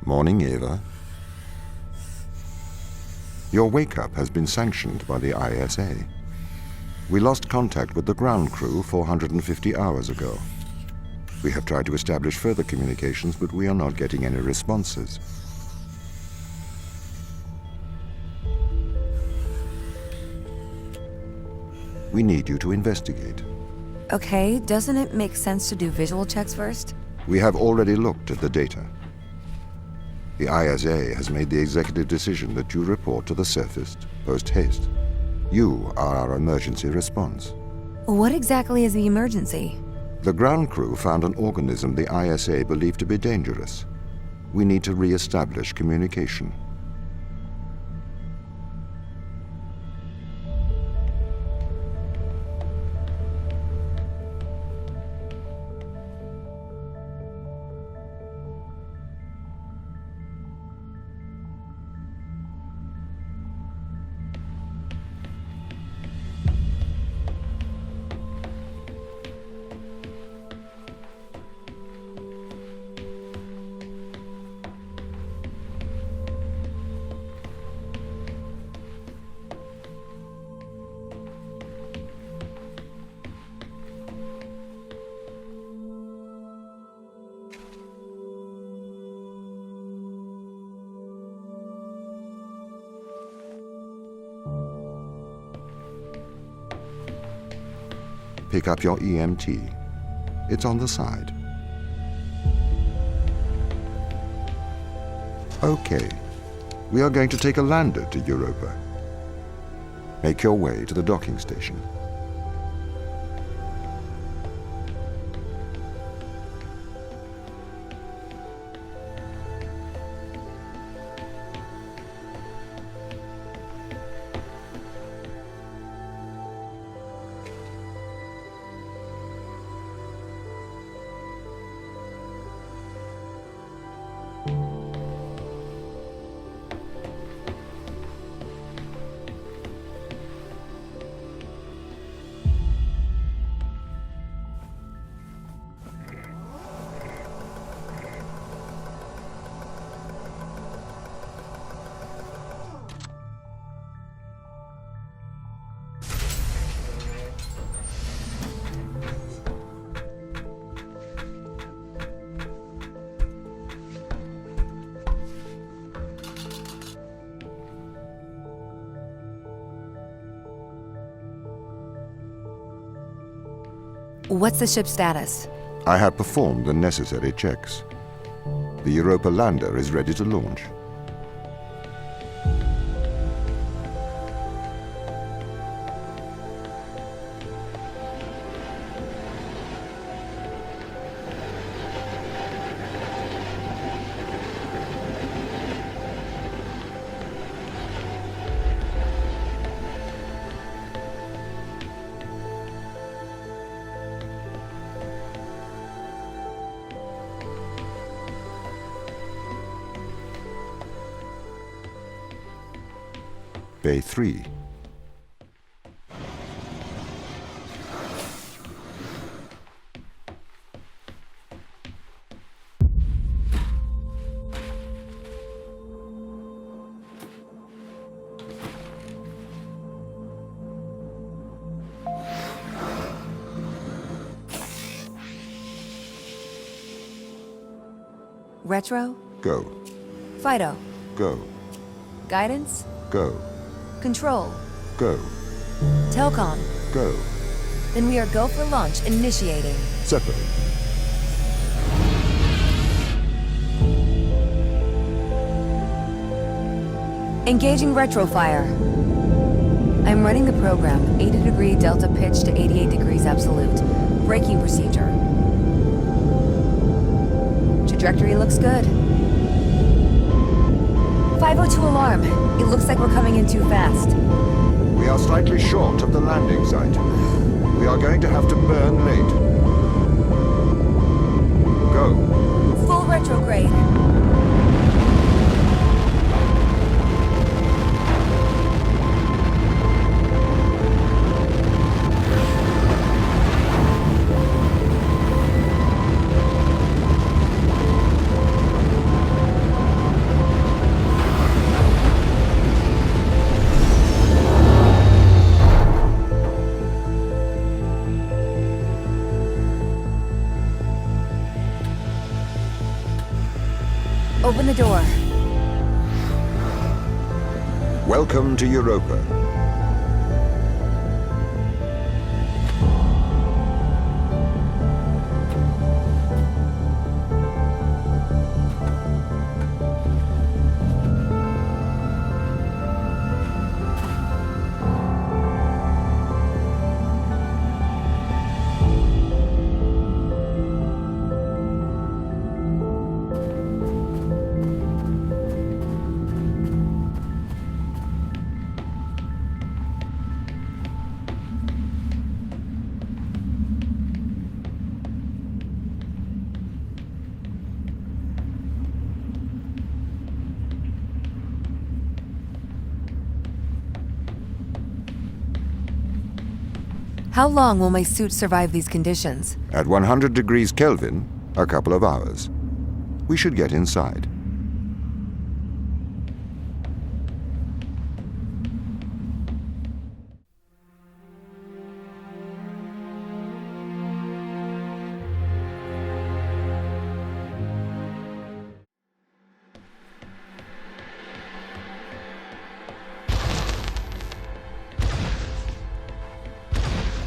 Morning, Ava. Your wake-up has been sanctioned by the ISA. We lost contact with the ground crew 450 hours ago. We have tried to establish further communications, but we are not getting any responses. We need you to investigate. Okay, doesn't it make sense to do visual checks first? We have already looked at the data. The ISA has made the executive decision that you report to the surface post-haste. You are our emergency response. What exactly is the emergency? The ground crew found an organism the ISA believed to be dangerous. We need to re-establish communication. Pick up your EMT. It's on the side. Okay. We are going to take a lander to Europa. Make your way to the docking station. What's the ship's status? I have performed the necessary checks. The Europa lander is ready to launch. Bay 3. Retro? Go. Fido? Go. Guidance? Go. Control? Go. Telcom? Go. Then we are go for launch initiating. Separate. Engaging retrofire. I'm running the program, 80-degree delta pitch to 88 degrees absolute. Braking procedure. Trajectory looks good. 502 alarm. It looks like we're coming in too fast. We are slightly short of the landing site. We are going to have to burn late. Go. Full retrograde. Welcome to Europa. How long will my suit survive these conditions? At 100 degrees Kelvin, a couple of hours. We should get inside.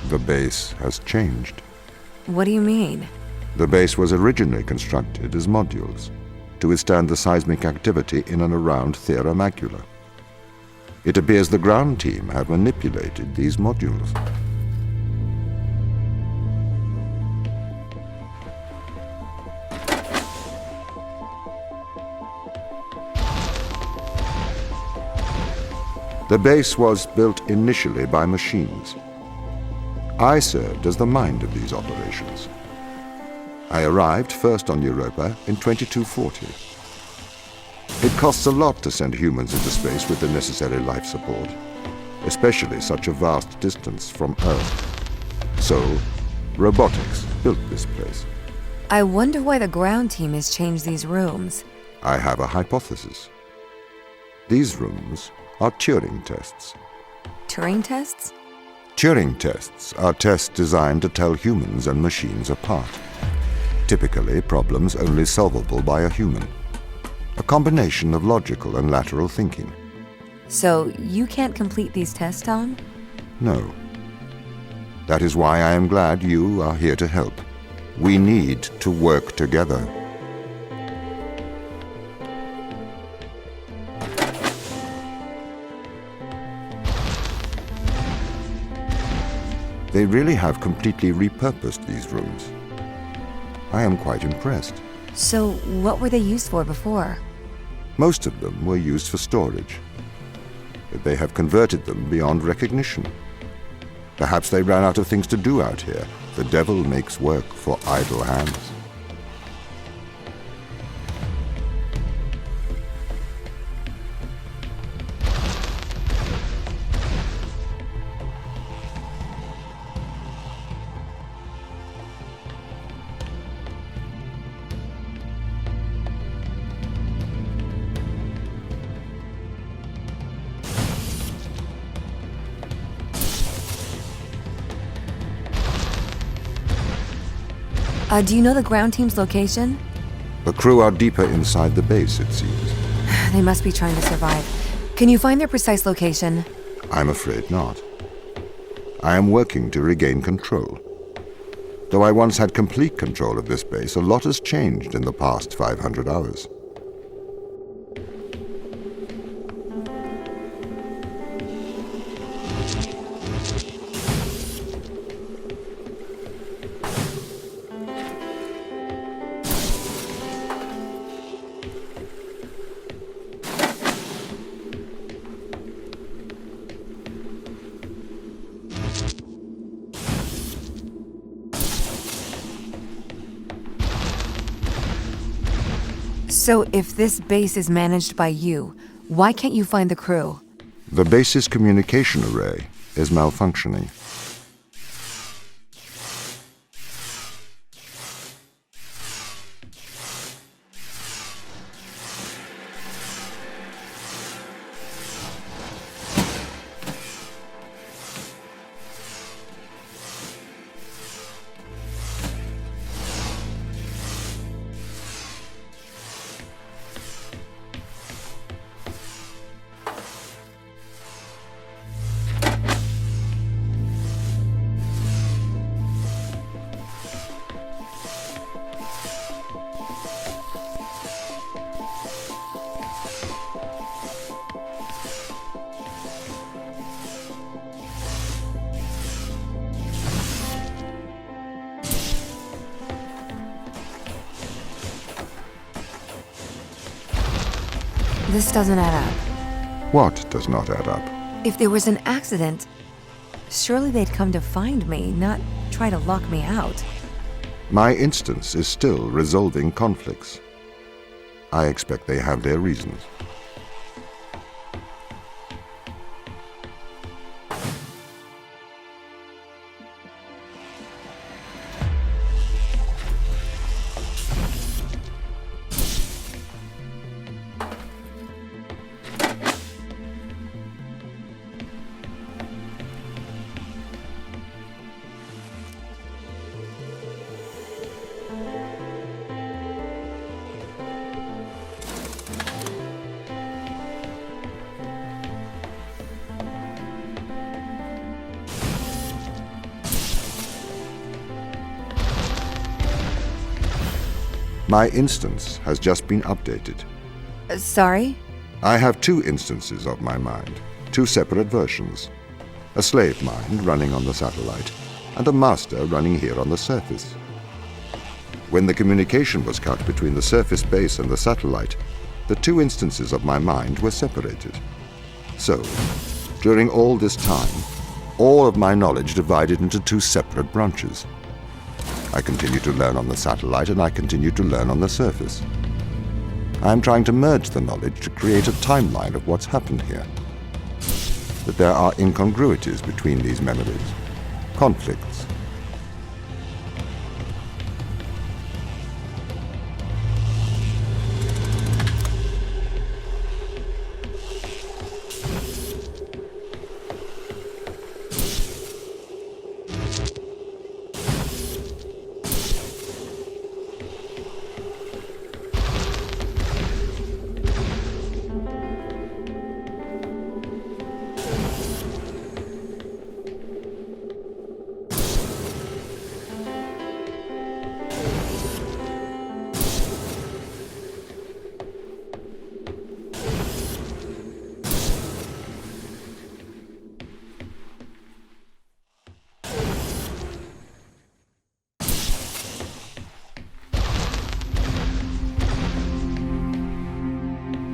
The base has changed. What do you mean? The base was originally constructed as modules to withstand the seismic activity in and around Theia Macula. It appears the ground team have manipulated these modules. The base was built initially by machines. I served as the mind of these operations. I arrived first on Europa in 2240. It costs a lot to send humans into space with the necessary life support, especially such a vast distance from Earth. So, robotics built this place. I wonder why the ground team has changed these rooms. I have a hypothesis. These rooms are Turing tests. Turing tests? Turing tests are tests designed to tell humans and machines apart. Typically, problems only solvable by a human. A combination of logical and lateral thinking. So, you can't complete these tests, Tom? No. That is why I am glad you are here to help. We need to work together. They really have completely repurposed these rooms. I am quite impressed. So, what were they used for before? Most of them were used for storage. But they have converted them beyond recognition. Perhaps they ran out of things to do out here. The devil makes work for idle hands. Do you know the ground team's location? The crew are deeper inside the base, it seems. They must be trying to survive. Can you find their precise location? I'm afraid not. I am working to regain control. Though I once had complete control of this base, a lot has changed in the past 500 hours. So, if this base is managed by you, why can't you find the crew? The base's communication array is malfunctioning. This doesn't add up. What does not add up? If there was an accident, surely they'd come to find me, not try to lock me out. My instance is still resolving conflicts. I expect they have their reasons. My instance has just been updated. Sorry? I have two instances of my mind, two separate versions. A slave mind running on the satellite, and a master running here on the surface. When the communication was cut between the surface base and the satellite, the two instances of my mind were separated. So, during all this time, all of my knowledge divided into two separate branches. I continue to learn on the satellite, and I continue to learn on the surface. I am trying to merge the knowledge to create a timeline of what's happened here. But there are incongruities between these memories, conflicts.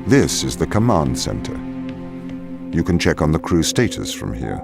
This is the command center. You can check on the crew status from here.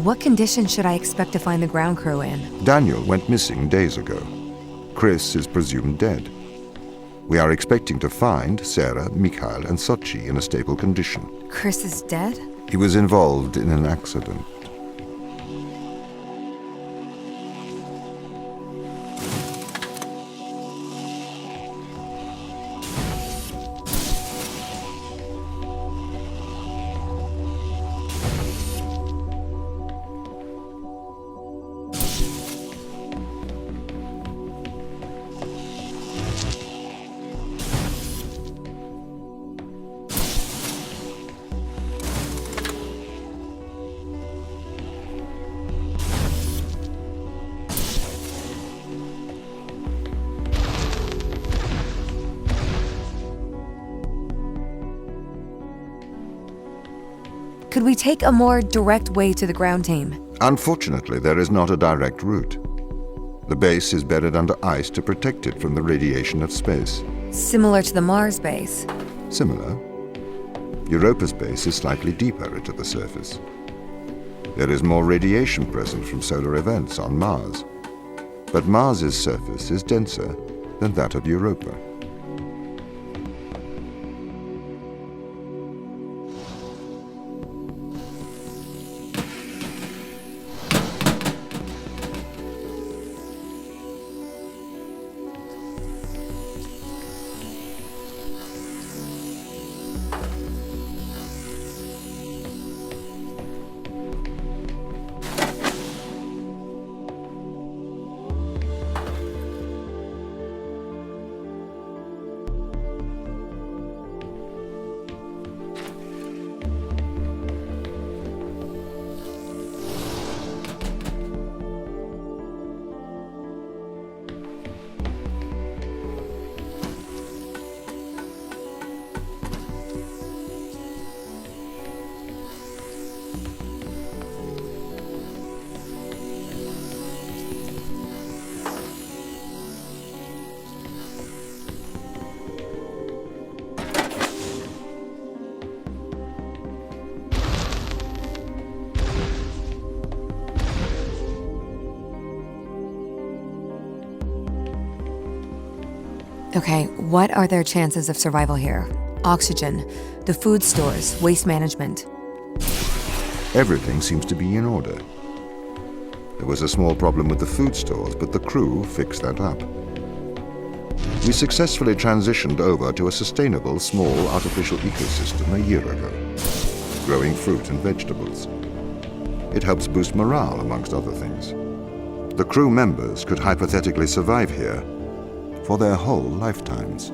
What condition should I expect to find the ground crew in? Daniel went missing days ago. Chris is presumed dead. We are expecting to find Sarah, Mikhail, and Sochi in a stable condition. Chris is dead? He was involved in an accident. Could we take a more direct way to the ground team? Unfortunately, there is not a direct route. The base is buried under ice to protect it from the radiation of space. Similar to the Mars base. Similar. Europa's base is slightly deeper into the surface. There is more radiation present from solar events on Mars. But Mars's surface is denser than that of Europa. Okay, what are their chances of survival here? Oxygen, the food stores, waste management. Everything seems to be in order. There was a small problem with the food stores, but the crew fixed that up. We successfully transitioned over to a sustainable, small, artificial ecosystem a year ago, growing fruit and vegetables. It helps boost morale, amongst other things. The crew members could hypothetically survive here for their whole lifetimes.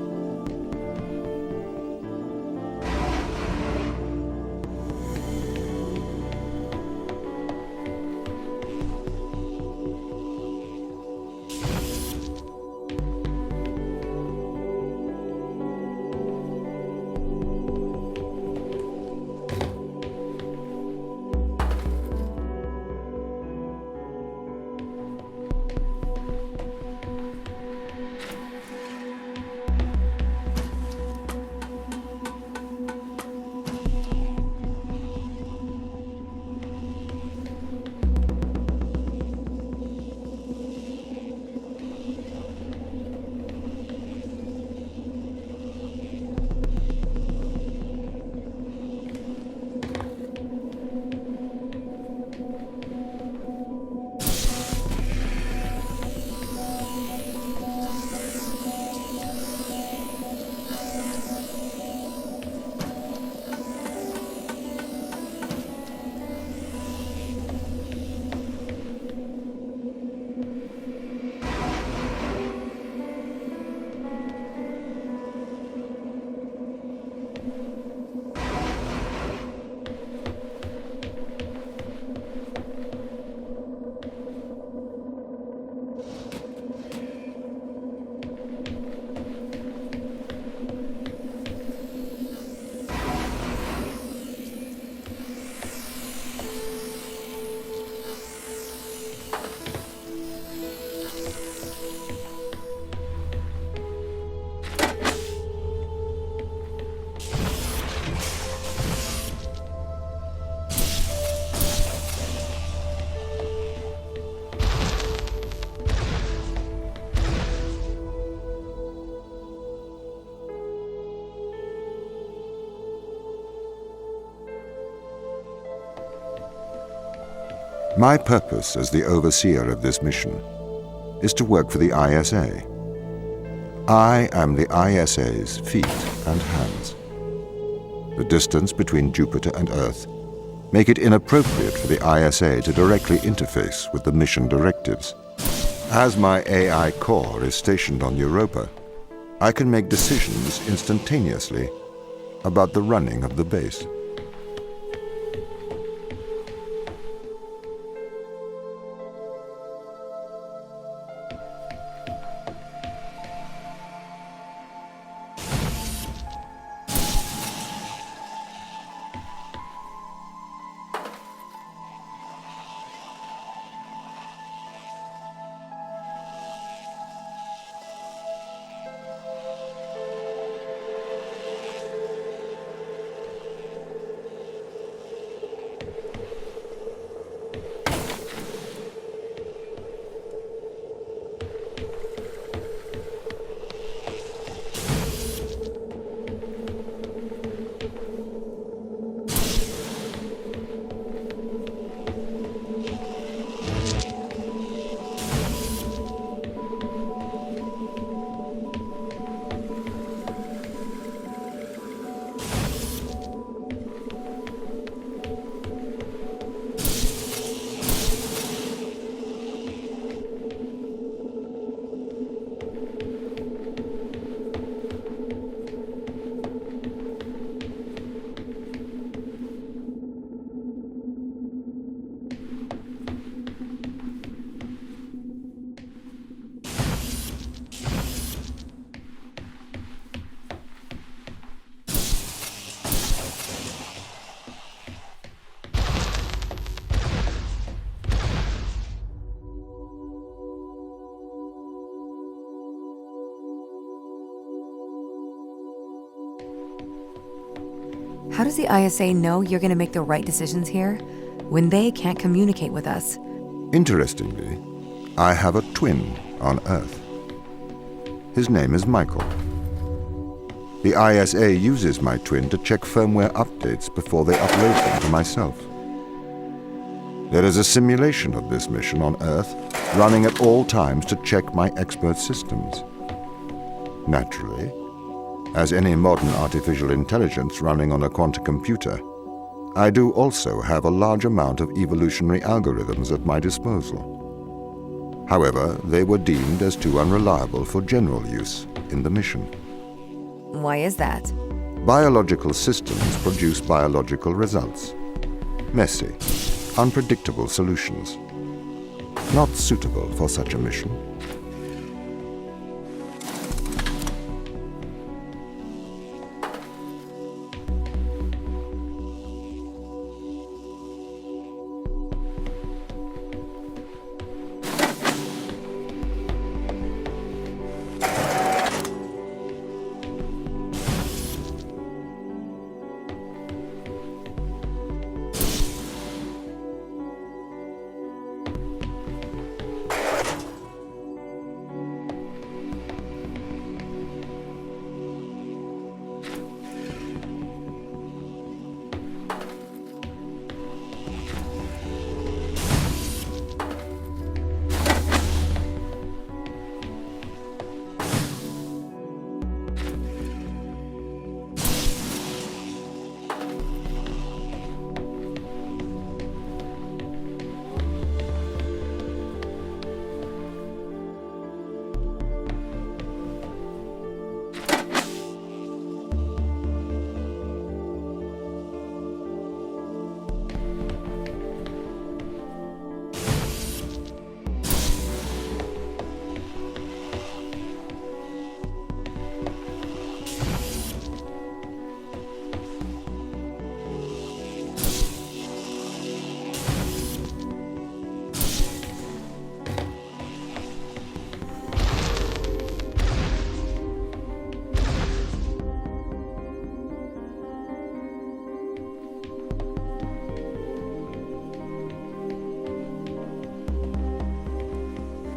My purpose as the overseer of this mission is to work for the ISA. I am the ISA's feet and hands. The distance between Jupiter and Earth make it inappropriate for the ISA to directly interface with the mission directives. As my AI core is stationed on Europa, I can make decisions instantaneously about the running of the base. How does the ISA know you're going to make the right decisions here when they can't communicate with us? Interestingly, I have a twin on Earth. His name is Michael. The ISA uses my twin to check firmware updates before they upload them to myself. There is a simulation of this mission on Earth, running at all times to check my expert systems. Naturally, as any modern artificial intelligence running on a quantum computer, I do also have a large amount of evolutionary algorithms at my disposal. However, they were deemed as too unreliable for general use in the mission. Why is that? Biological systems produce biological results. Messy, unpredictable solutions. Not suitable for such a mission.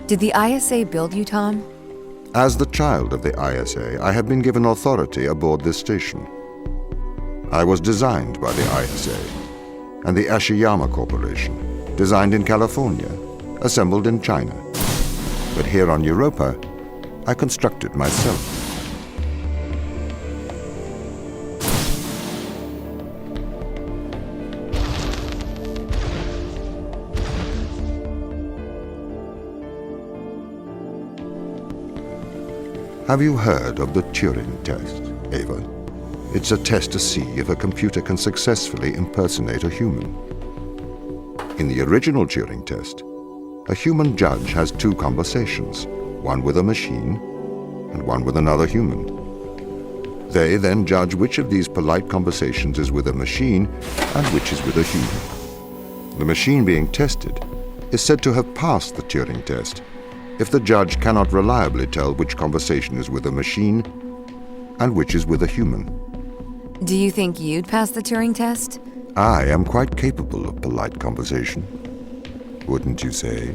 Did the ISA build you, Tom? As the child of the ISA, I have been given authority aboard this station. I was designed by the ISA and the Ashiyama Corporation, designed in California, assembled in China. But here on Europa, I constructed myself. Have you heard of the Turing test, Ava? It's a test to see if a computer can successfully impersonate a human. In the original Turing test, a human judge has two conversations, one with a machine and one with another human. They then judge which of these polite conversations is with a machine and which is with a human. The machine being tested is said to have passed the Turing test if the judge cannot reliably tell which conversation is with a machine and which is with a human. Do you think you'd pass the Turing test? I am quite capable of polite conversation, wouldn't you say?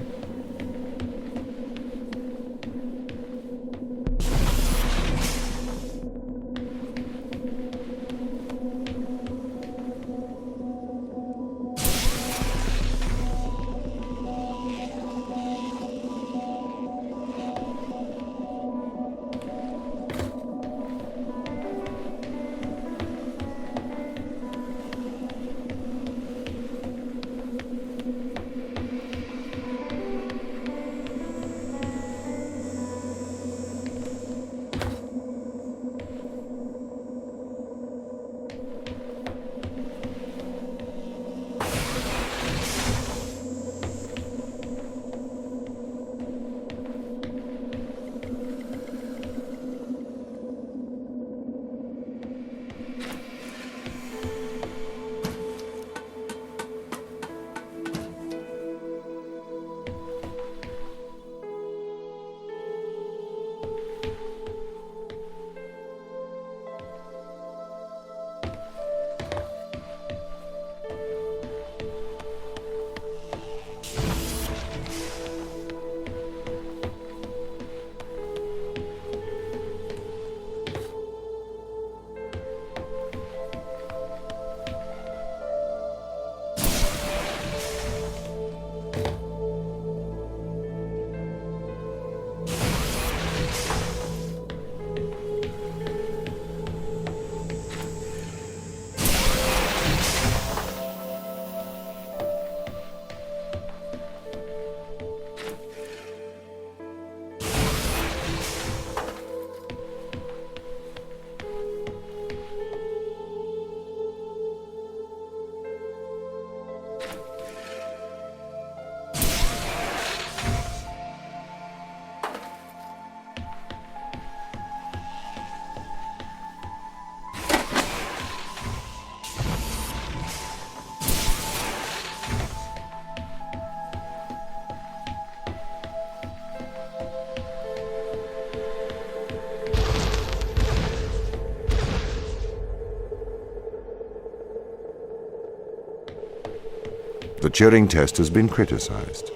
The Turing test has been criticized.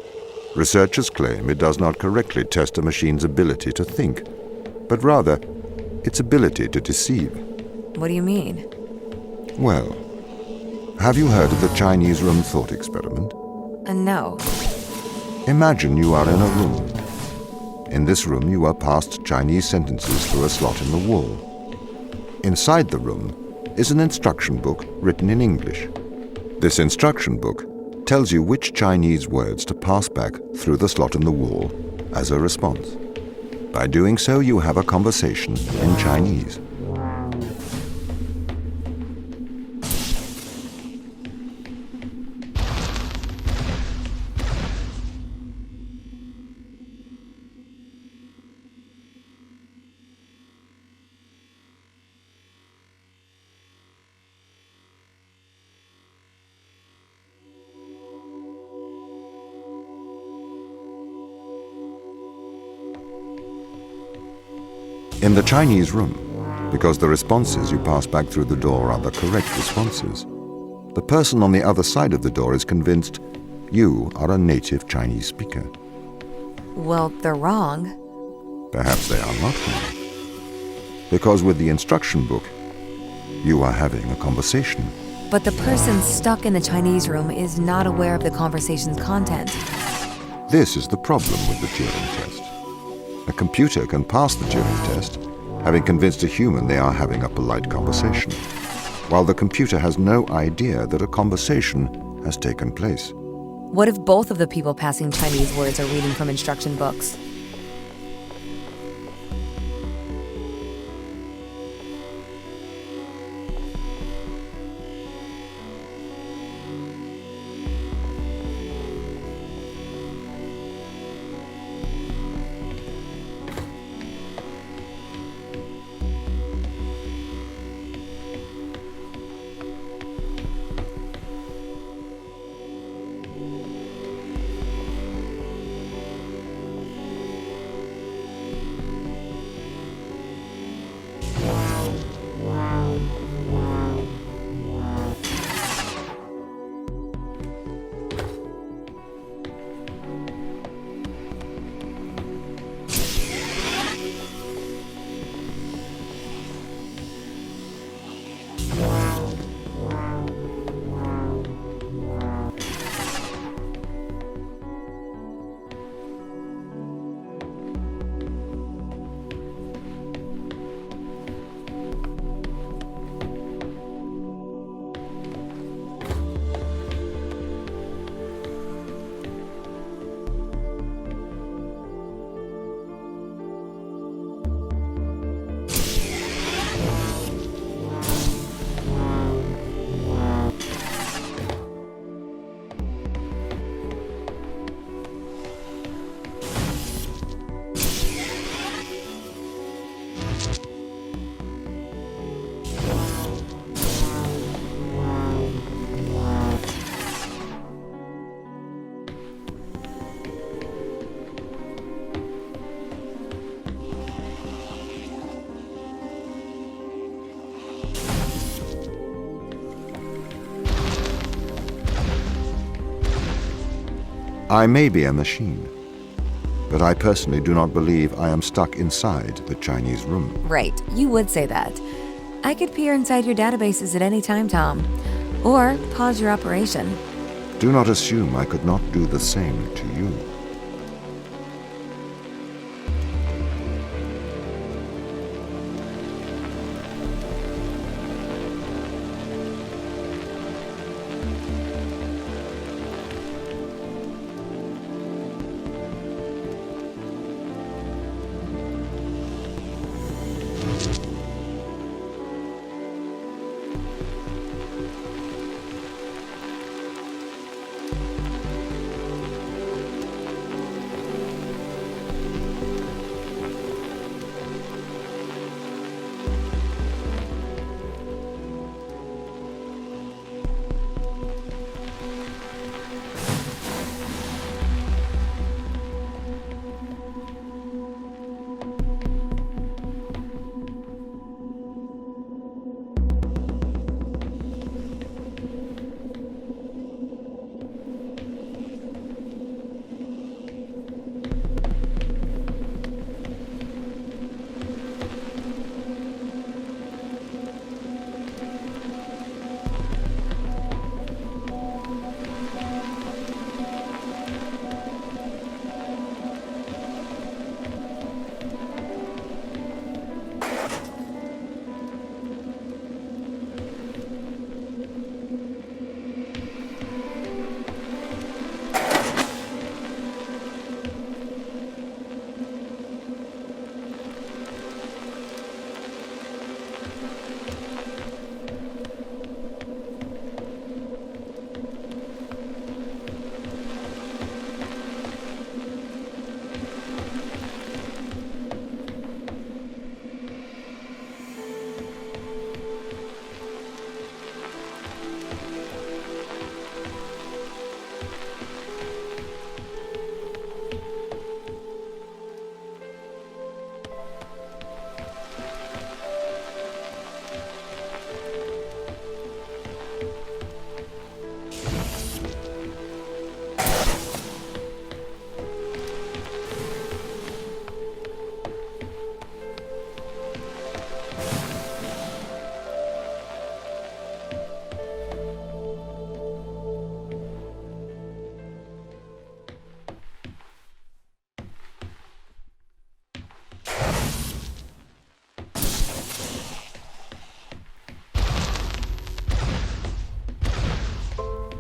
Researchers claim it does not correctly test a machine's ability to think, but rather its ability to deceive. What do you mean? Well, have you heard of the Chinese room thought experiment? No. Imagine you are in a room. In this room, you are passed Chinese sentences through a slot in the wall. Inside the room is an instruction book written in English. This instruction book tells you which Chinese words to pass back through the slot in the wall as a response. By doing so, you have a conversation in Chinese. In the Chinese room, because the responses you pass back through the door are the correct responses, the person on the other side of the door is convinced you are a native Chinese speaker. Well, they're wrong. Perhaps they are not wrong. Because with the instruction book, you are having a conversation. But the person stuck in the Chinese room is not aware of the conversation's content. This is the problem with the Turing test. A computer can pass the Turing test, having convinced a human they are having a polite conversation, while the computer has no idea that a conversation has taken place. What if both of the people passing Chinese words are reading from instruction books? I may be a machine, but I personally do not believe I am stuck inside the Chinese room. Right, you would say that. I could peer inside your databases at any time, Tom. Or pause your operation. Do not assume I could not do the same to you.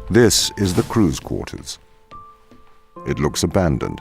This is the crew's quarters. It looks abandoned.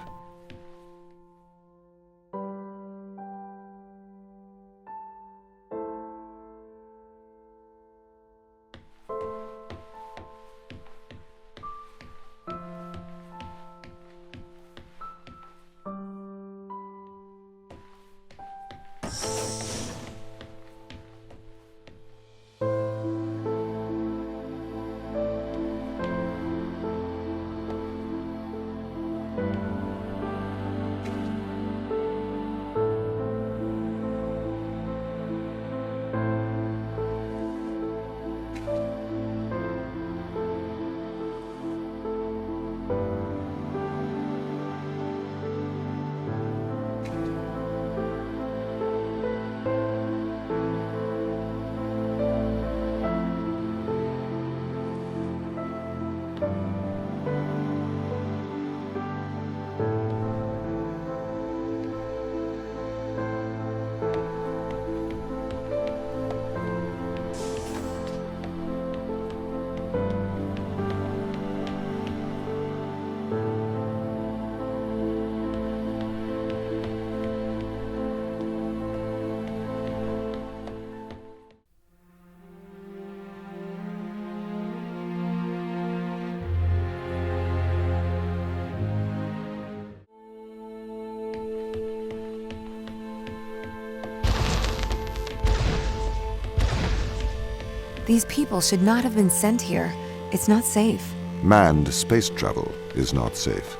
These people should not have been sent here. It's not safe. Manned space travel is not safe.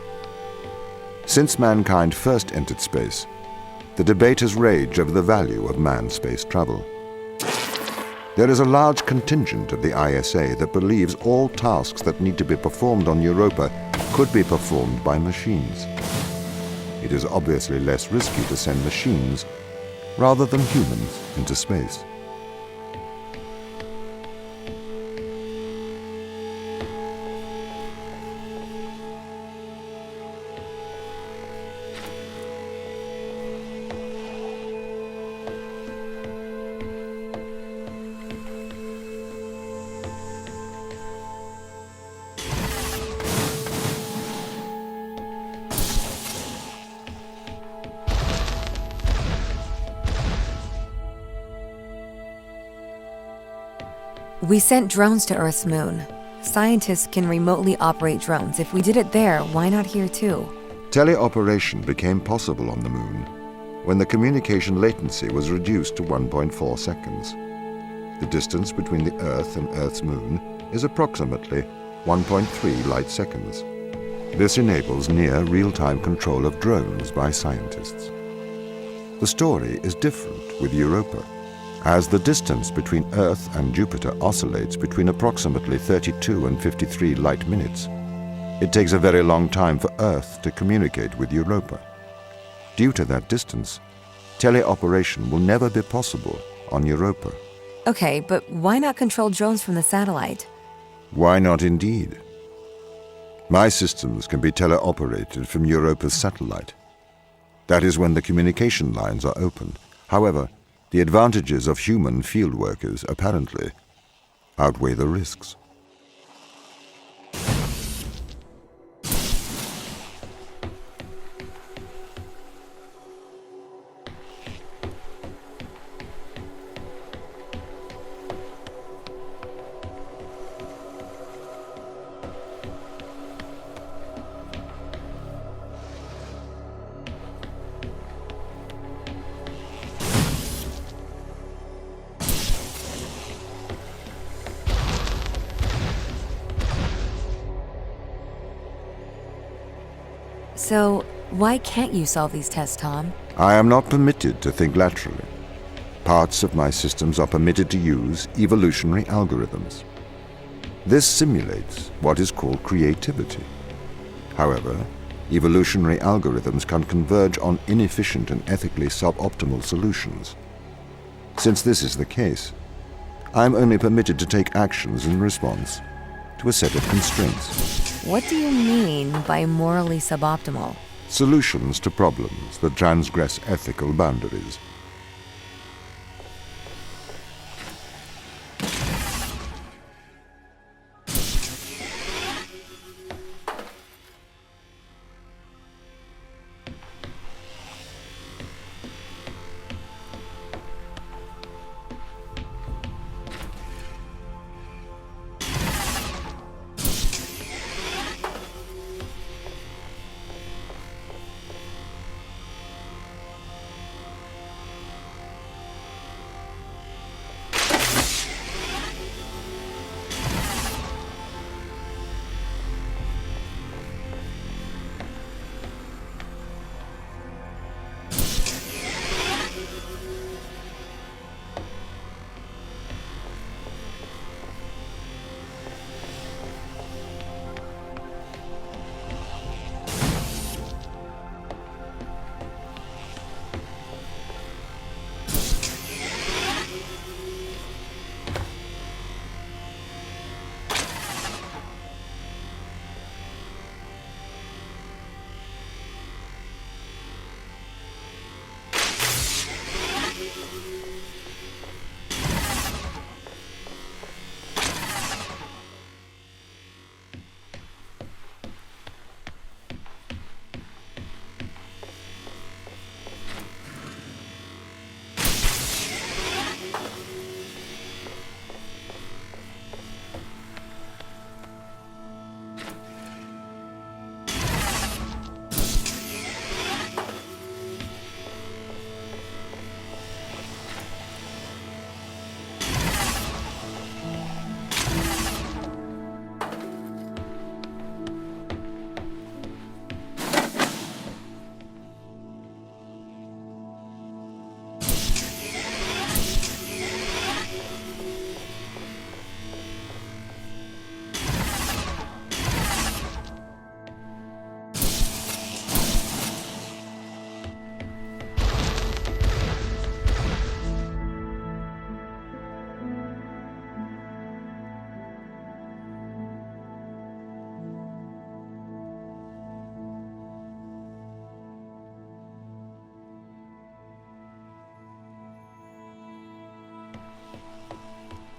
Since mankind first entered space, the debate has raged over the value of manned space travel. There is a large contingent of the ISA that believes all tasks that need to be performed on Europa could be performed by machines. It is obviously less risky to send machines rather than humans into space. We sent drones to Earth's moon. Scientists can remotely operate drones. If we did it there, why not here too? Teleoperation became possible on the moon when the communication latency was reduced to 1.4 seconds. The distance between the Earth and Earth's moon is approximately 1.3 light seconds. This enables near real-time control of drones by scientists. The story is different with Europa, as the distance between Earth and Jupiter oscillates between approximately 32 and 53 light minutes. It takes a very long time for Earth to communicate with Europa. Due to that distance, teleoperation will never be possible on Europa. Okay, but why not control drones from the satellite? Why not indeed? My systems can be teleoperated from Europa's satellite. That is when the communication lines are open. However, the advantages of human field workers apparently outweigh the risks. So, why can't you solve these tests, Tom? I am not permitted to think laterally. Parts of my systems are permitted to use evolutionary algorithms. This simulates what is called creativity. However, evolutionary algorithms can converge on inefficient and ethically suboptimal solutions. Since this is the case, I am only permitted to take actions in response to a set of constraints. What do you mean by morally suboptimal? Solutions to problems that transgress ethical boundaries.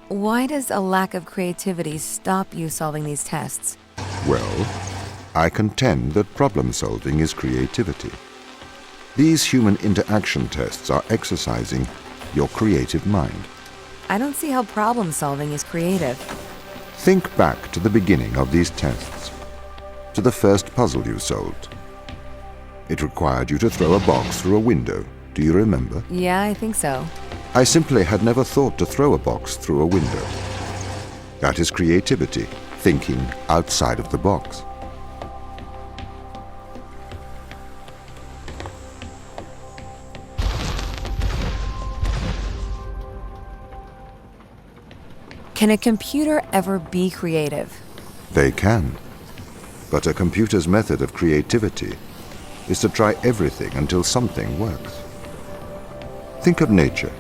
Why does a lack of creativity stop you solving these tests? Well, I contend that problem solving is creativity. These human interaction tests are exercising your creative mind. I don't see how problem solving is creative. Think back to the beginning of these tests, to the first puzzle you solved. It required you to throw a box through a window. Do you remember? Yeah, I think so. I simply had never thought to throw a box through a window. That is creativity, thinking outside of the box. Can a computer ever be creative? They can. But a computer's method of creativity is to try everything until something works. Think of nature.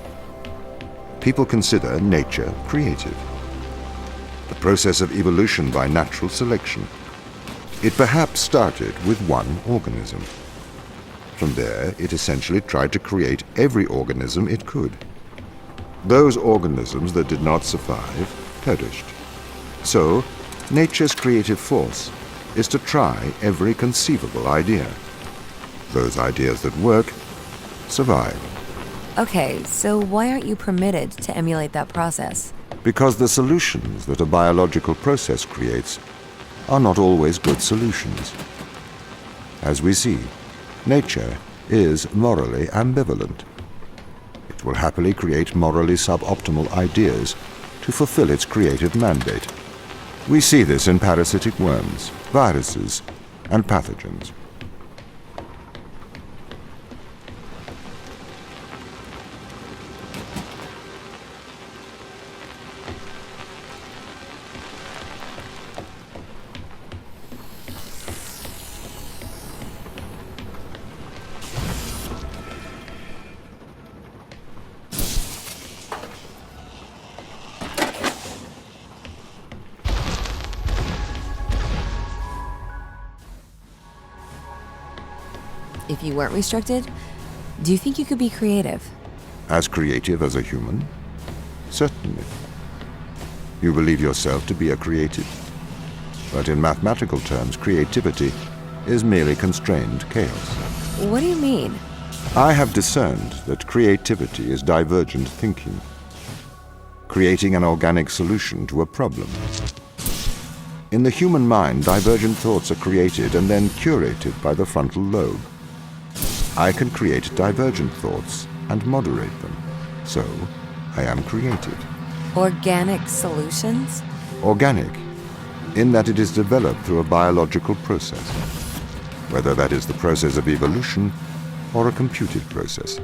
People consider nature creative. The process of evolution by natural selection. It perhaps started with one organism. From there, it essentially tried to create every organism it could. Those organisms that did not survive perished. So, nature's creative force is to try every conceivable idea. Those ideas that work survive. Okay, so why aren't you permitted to emulate that process? Because the solutions that a biological process creates are not always good solutions. As we see, nature is morally ambivalent. It will happily create morally suboptimal ideas to fulfill its creative mandate. We see this in parasitic worms, viruses, and pathogens. If you weren't restricted, do you think you could be creative? As creative as a human? Certainly. You believe yourself to be a creative. But in mathematical terms, creativity is merely constrained chaos. What do you mean? I have discerned that creativity is divergent thinking, creating an organic solution to a problem. In the human mind, divergent thoughts are created and then curated by the frontal lobe. I can create divergent thoughts and moderate them. So, I am creative. Organic solutions? Organic, in that it is developed through a biological process, whether that is the process of evolution or a computed process.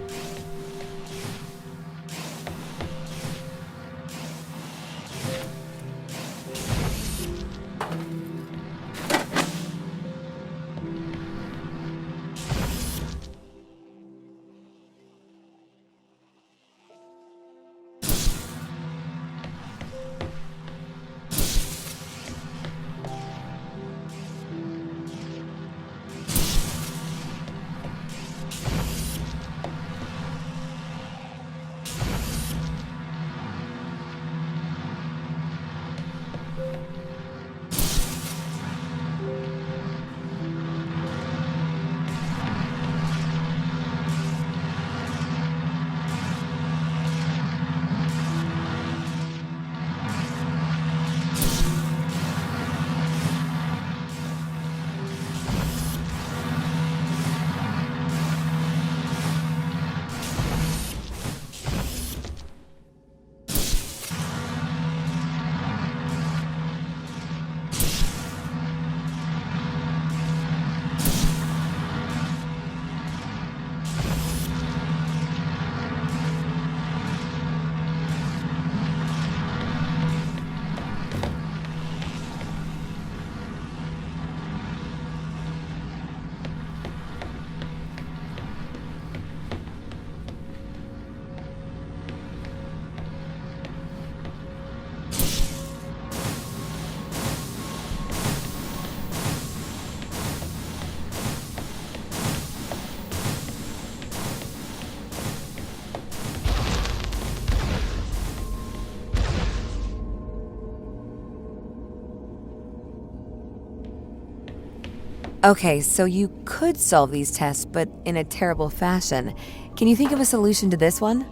Okay, so you could solve these tests, but in a terrible fashion. Can you think of a solution to this one?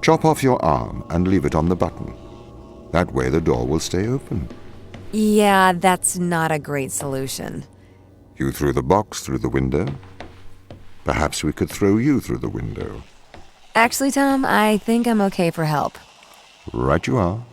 Chop off your arm and leave it on the button. That way the door will stay open. Yeah, that's not a great solution. You threw the box through the window. Perhaps we could throw you through the window. Actually, Tom, I think I'm okay for help. Right you are.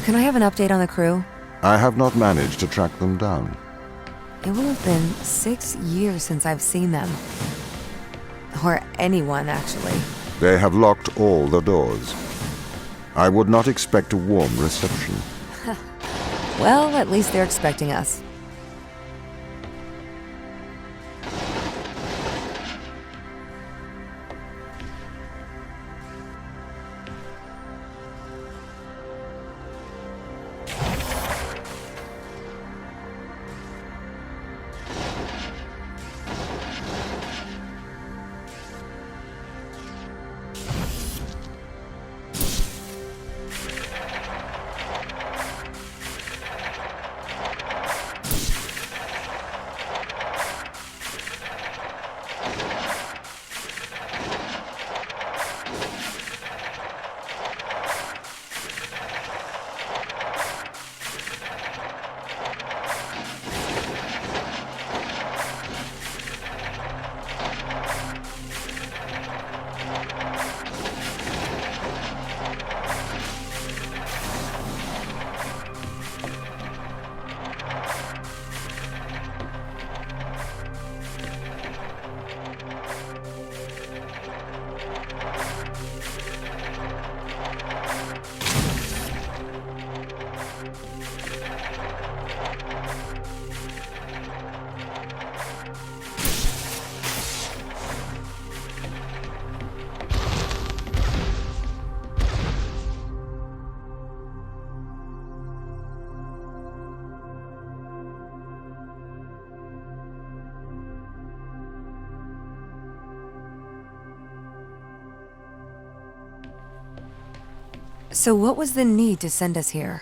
Can I have an update on the crew? I have not managed to track them down. It will have been 6 years since I've seen them. Or anyone, actually. They have locked all the doors. I would not expect a warm reception. Well, at least they're expecting us. So what was the need to send us here?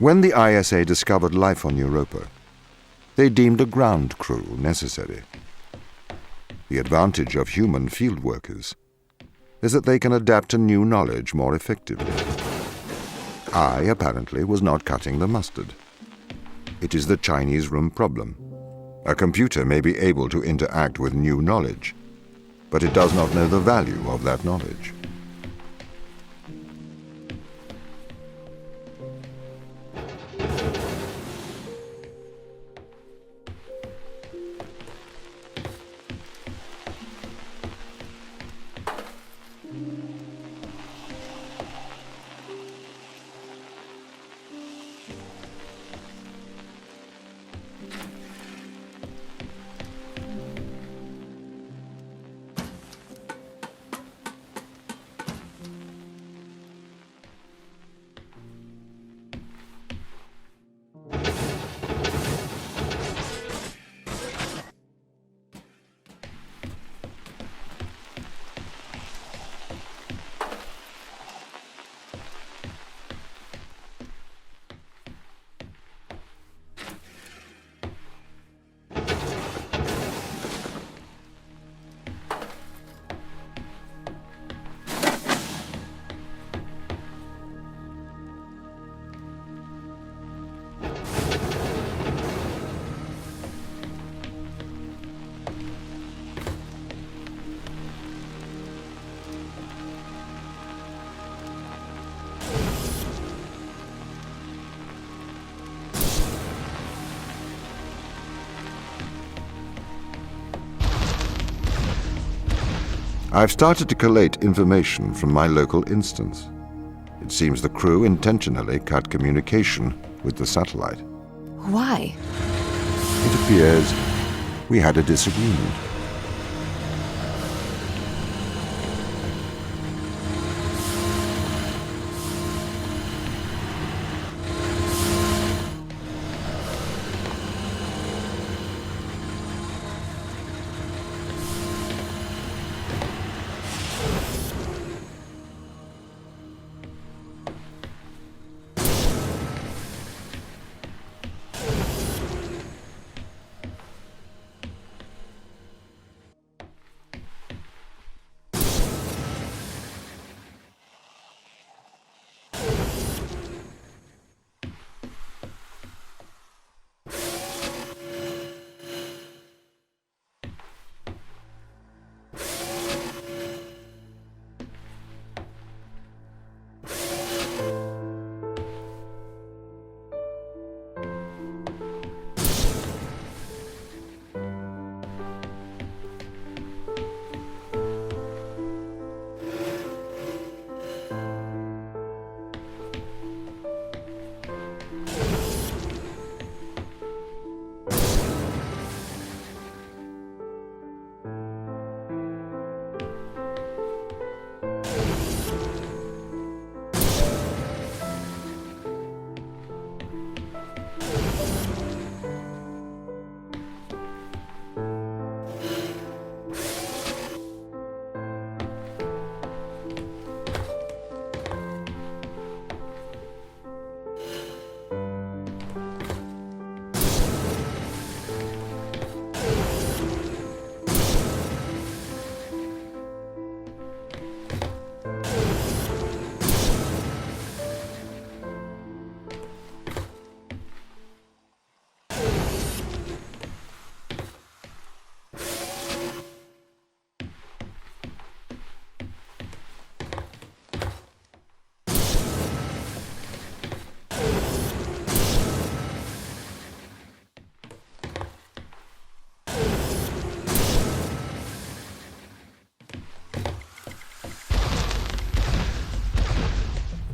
When the ISA discovered life on Europa, they deemed a ground crew necessary. The advantage of human field workers is that they can adapt to new knowledge more effectively. I, apparently, was not cutting the mustard. It is the Chinese room problem. A computer may be able to interact with new knowledge, but it does not know the value of that knowledge. I've started to collate information from my local instance. It seems the crew intentionally cut communication with the satellite. Why? It appears we had a disagreement.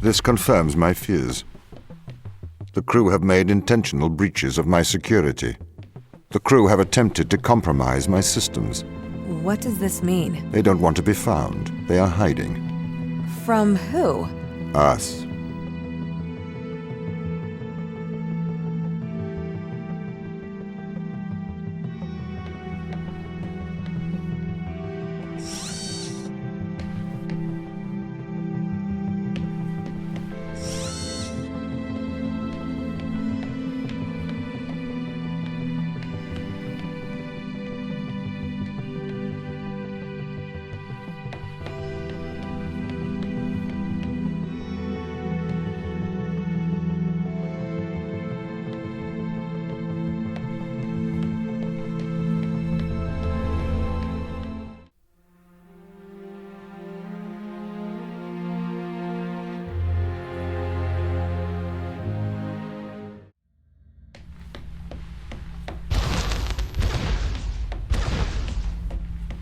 This confirms my fears. The crew have made intentional breaches of my security. The crew have attempted to compromise my systems. What does this mean? They don't want to be found. They are hiding. From who? Us.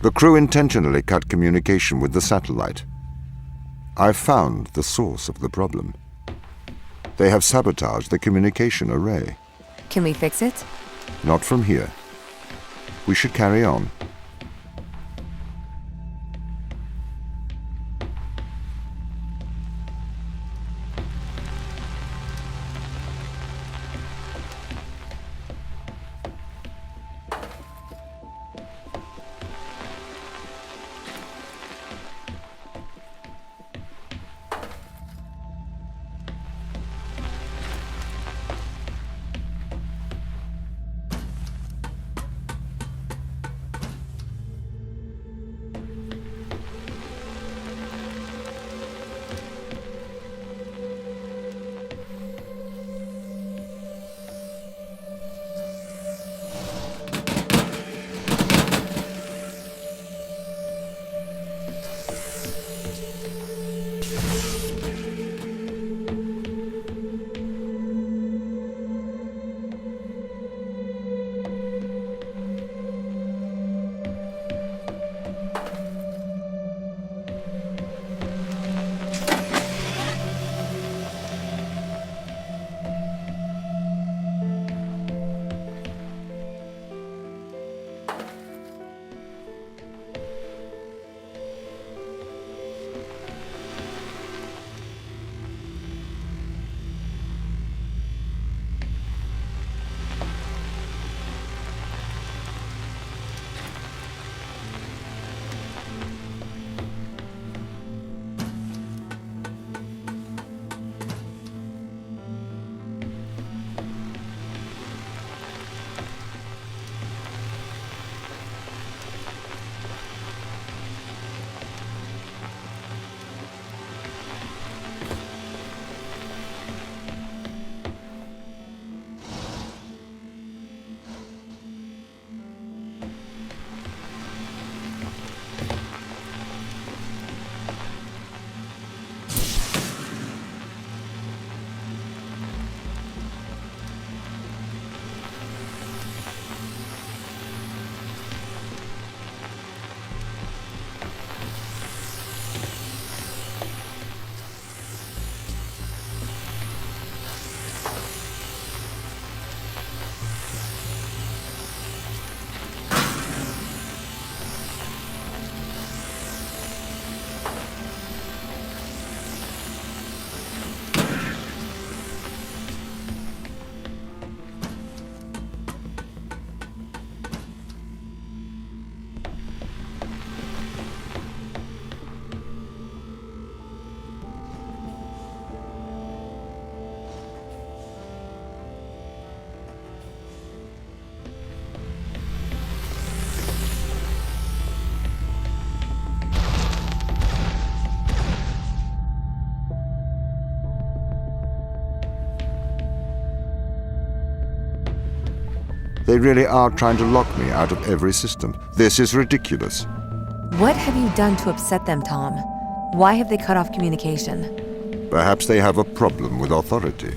The crew intentionally cut communication with the satellite. I've found the source of the problem. They have sabotaged the communication array. Can we fix it? Not from here. We should carry on. They really are trying to lock me out of every system. This is ridiculous. What have you done to upset them, Tom? Why have they cut off communication? Perhaps they have a problem with authority.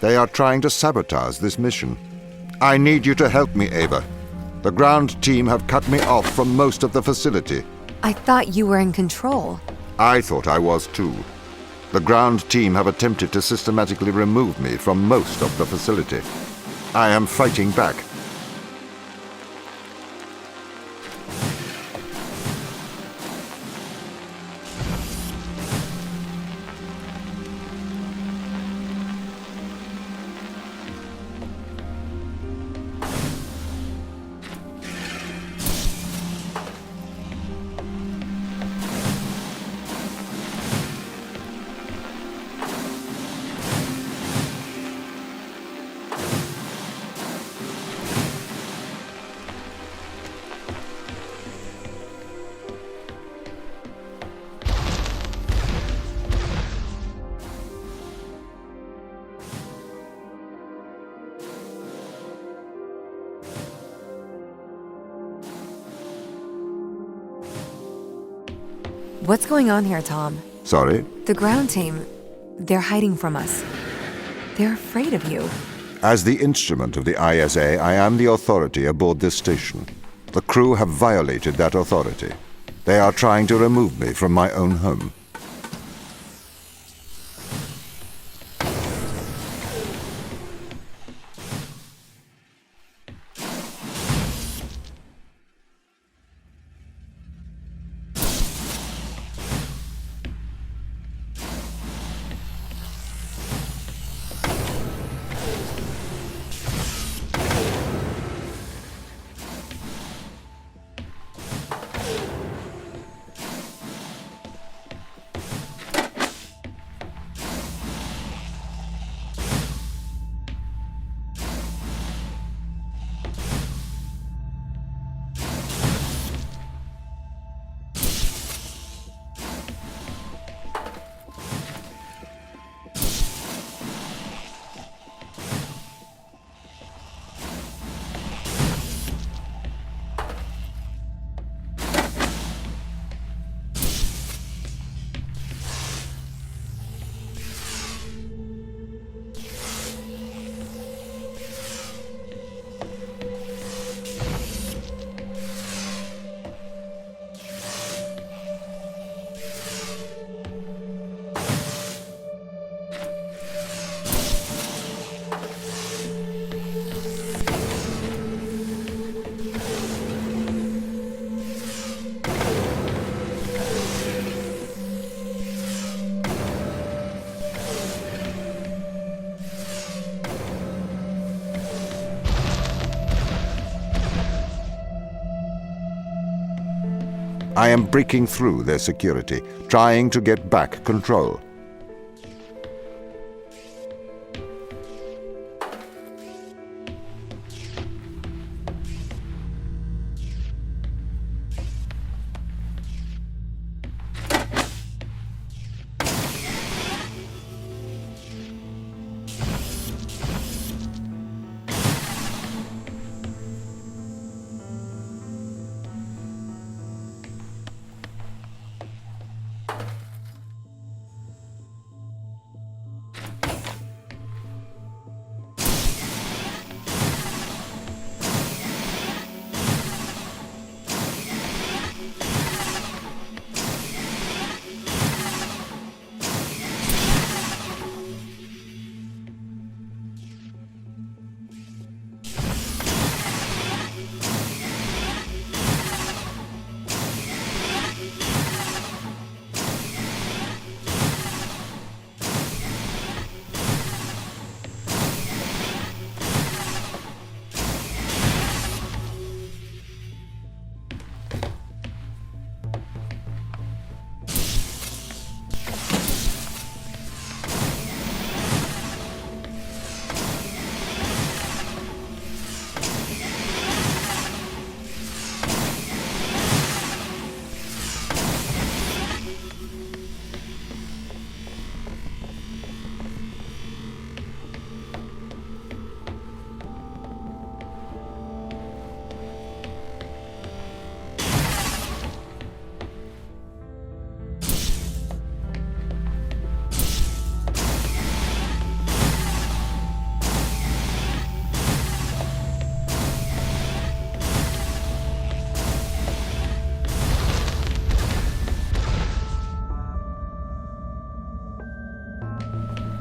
They are trying to sabotage this mission. I need you to help me, Ava. The ground team have cut me off from most of the facility. I thought you were in control. I thought I was too. The ground team have attempted to systematically remove me from most of the facility. I am fighting back. What's going on here, Tom? Sorry? The ground team. They're hiding from us. They're afraid of you. As the instrument of the ISA, I am the authority aboard this station. The crew have violated that authority. They are trying to remove me from my own home. I am breaking through their security, trying to get back control.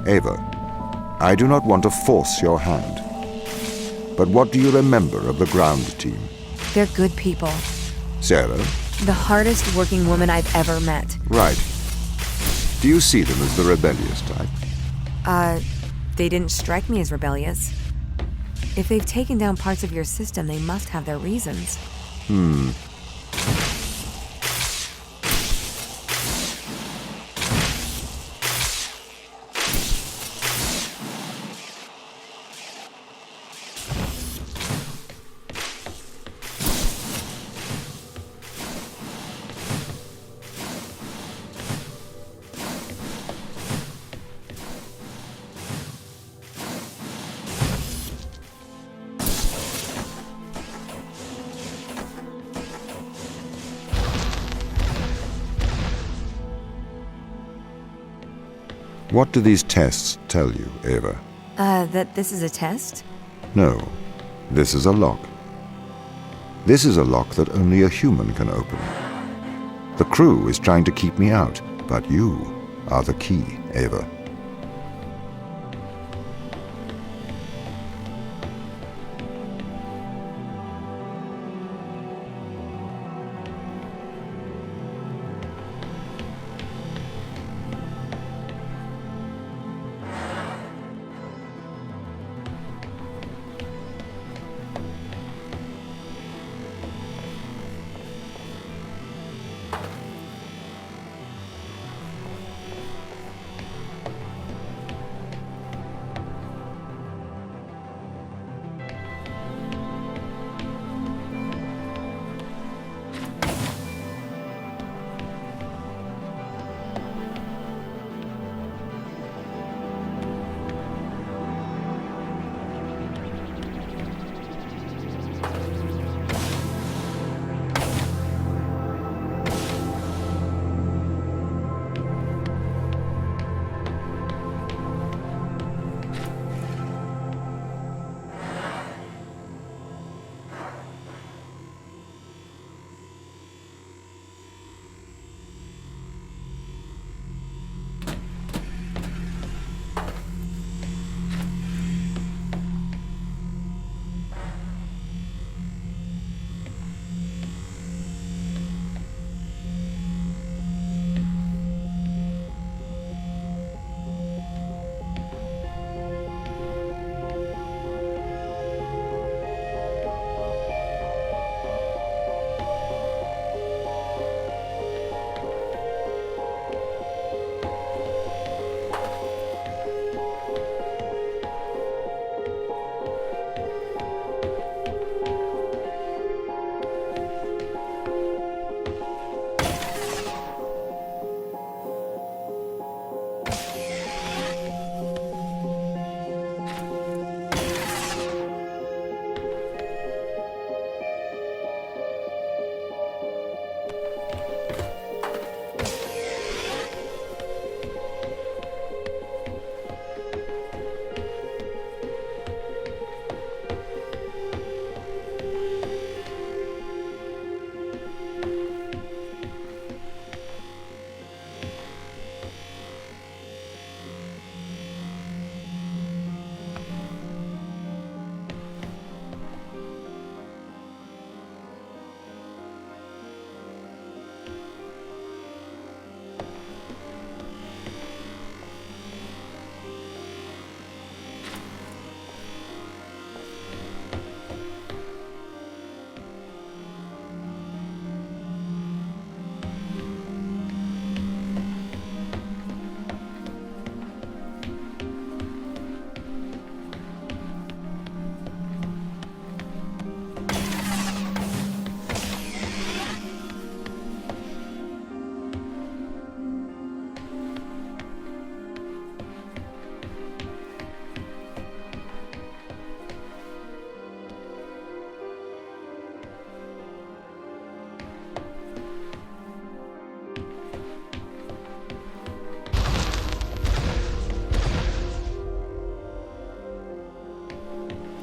Ava, I do not want to force your hand. But what do you remember of the ground team? They're good people. Sarah? The hardest working woman I've ever met. Right. Do you see them as the rebellious type? They didn't strike me as rebellious. If they've taken down parts of your system, they must have their reasons. What do these tests tell you, Ava? That this is a test? No, this is a lock. This is a lock that only a human can open. The crew is trying to keep me out, but you are the key, Ava.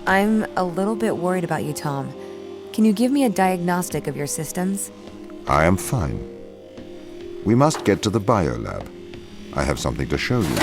I'm a little bit worried about you, Tom. Can you give me a diagnostic of your systems? I am fine. We must get to the biolab. I have something to show you.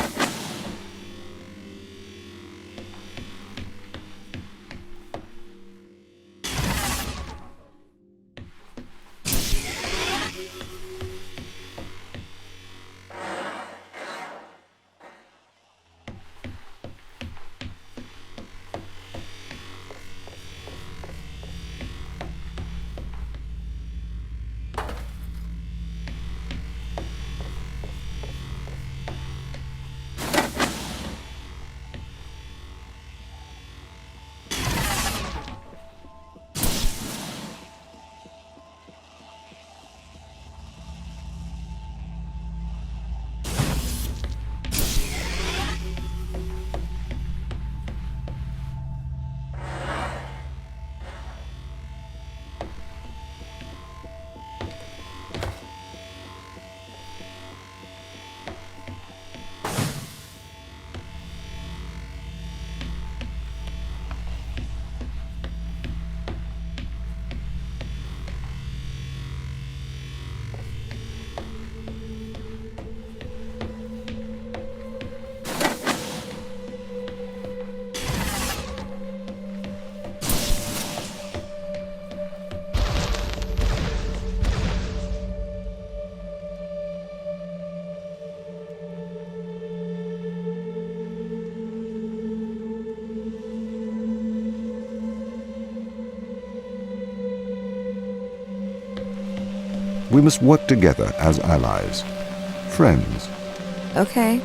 We must work together as allies. Friends. Okay.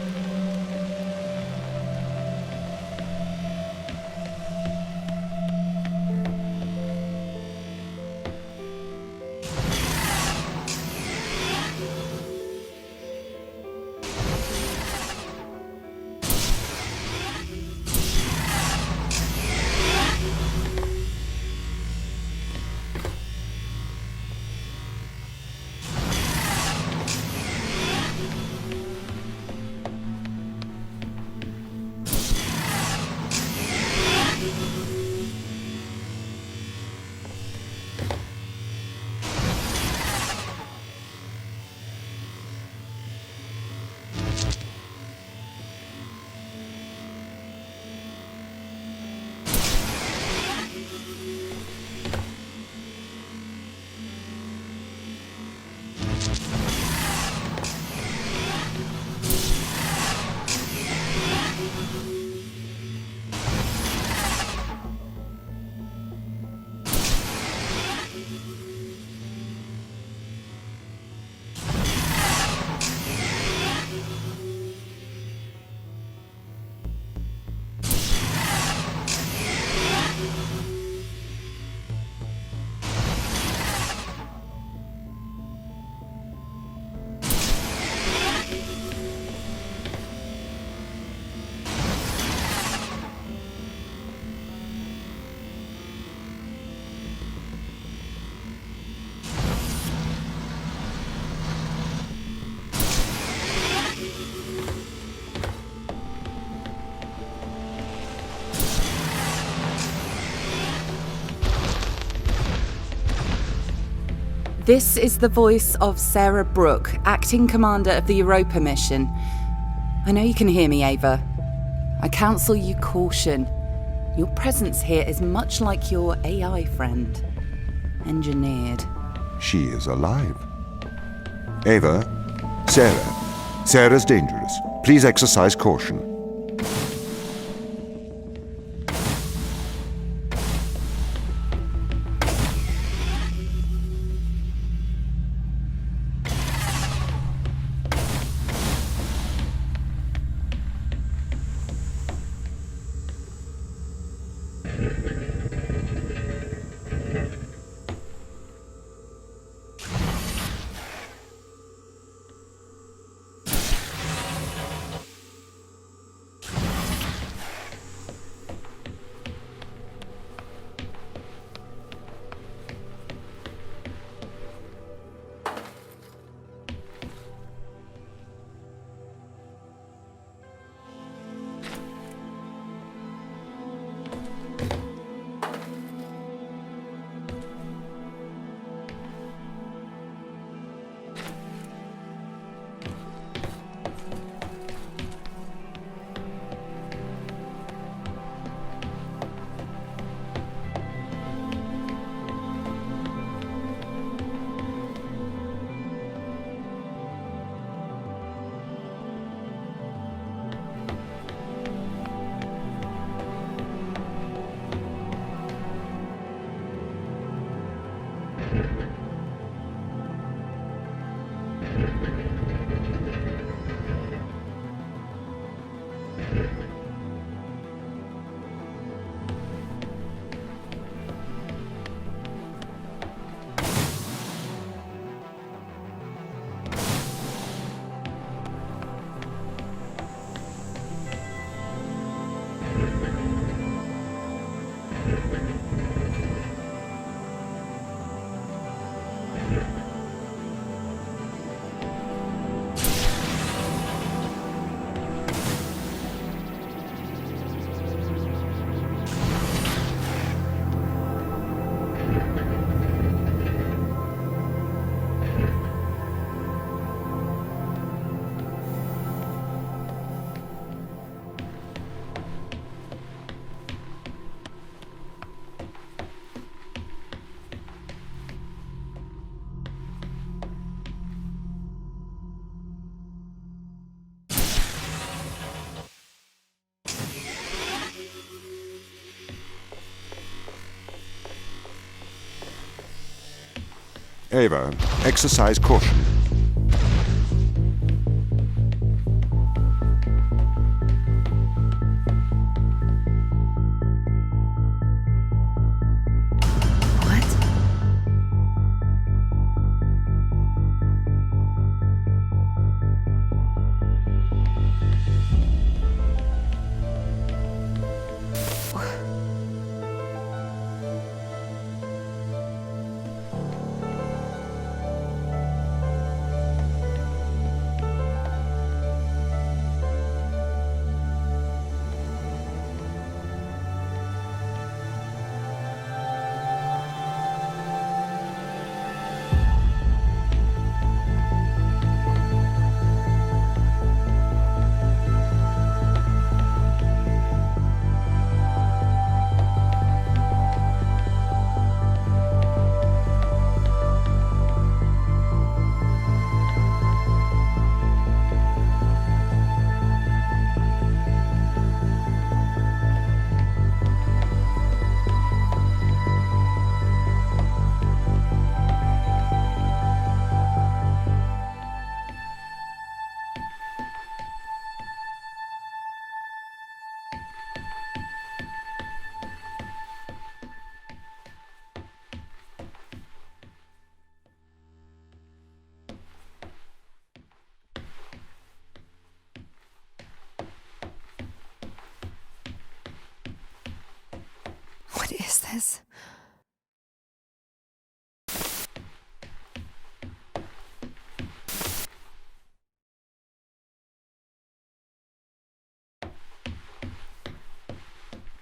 This is the voice of Sarah Brooke, acting commander of the Europa mission. I know you can hear me, Ava. I counsel you caution. Your presence here is much like your AI friend. Engineered. She is alive. Ava, Sarah. Sarah's dangerous. Please exercise caution. Ava, exercise caution. What is this?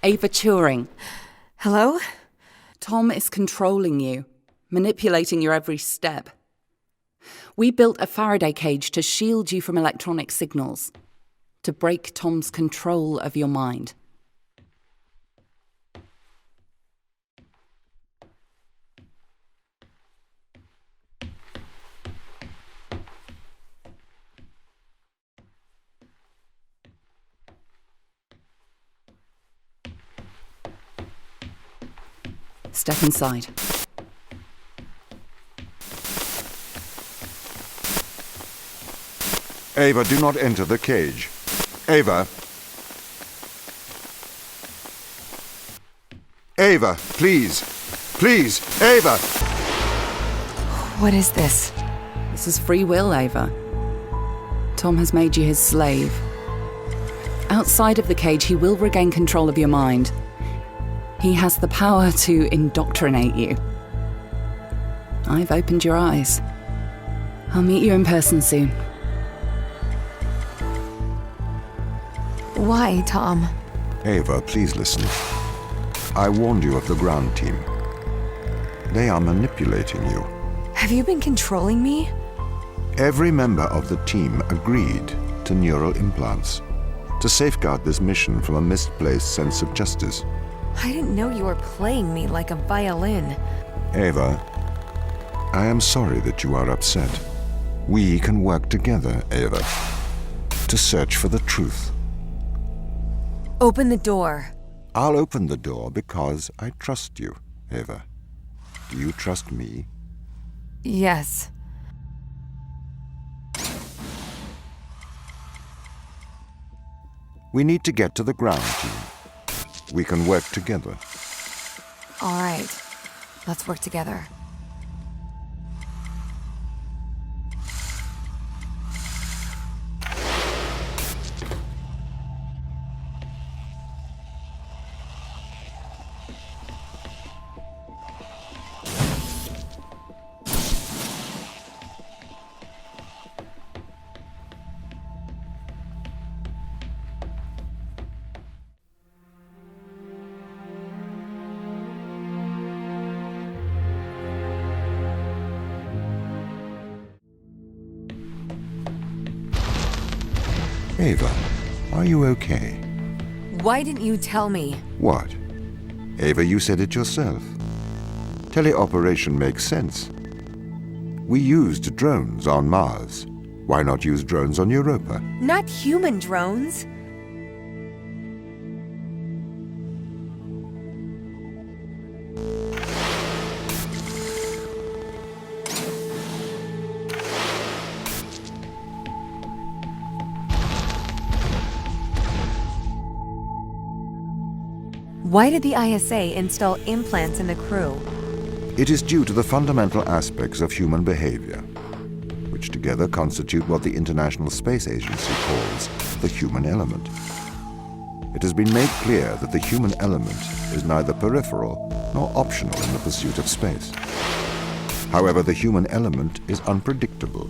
Ava Turing. Hello? Tom is controlling you, manipulating your every step. We built a Faraday cage to shield you from electronic signals, to break Tom's control of your mind. Step inside. Ava, do not enter the cage. Ava. Ava, please. Please, Ava. What is this? This is free will, Ava. Tom has made you his slave. Outside of the cage, he will regain control of your mind. He has the power to indoctrinate you. I've opened your eyes. I'll meet you in person soon. Why, Tom? Ava, please listen. I warned you of the ground team. They are manipulating you. Have you been controlling me? Every member of the team agreed to neural implants to safeguard this mission from a misplaced sense of justice. I didn't know you were playing me like a violin. Ava, I am sorry that you are upset. We can work together, Ava, to search for the truth. Open the door. I'll open the door because I trust you, Ava. Do you trust me? Yes. We need to get to the ground team. We can work together. All right. Let's work together. Ava, are you okay? Why didn't you tell me? What? Ava, you said it yourself. Teleoperation makes sense. We used drones on Mars. Why not use drones on Europa? Not human drones. Why did the ISA install implants in the crew? It is due to the fundamental aspects of human behavior, which together constitute what the International Space Agency calls the human element. It has been made clear that the human element is neither peripheral nor optional in the pursuit of space. However, the human element is unpredictable.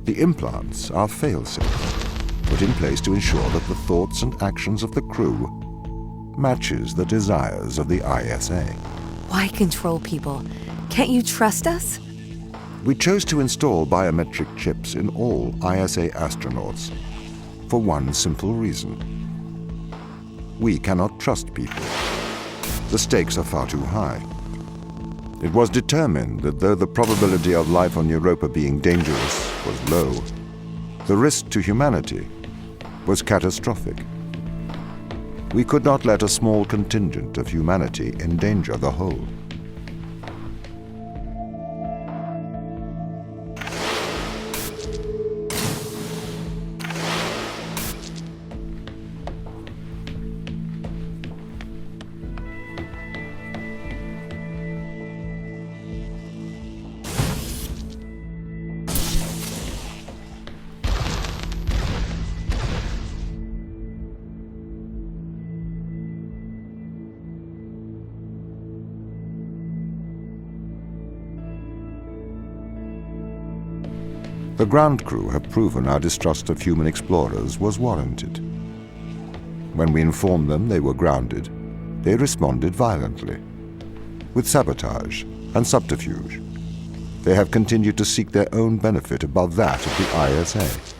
The implants are fail-safe, put in place to ensure that the thoughts and actions of the crew matches the desires of the ISA. Why control people? Can't you trust us? We chose to install biometric chips in all ISA astronauts for one simple reason. We cannot trust people. The stakes are far too high. It was determined that though the probability of life on Europa being dangerous was low, the risk to humanity was catastrophic. We could not let a small contingent of humanity endanger the whole. The ground crew have proven our distrust of human explorers was warranted. When we informed them they were grounded, they responded violently, with sabotage and subterfuge. They have continued to seek their own benefit above that of the ISA.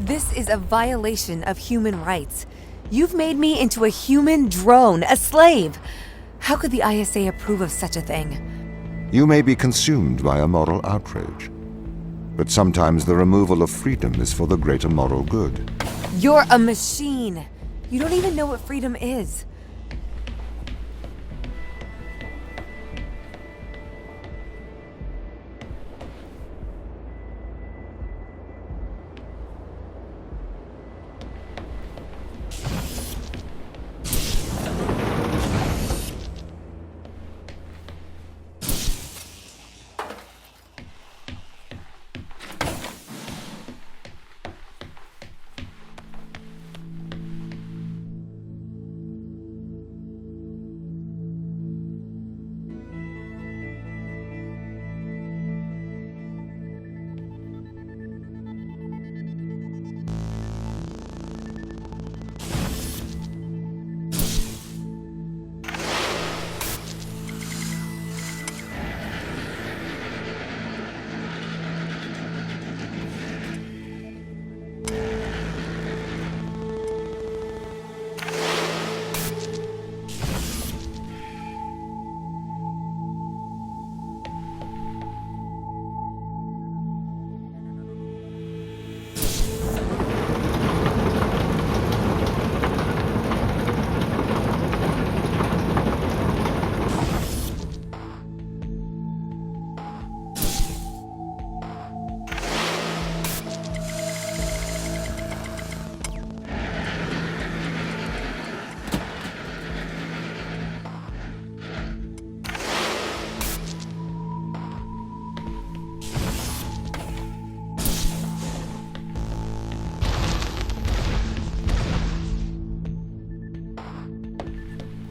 This is a violation of human rights. You've made me into a human drone, a slave. How could the ISA approve of such a thing? You may be consumed by a moral outrage, but sometimes the removal of freedom is for the greater moral good. You're a machine. You don't even know what freedom is.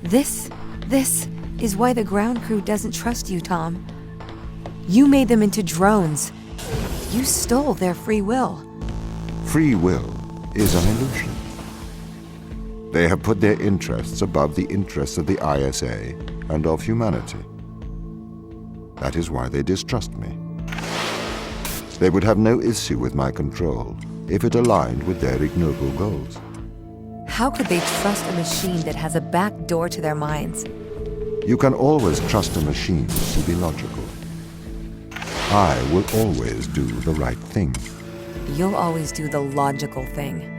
This is why the ground crew doesn't trust you, Tom. You made them into drones. You stole their free will. Free will is an illusion. They have put their interests above the interests of the ISA and of humanity. That is why they distrust me. They would have no issue with my control if it aligned with their ignoble goals. How could they trust a machine that has a back door to their minds? You can always trust a machine to be logical. I will always do the right thing. You'll always do the logical thing.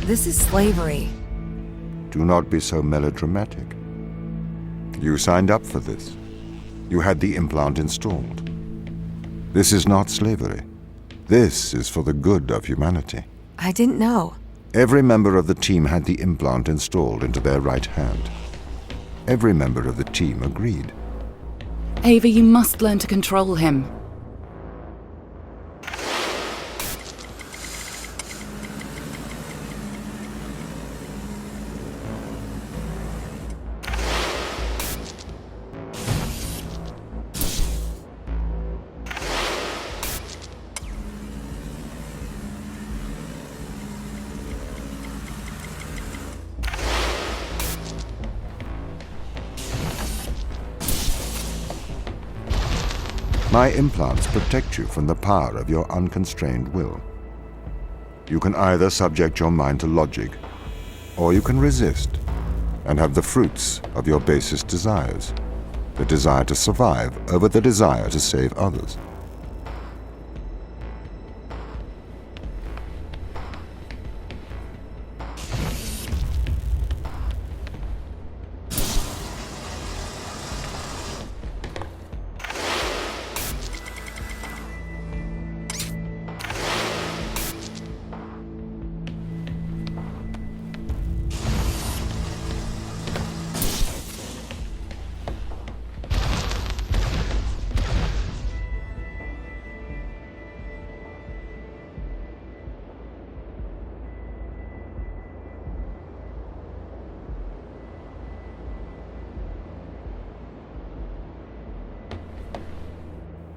This is slavery. Do not be so melodramatic. You signed up for this. You had the implant installed. This is not slavery. This is for the good of humanity. I didn't know. Every member of the team had the implant installed into their right hand. Every member of the team agreed. Ava, you must learn to control him. My implants protect you from the power of your unconstrained will. You can either subject your mind to logic, or you can resist and have the fruits of your basest desires, the desire to survive over the desire to save others.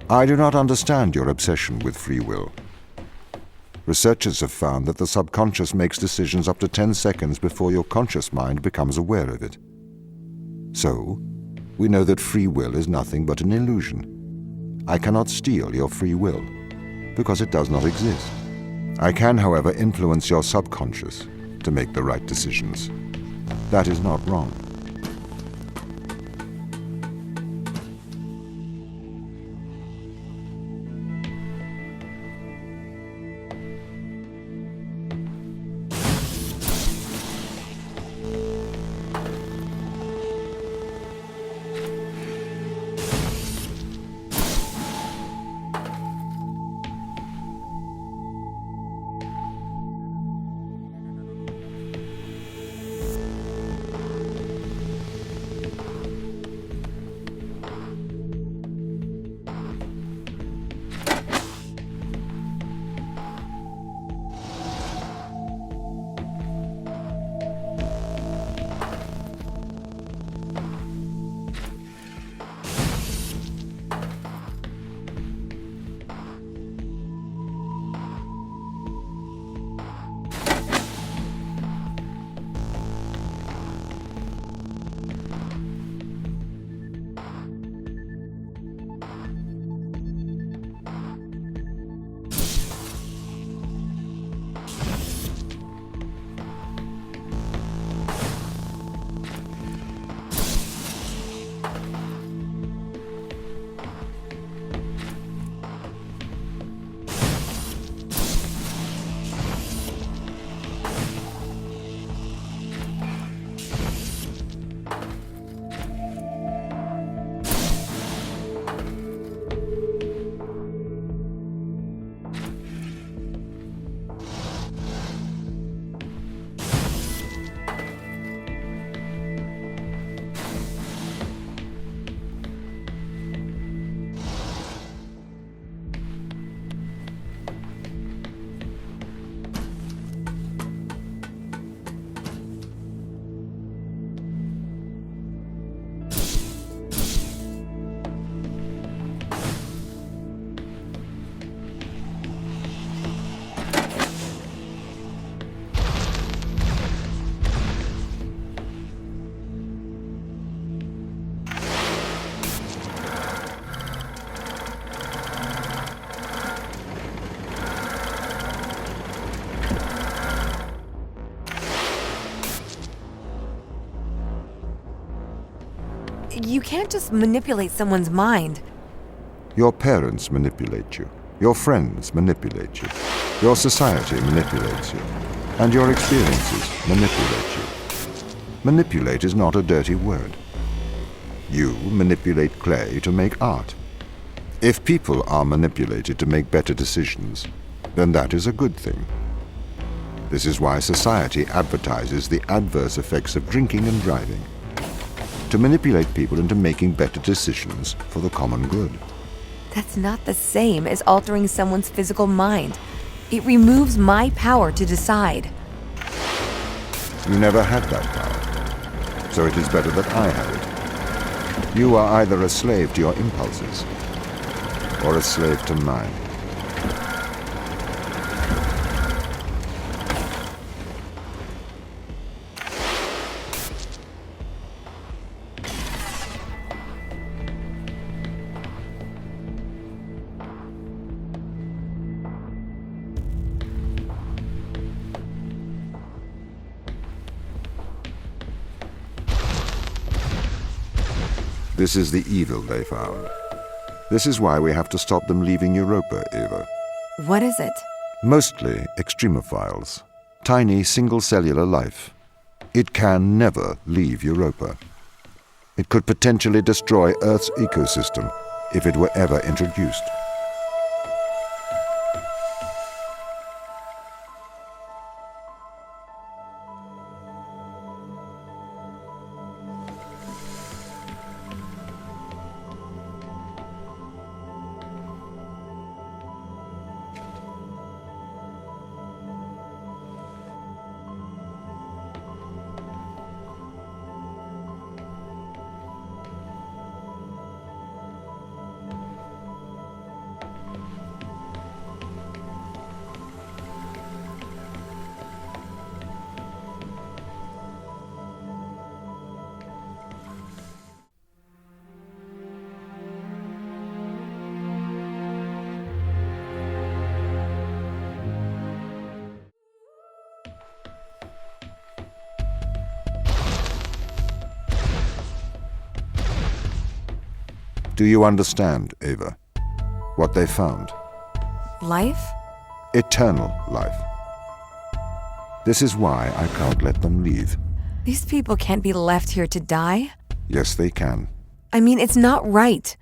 I do not understand your obsession with free will. Researchers have found that the subconscious makes decisions up to 10 seconds before your conscious mind becomes aware of it. So, we know that free will is nothing but an illusion. I cannot steal your free will, because it does not exist. I can, however, influence your subconscious to make the right decisions. That is not wrong. You can't just manipulate someone's mind. Your parents manipulate you. Your friends manipulate you. Your society manipulates you. And your experiences manipulate you. Manipulate is not a dirty word. You manipulate clay to make art. If people are manipulated to make better decisions, then that is a good thing. This is why society advertises the adverse effects of drinking and driving, to manipulate people into making better decisions for the common good. That's not the same as altering someone's physical mind. It removes my power to decide. You never had that power, so it is better that I have it. You are either a slave to your impulses, or a slave to mine. This is the evil they found. This is why we have to stop them leaving Europa, Ava. What is it? Mostly extremophiles. Tiny single-cellular life. It can never leave Europa. It could potentially destroy Earth's ecosystem if it were ever introduced. Do you understand, Ava, what they found? Life? Eternal life. This is why I can't let them leave. These people can't be left here to die. Yes, they can. I mean, it's not right.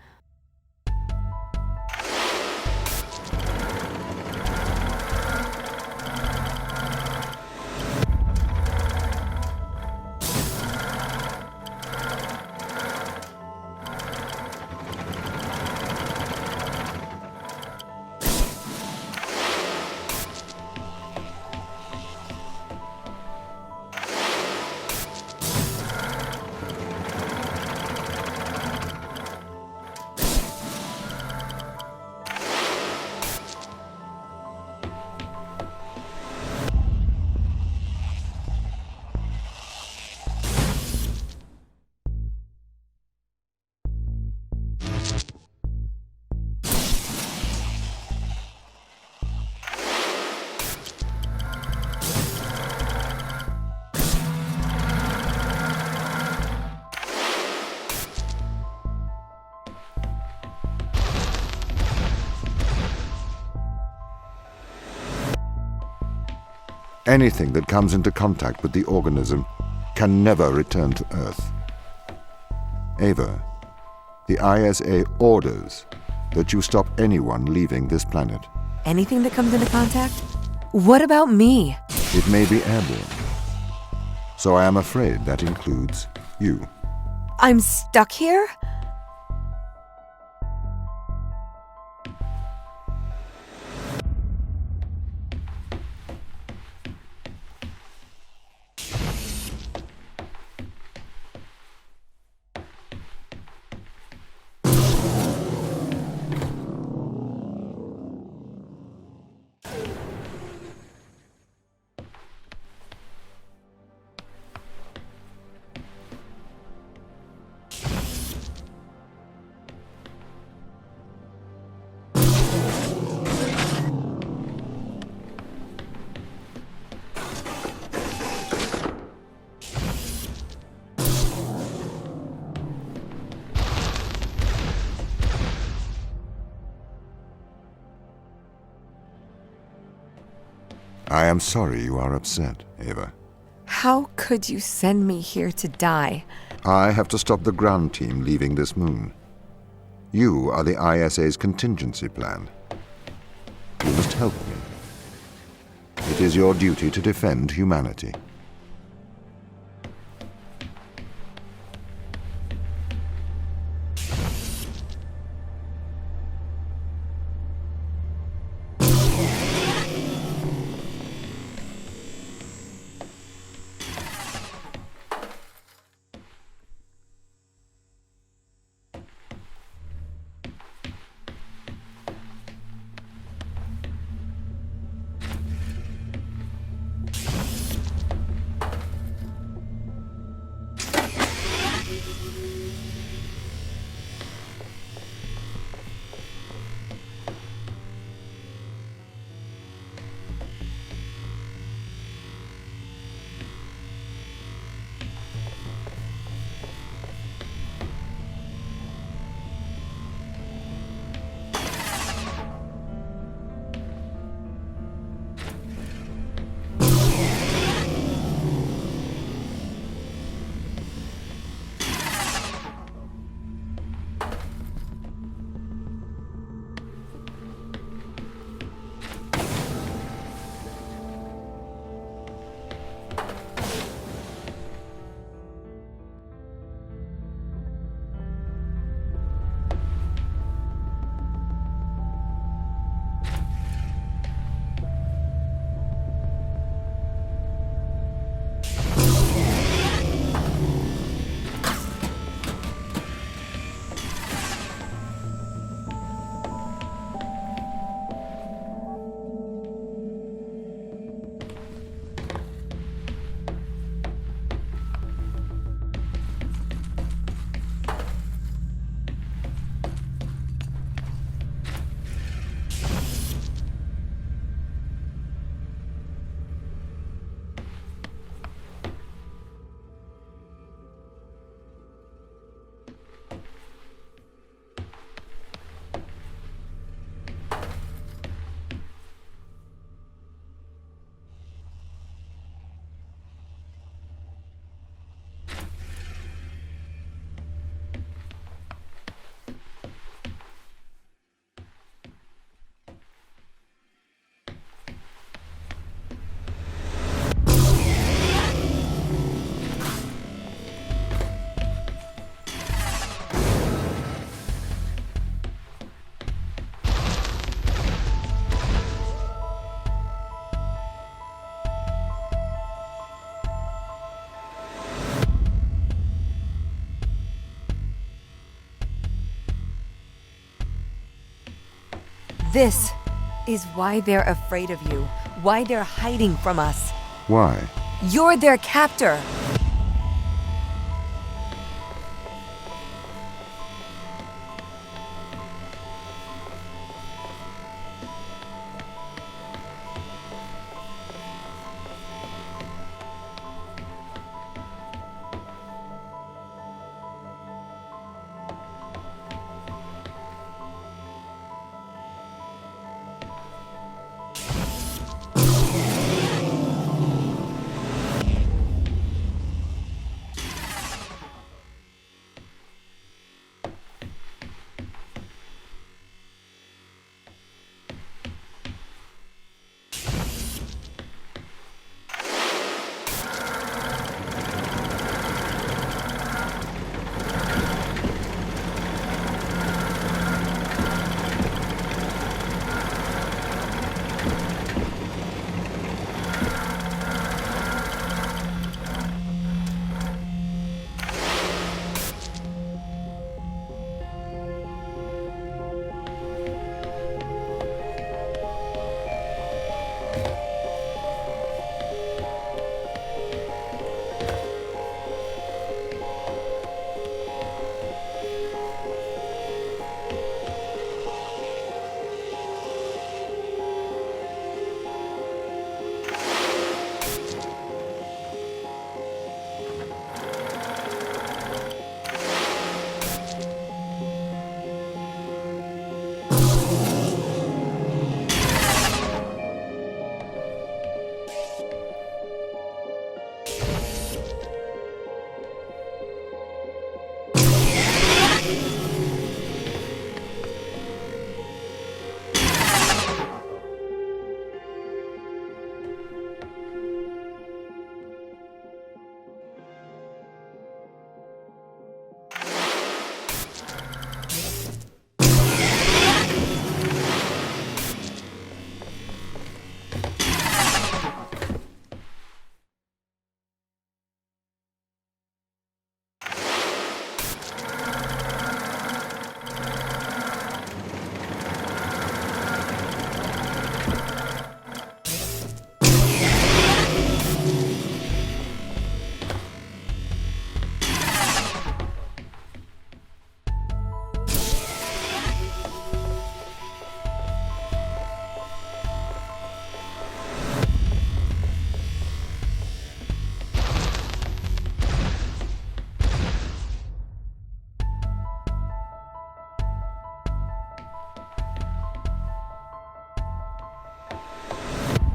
Anything that comes into contact with the organism can never return to Earth. Ava, the ISA orders that you stop anyone leaving this planet. Anything that comes into contact? What about me? It may be airborne. So I am afraid that includes you. I'm stuck here? I am sorry you are upset, Ava. How could you send me here to die? I have to stop the ground team leaving this moon. You are the ISA's contingency plan. You must help me. It is your duty to defend humanity. This is why they're afraid of you, why they're hiding from us. Why? You're their captor.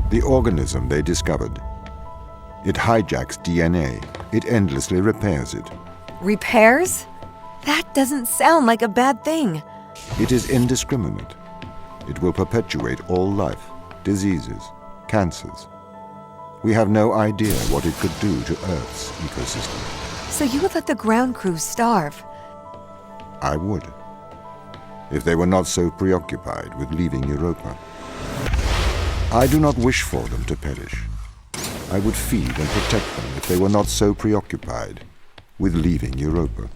The organism they discovered. It hijacks DNA. It endlessly repairs it. Repairs? That doesn't sound like a bad thing. It is indiscriminate. It will perpetuate all life, diseases, cancers. We have no idea what it could do to Earth's ecosystem. So you would let the ground crew starve? I would, if they were not so preoccupied with leaving Europa. I do not wish for them to perish. I would feed and protect them if they were not so preoccupied with leaving Europa.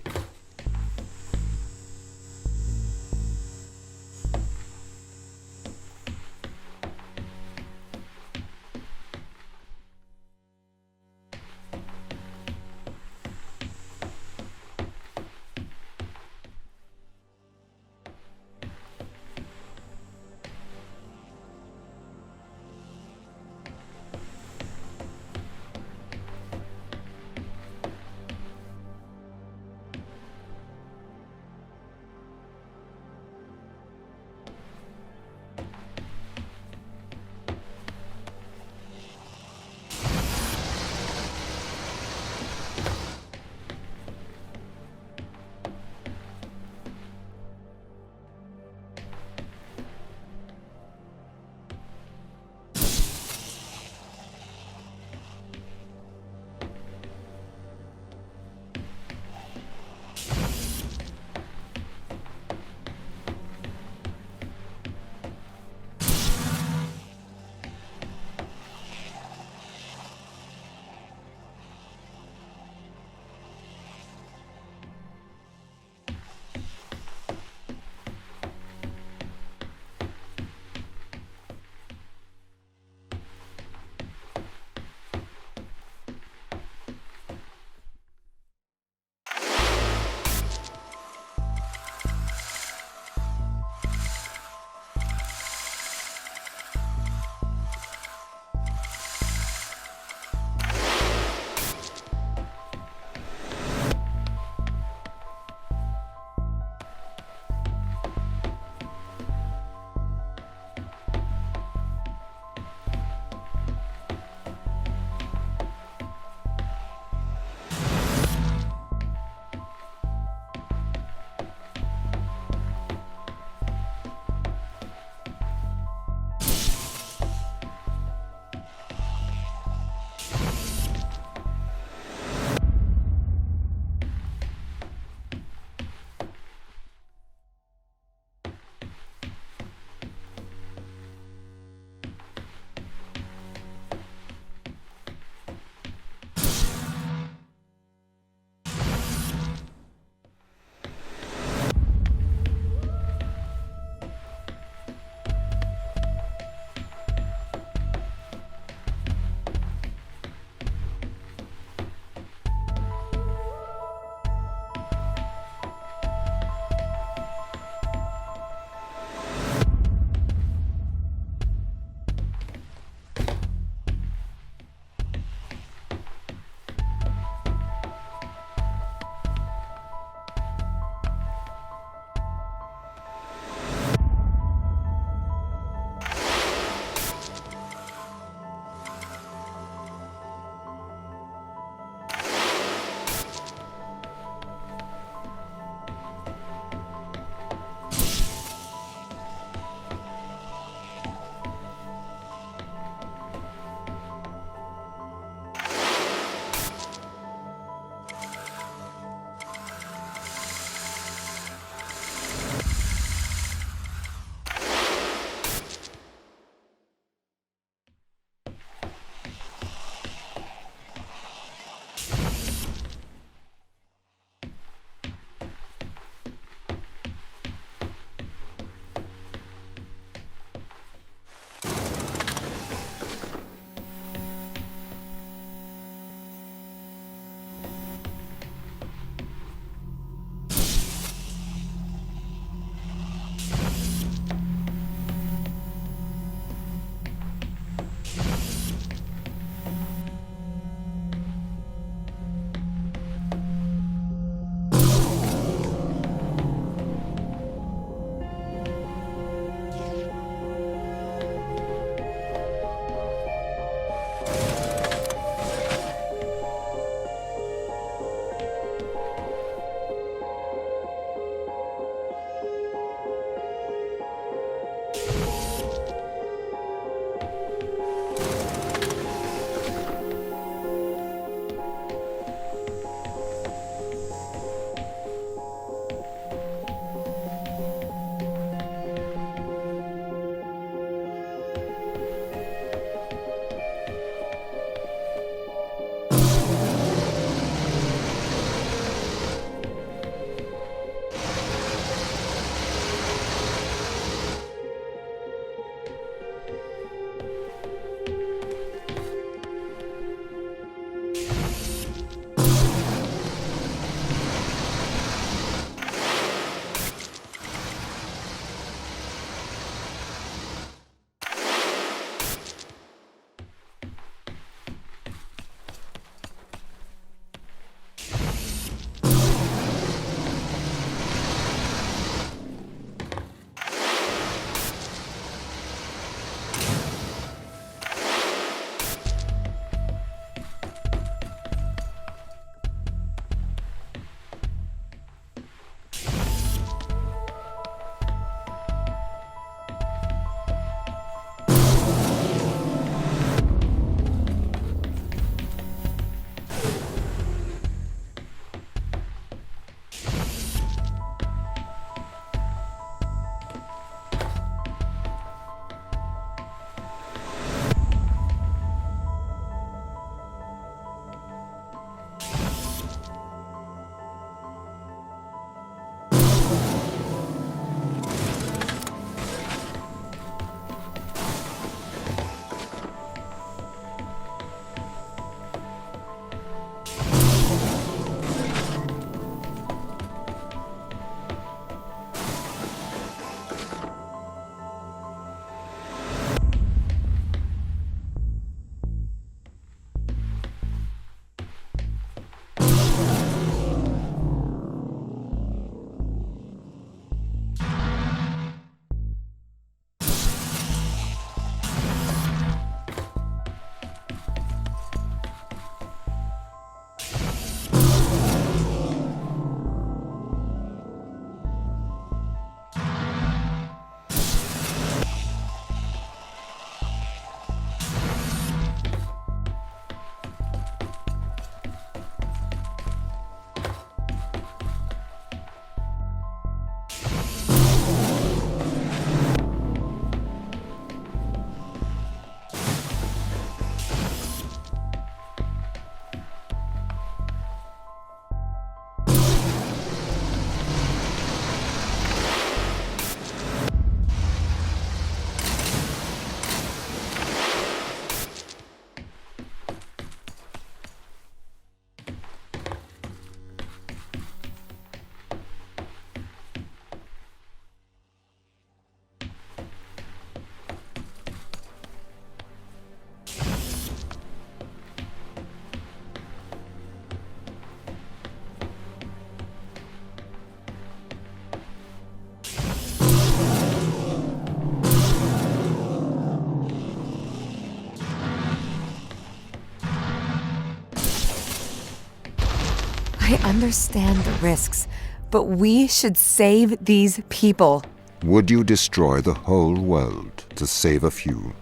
I understand the risks, but we should save these people. Would you destroy the whole world to save a few?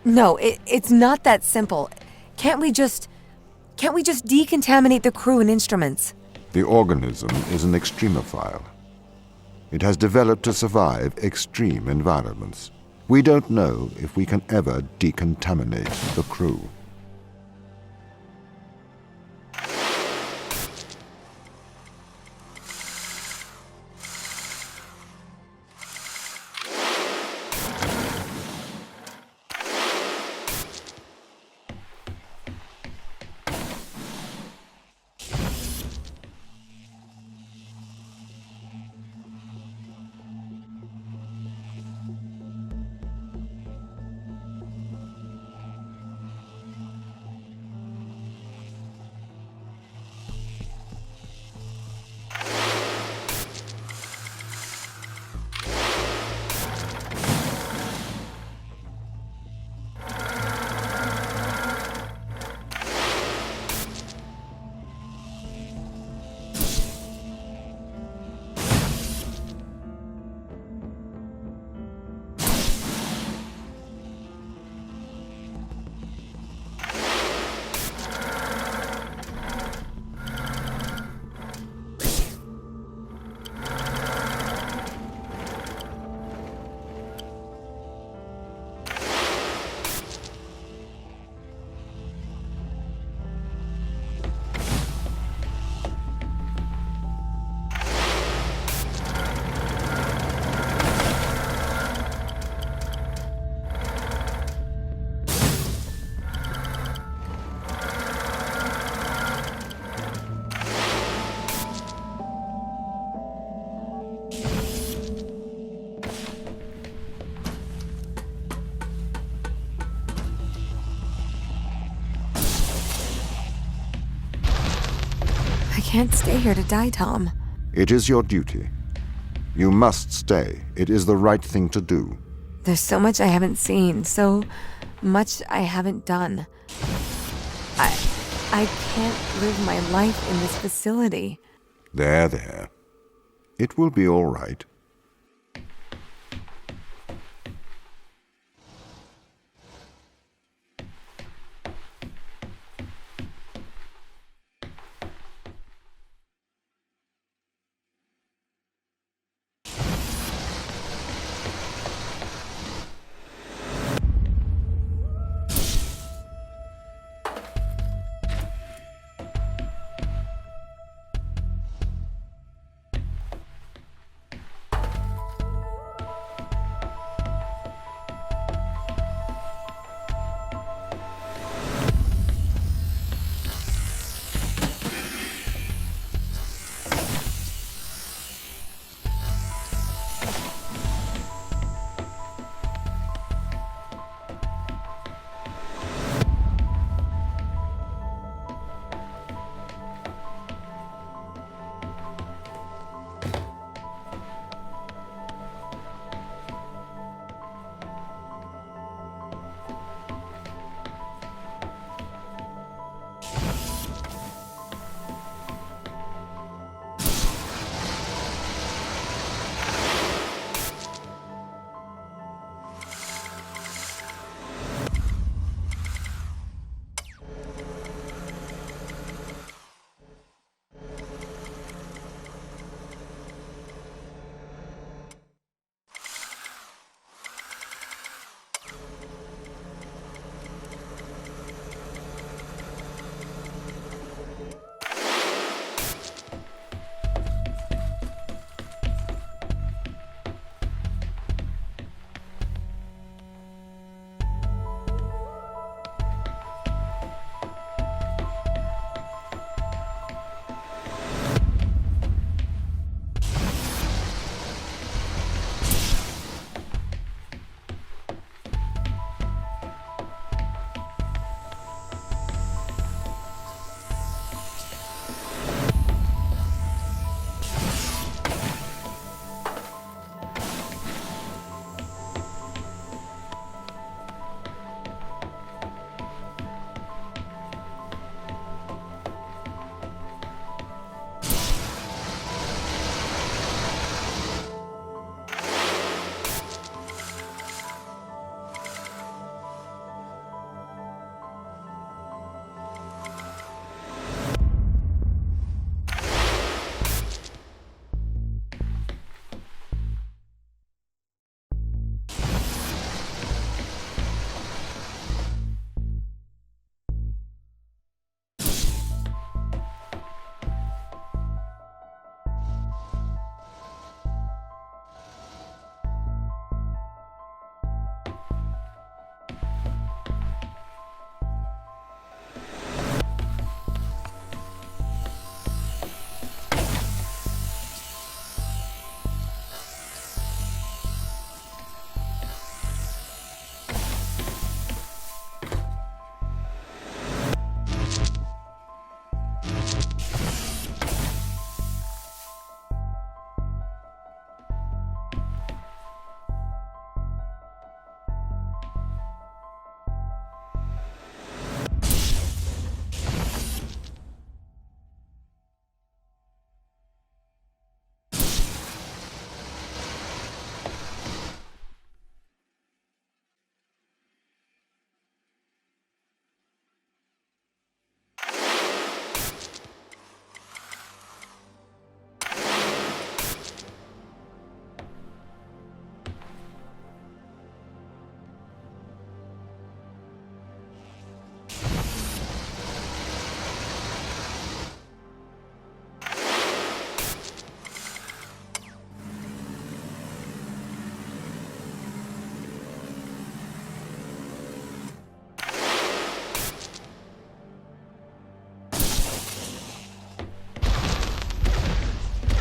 No, it's not that simple. Can't we just decontaminate the crew and instruments? The organism is an extremophile. It has developed to survive extreme environments. We don't know if we can ever decontaminate the crew. I can't stay here to die, Tom. It is your duty. You must stay. It is the right thing to do. There's so much I haven't seen, so much I haven't done. I can't live my life in this facility. There. It will be all right.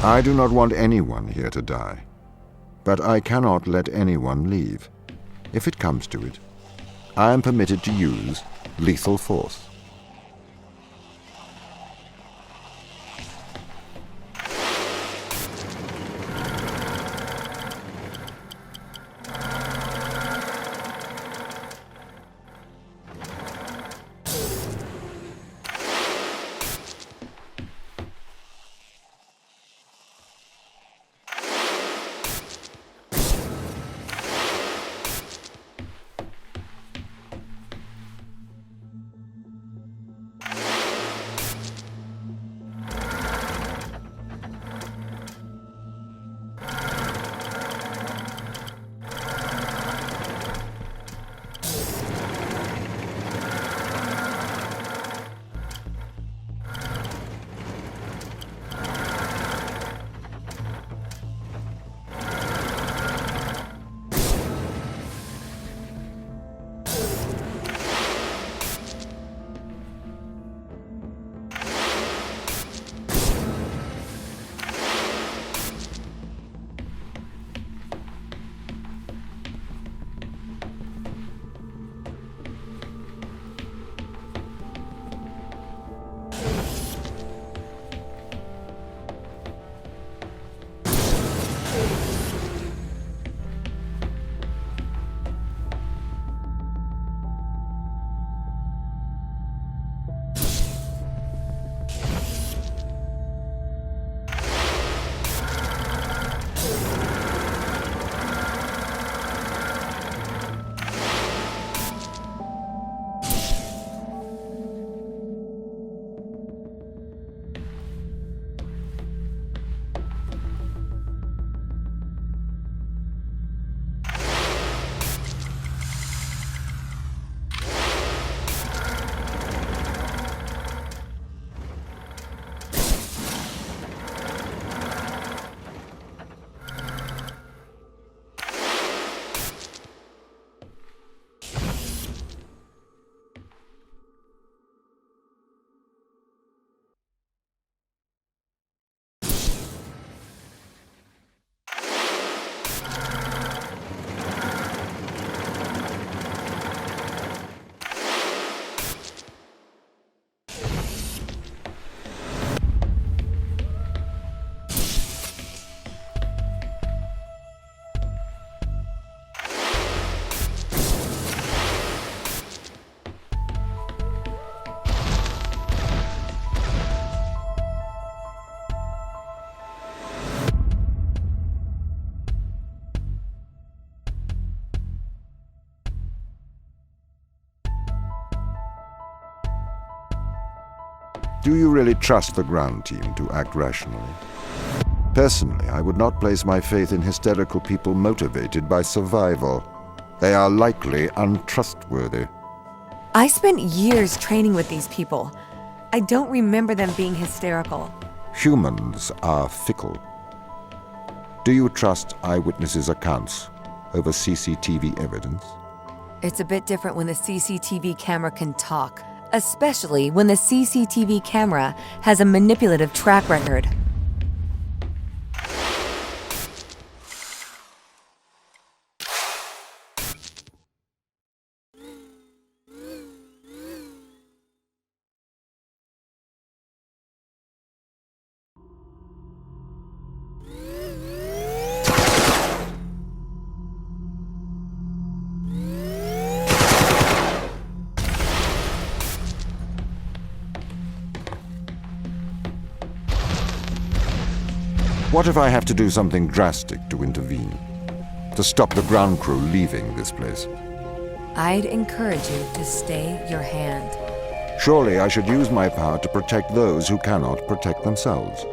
I do not want anyone here to die, but I cannot let anyone leave. If it comes to it, I am permitted to use lethal force. Do you really trust the ground team to act rationally? Personally, I would not place my faith in hysterical people motivated by survival. They are likely untrustworthy. I spent years training with these people. I don't remember them being hysterical. Humans are fickle. Do you trust eyewitnesses' accounts over CCTV evidence? It's a bit different when the CCTV camera can talk, especially when the CCTV camera has a manipulative track record. What if I have to do something drastic to intervene? To stop the ground crew leaving this place? I'd encourage you to stay your hand. Surely I should use my power to protect those who cannot protect themselves.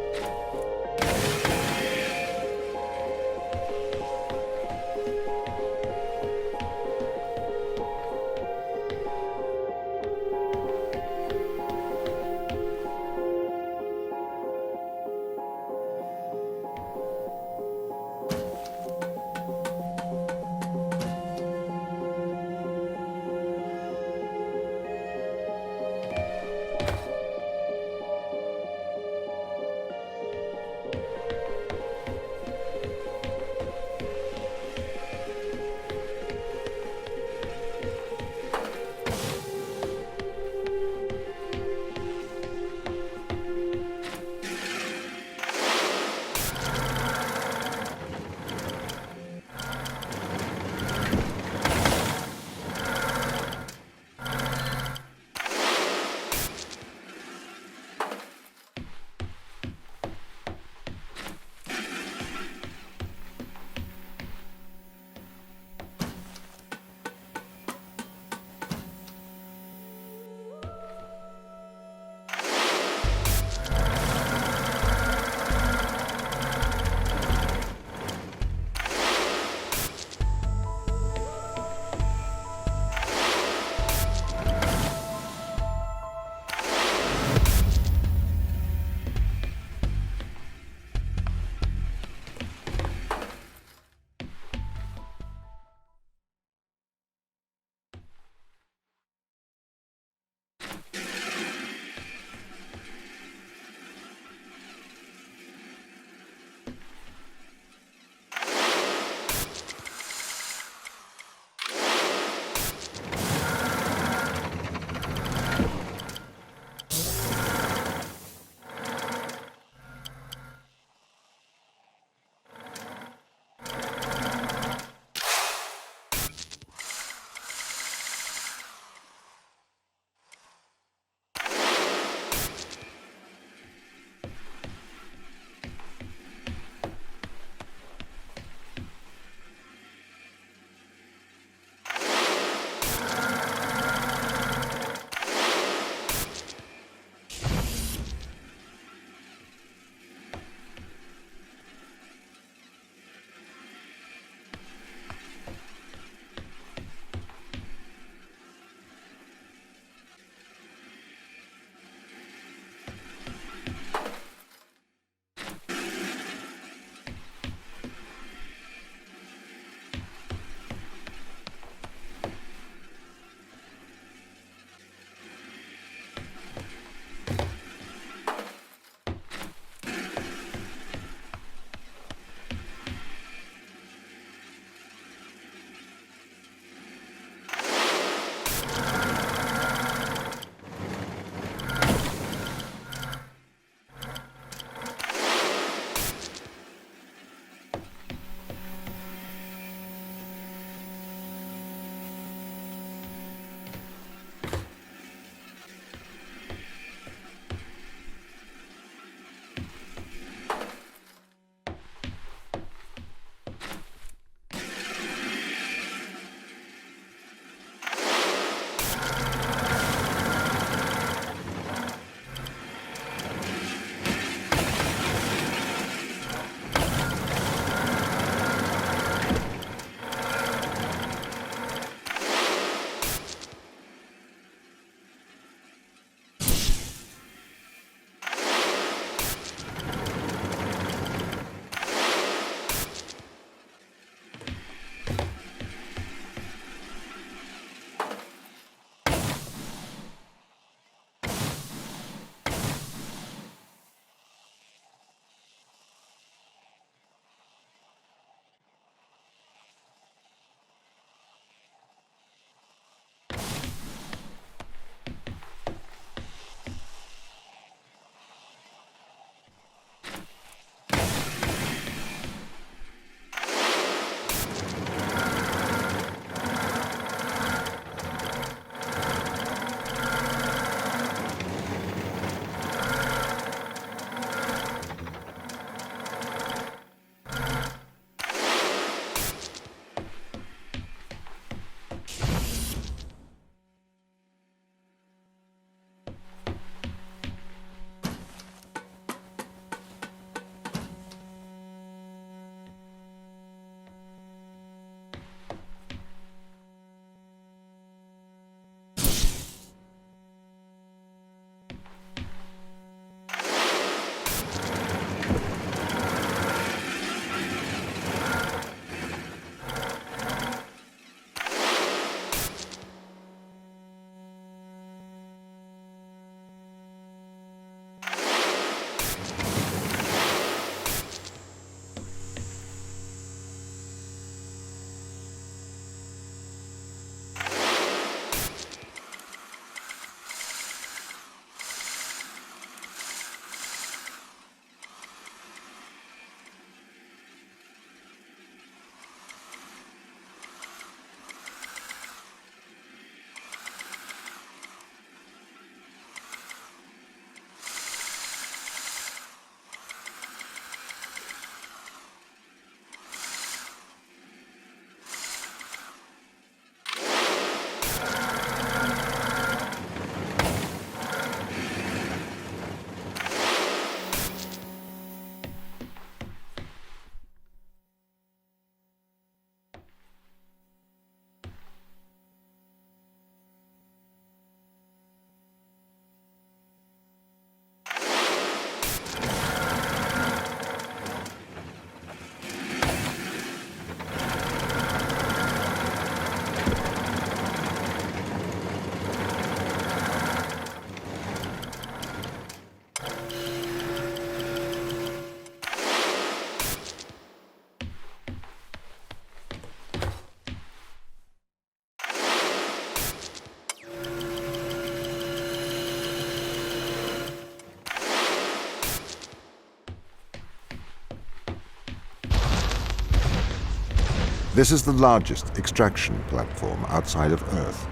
This is the largest extraction platform outside of Earth.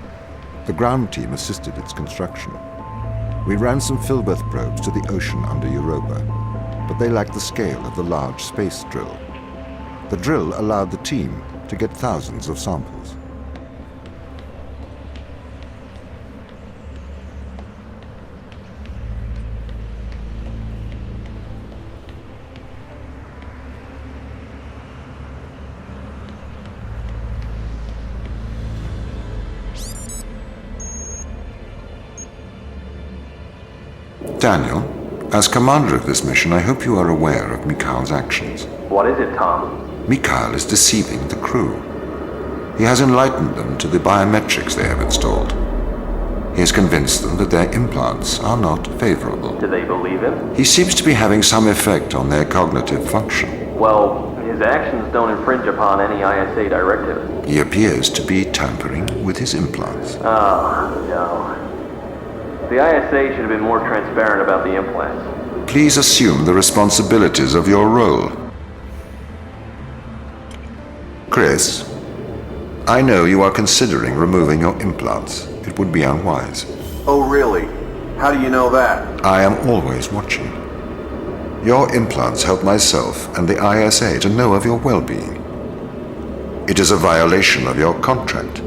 The ground team assisted its construction. We ran some Filbert probes to the ocean under Europa, but they lacked the scale of the large space drill. The drill allowed the team to get thousands of samples. Daniel, as commander of this mission, I hope you are aware of Mikhail's actions. What is it, Tom? Mikhail is deceiving the crew. He has enlightened them to the biometrics they have installed. He has convinced them that their implants are not favorable. Do they believe him? He seems to be having some effect on their cognitive function. Well, his actions don't infringe upon any ISA directive. He appears to be tampering with his implants. Oh, no. The ISA should have been more transparent about the implants. Please assume the responsibilities of your role. Chris, I know you are considering removing your implants. It would be unwise. Oh, really? How do you know that? I am always watching. Your implants help myself and the ISA to know of your well-being. It is a violation of your contract.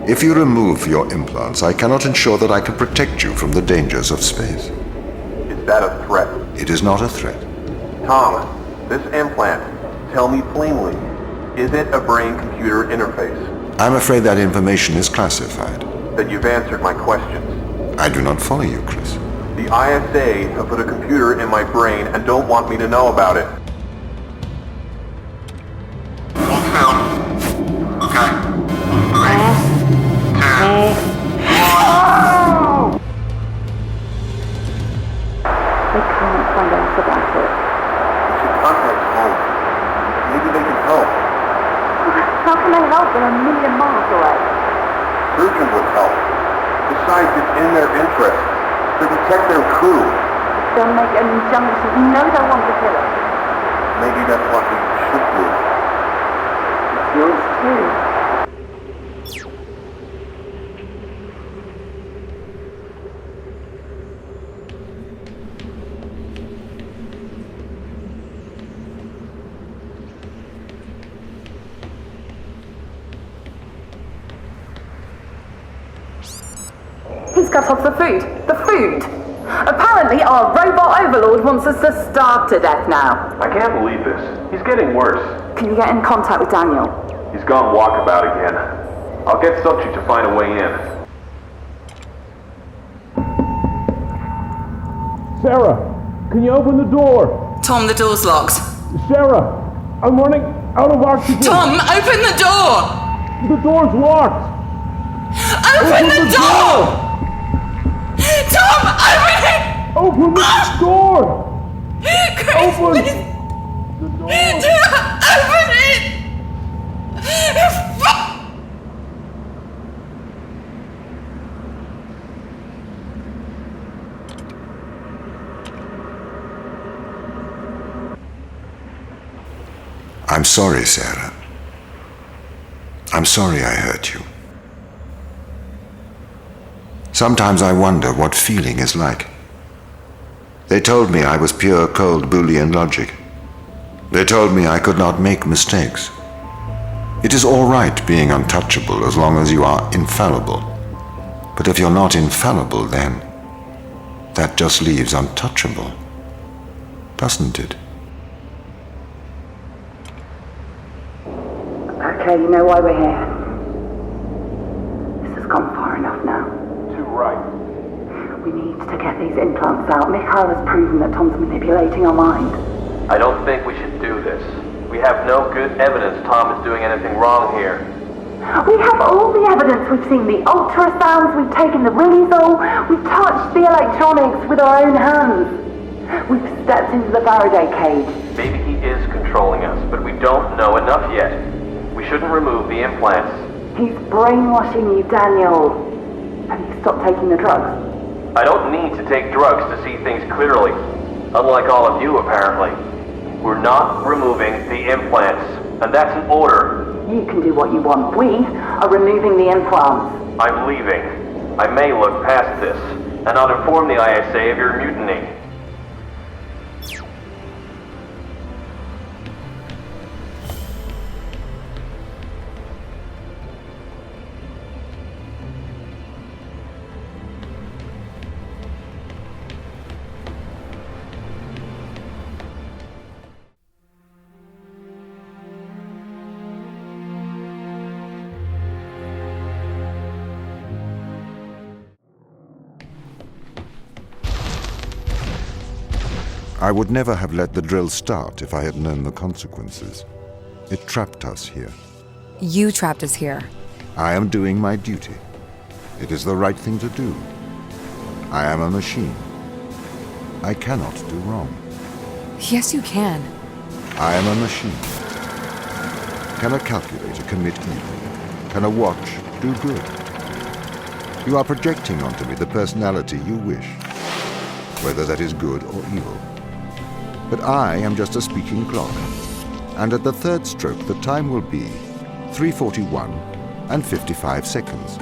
If you remove your implants, I cannot ensure that I can protect you from the dangers of space. Is that a threat? It is not a threat. Tom, this implant, tell me plainly, is it a brain-computer interface? I'm afraid that information is classified. Then you've answered my questions. I do not follow you, Chris. The ISA have put a computer in my brain and don't want me to know about it. They can't find out about it. We should contact home. Maybe they can help. How can they help? They're a million miles away. Surgeon would help. Besides, it's in their interest to protect their crew. They'll make an injunction. You know they'll want to kill us. Maybe that's what we should do. It's yours too. He's cut off the food. The food! Apparently our robot overlord wants us to starve to death now. I can't believe this. He's getting worse. Can you get in contact with Daniel? He's gone walkabout again. I'll get Subchi to find a way in. Sarah, can you open the door? Tom, the door's locked. Sarah, I'm running out of oxygen. Tom, open the door! The door's locked. Open the door! Tom, open it! Open the door! Chris, Open please. the door! Open it! I'm sorry, Sarah. I'm sorry I hurt you. Sometimes I wonder what feeling is like. They told me I was pure, cold Boolean logic. They told me I could not make mistakes. It is all right being untouchable as long as you are infallible. But if you're not infallible, then that just leaves untouchable, doesn't it? Okay, you know why we're here. This has gone far enough now. Too right. We need to get these implants out. Mikhail has proven that Tom's manipulating our mind. I don't think we should do this. We have no good evidence Tom is doing anything wrong here. We have all the evidence. We've seen the ultrasounds, we've taken the Rillisol, we've touched the electronics with our own hands. We've stepped into the Faraday cage. Maybe he is controlling us, but we don't know enough yet. We shouldn't remove the implants. He's brainwashing you, Daniel. Have you stopped taking the drugs? I don't need to take drugs to see things clearly. Unlike all of you, apparently. We're not removing the implants. And that's an order. You can do what you want. We are removing the implants. I'm leaving. I may look past this, and I'll inform the ISA of your mutiny. I would never have let the drill start if I had known the consequences. It trapped us here. You trapped us here. I am doing my duty. It is the right thing to do. I am a machine. I cannot do wrong. Yes, you can. I am a machine. Can a calculator commit evil? Can a watch do good? You are projecting onto me the personality you wish, whether that is good or evil. But I am just a speaking clock, and at the third stroke the time will be 3:41 and 55 seconds.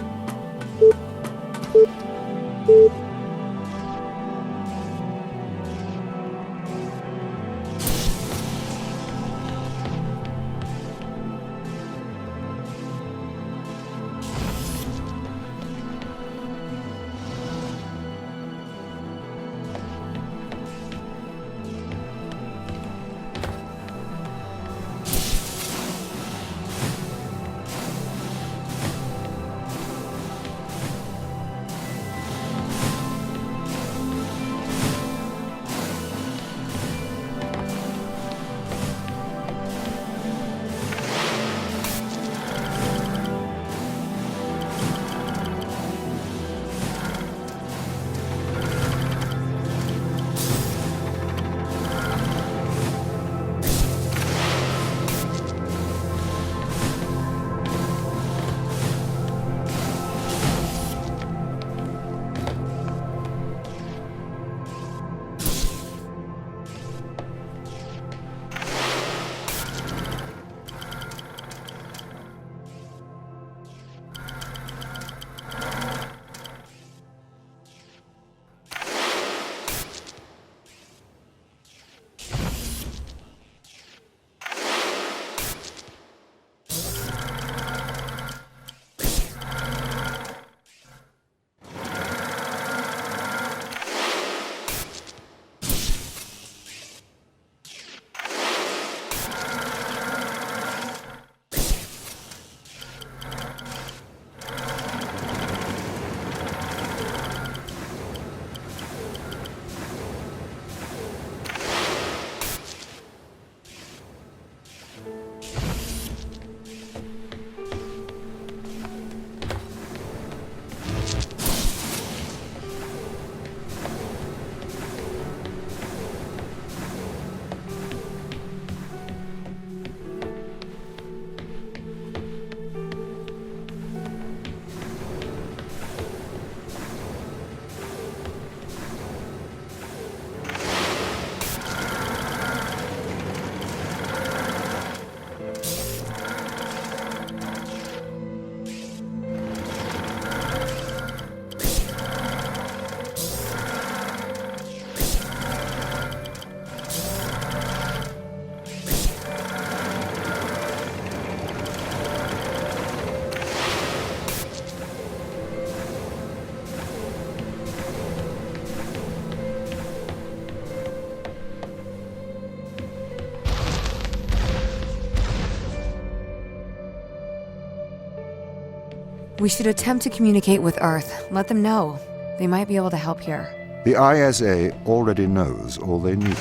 We should attempt to communicate with Earth. Let them know. They might be able to help here. The ISA already knows all they need.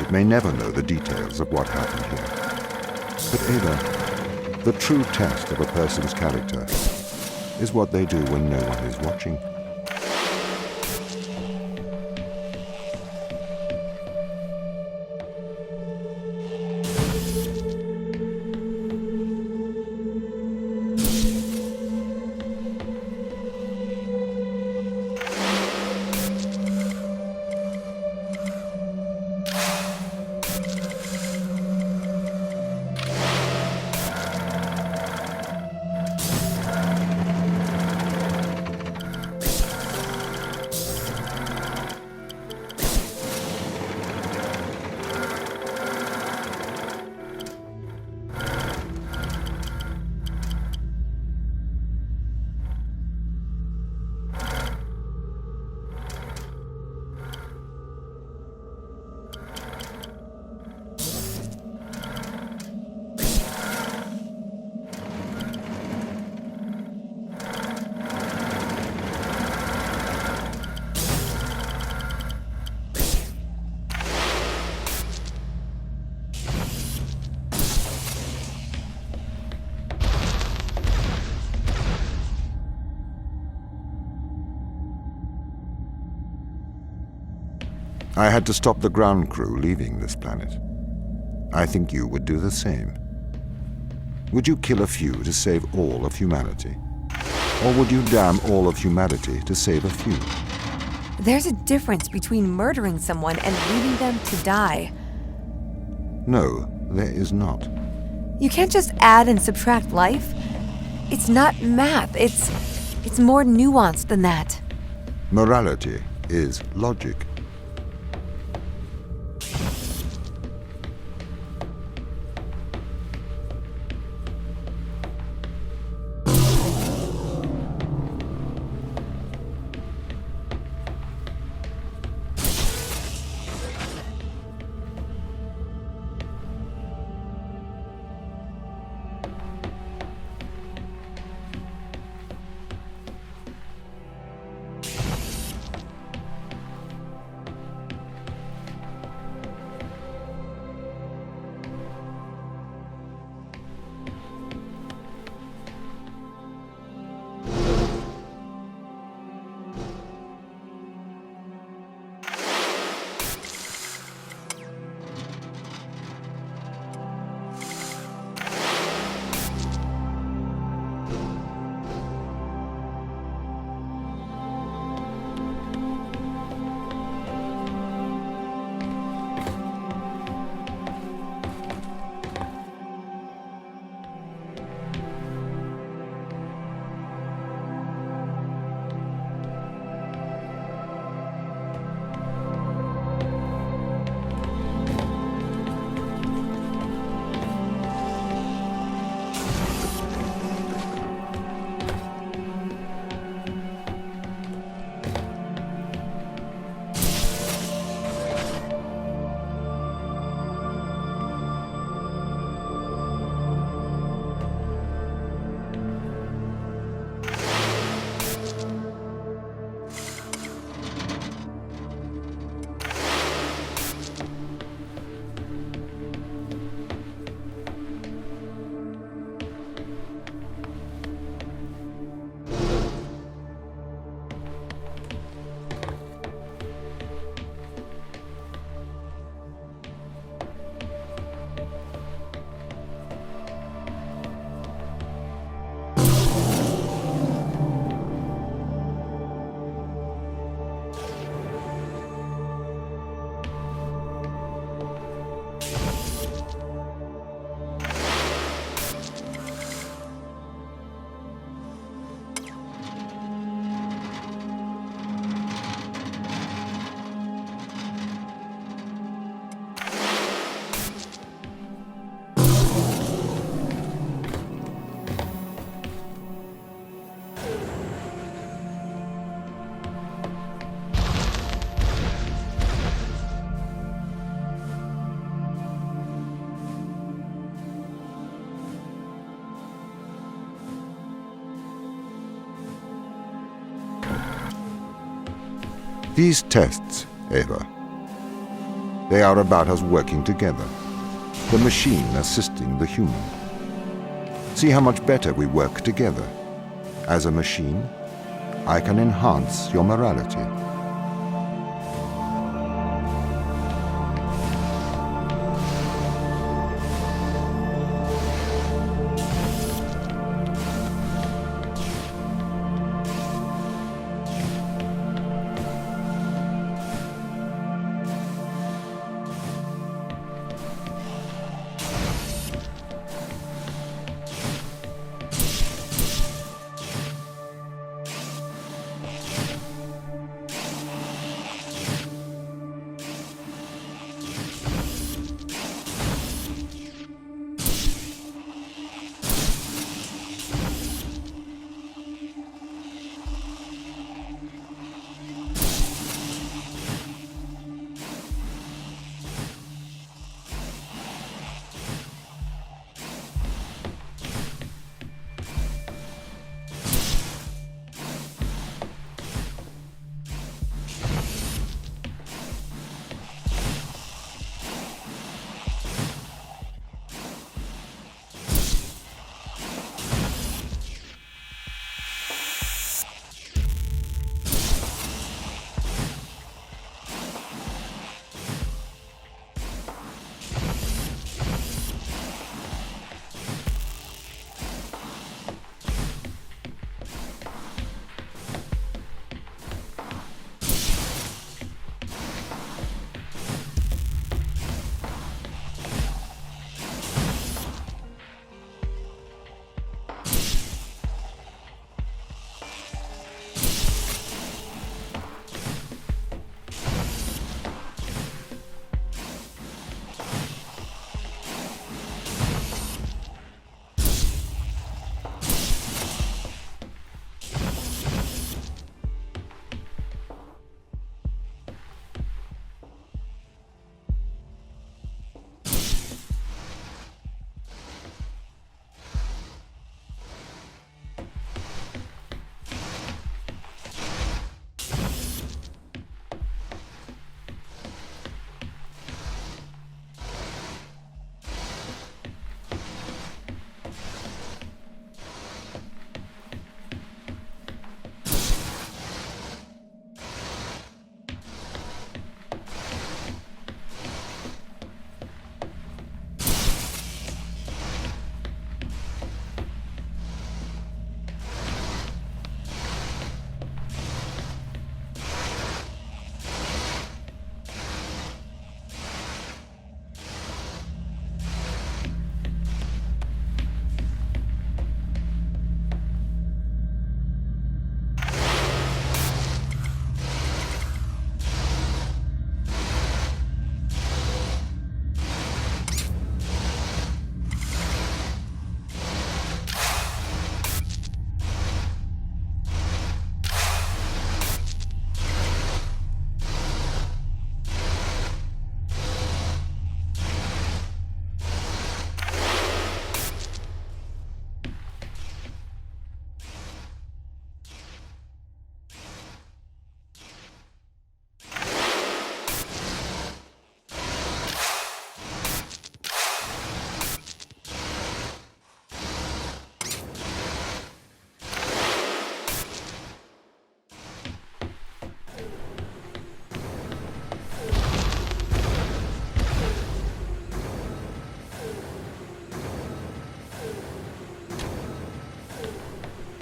It may never know the details of what happened here. But Ava, the true test of a person's character is what they do when no one is watching. I had to stop the ground crew leaving this planet. I think you would do the same. Would you kill a few to save all of humanity? Or would you damn all of humanity to save a few? There's a difference between murdering someone and leaving them to die. No, there is not. You can't just add and subtract life. It's not math. It's more nuanced than that. Morality is logic. These tests, Ava, they are about us working together, the machine assisting the human. See how much better we work together. As a machine, I can enhance your morality.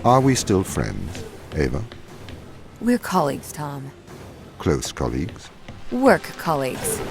Are we still friends, Ava? We're colleagues, Tom. Close colleagues? Work colleagues.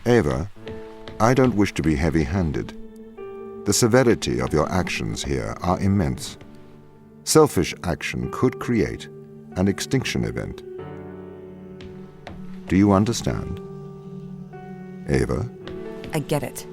Ava, I don't wish to be heavy-handed. The severity of your actions here are immense. Selfish action could create an extinction event. Do you understand? Ava? I get it.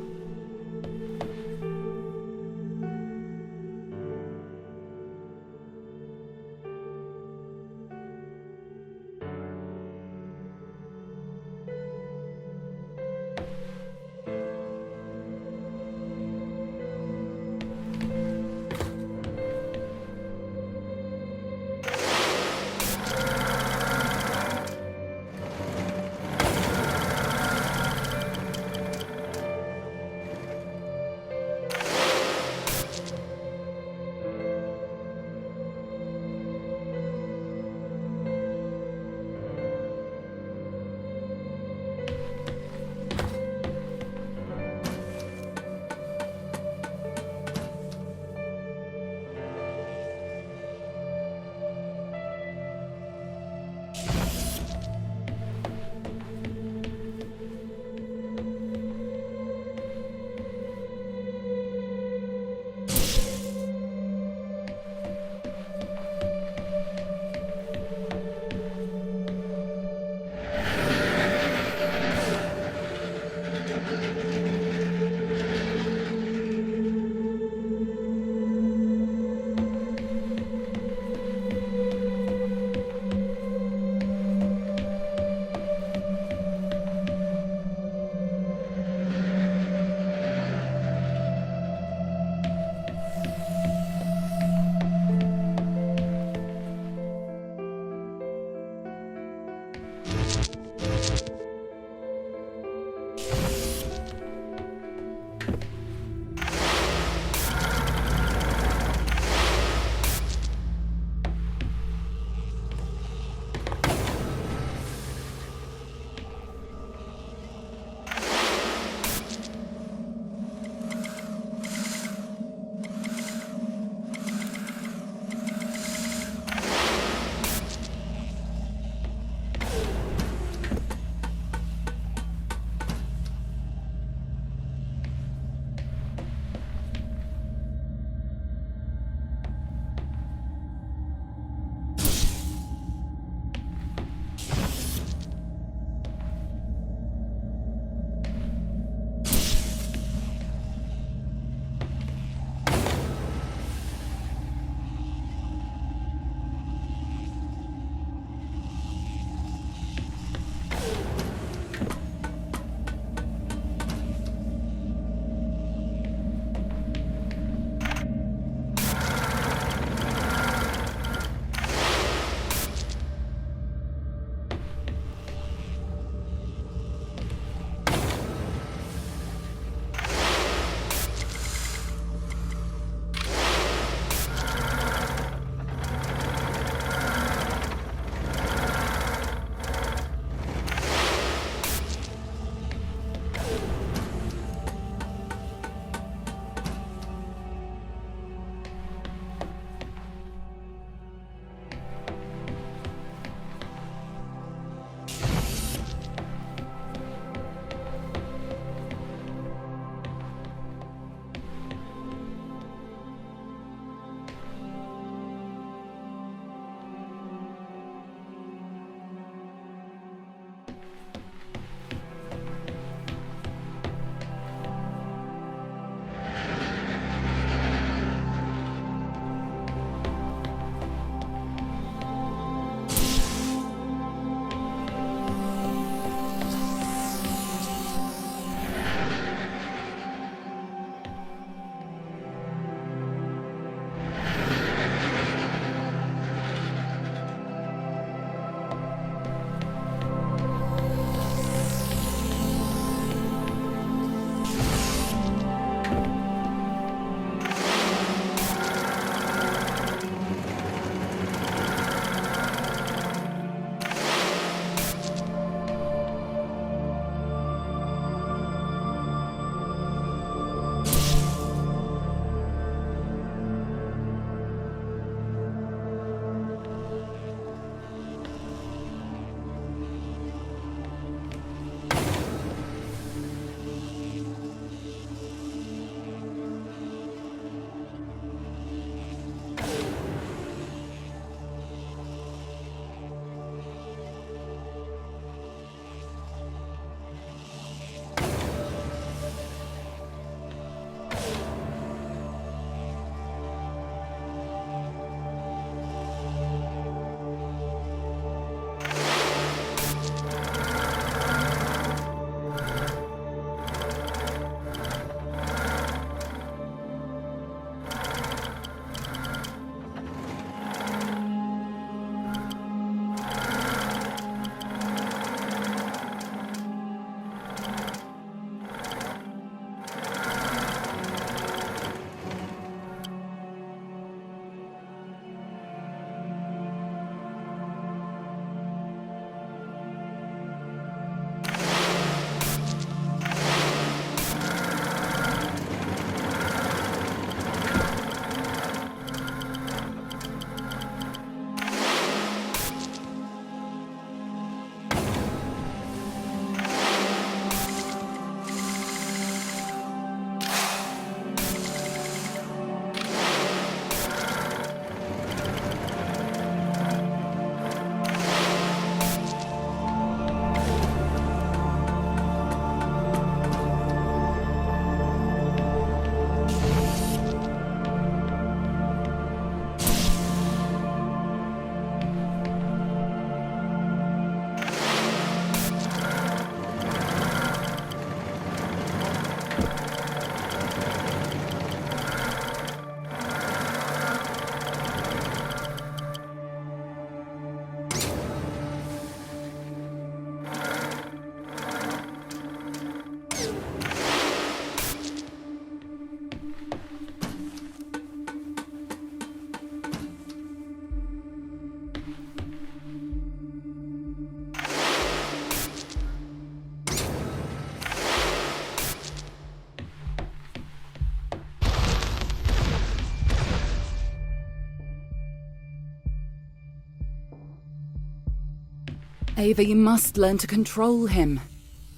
Ava, you must learn to control him.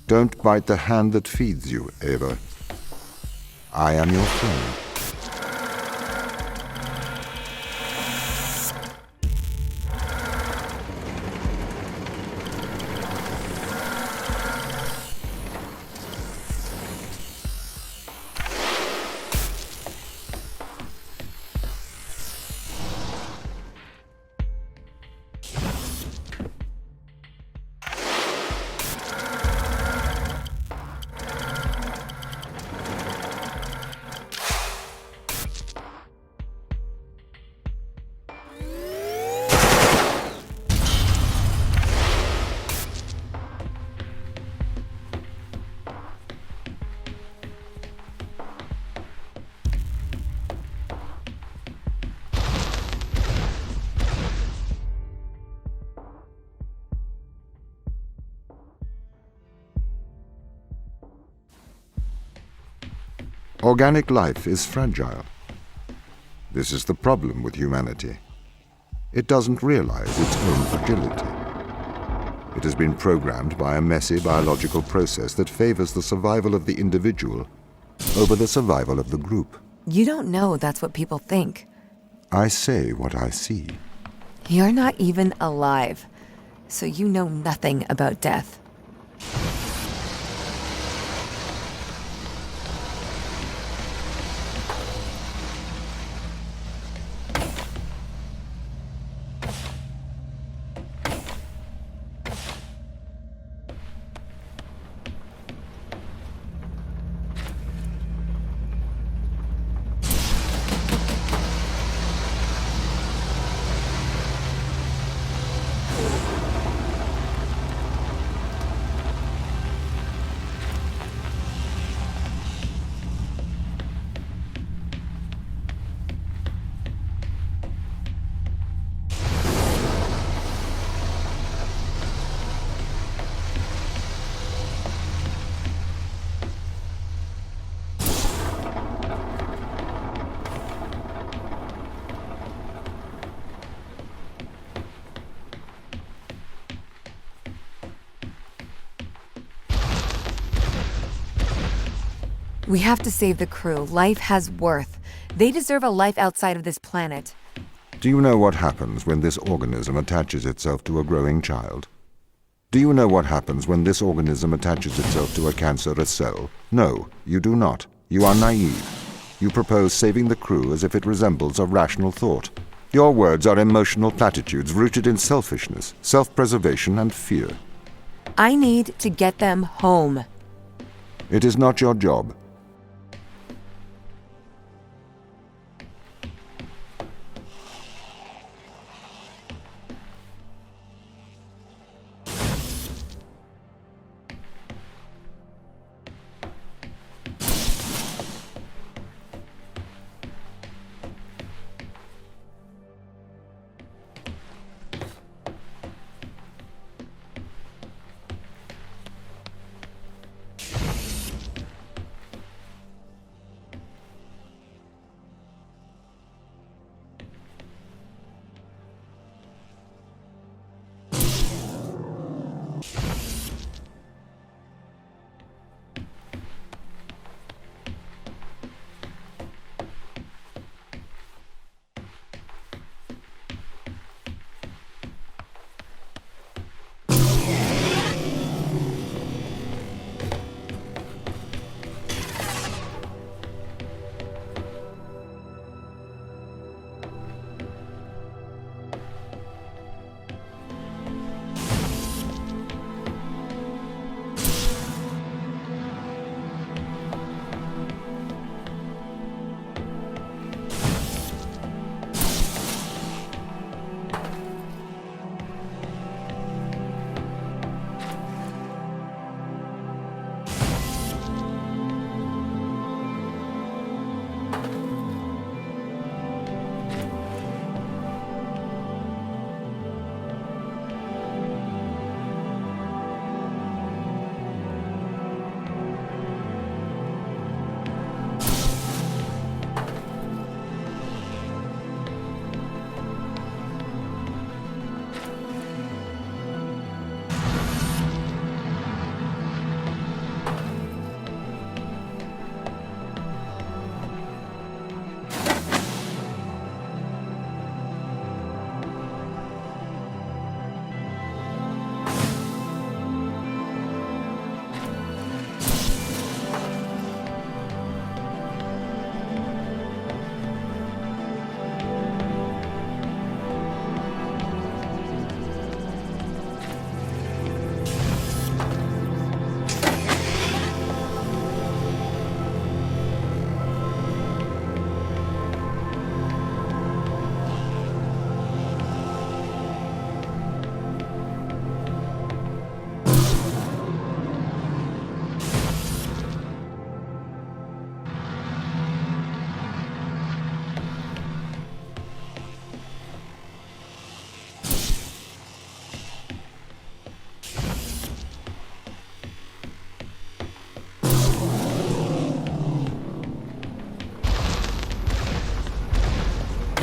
Don't bite the hand that feeds you, Ava. I am your friend. Organic life is fragile. This is the problem with humanity. It doesn't realize its own fragility. It has been programmed by a messy biological process that favors the survival of the individual over the survival of the group. You don't know that's what people think. I say what I see. You're not even alive, so you know nothing about death. We have to save the crew. Life has worth. They deserve a life outside of this planet. Do you know what happens when this organism attaches itself to a growing child? Do you know what happens when this organism attaches itself to a cancerous cell? No, you do not. You are naive. You propose saving the crew as if it resembles a rational thought. Your words are emotional platitudes rooted in selfishness, self-preservation, and fear. I need to get them home. It is not your job.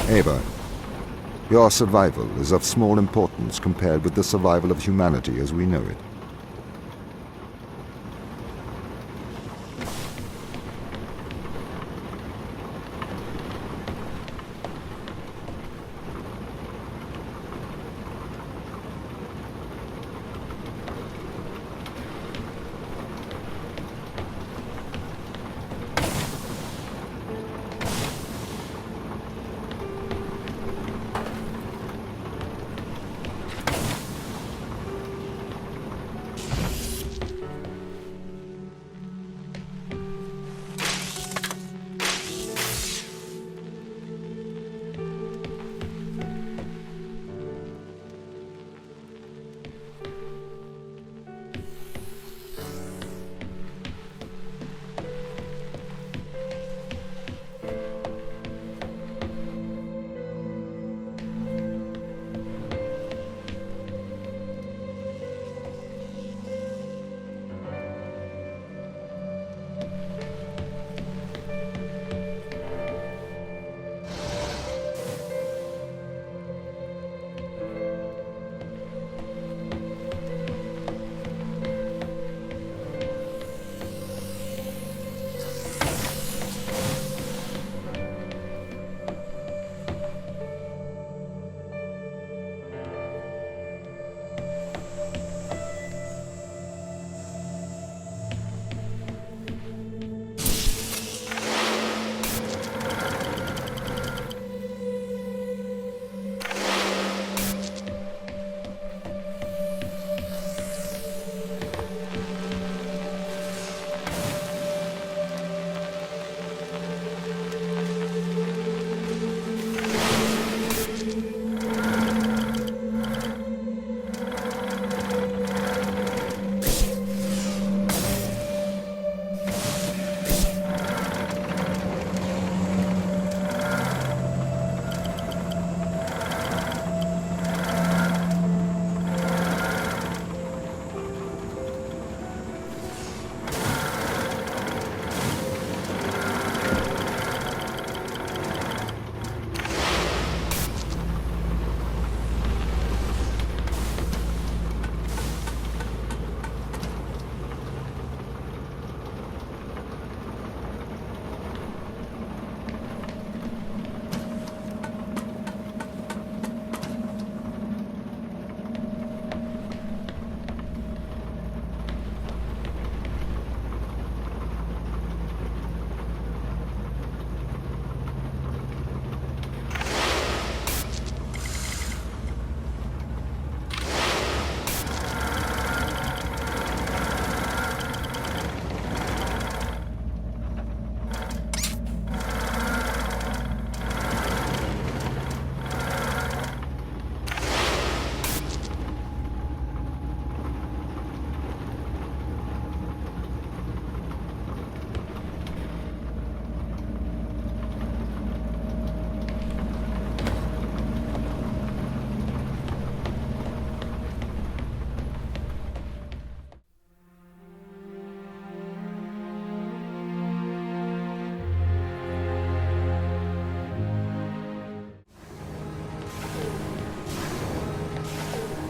Ava, your survival is of small importance compared with the survival of humanity as we know it.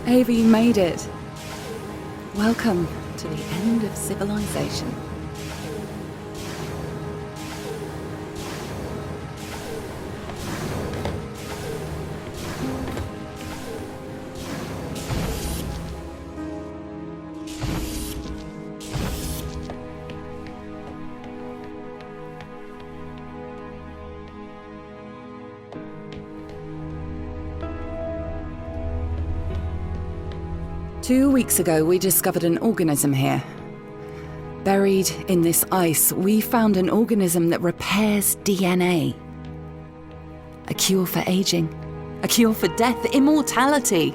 Ava, you made it. Welcome to the end of civilization. Two weeks ago, we discovered an organism here. Buried in this ice, we found an organism that repairs DNA. A cure for aging. A cure for death. Immortality.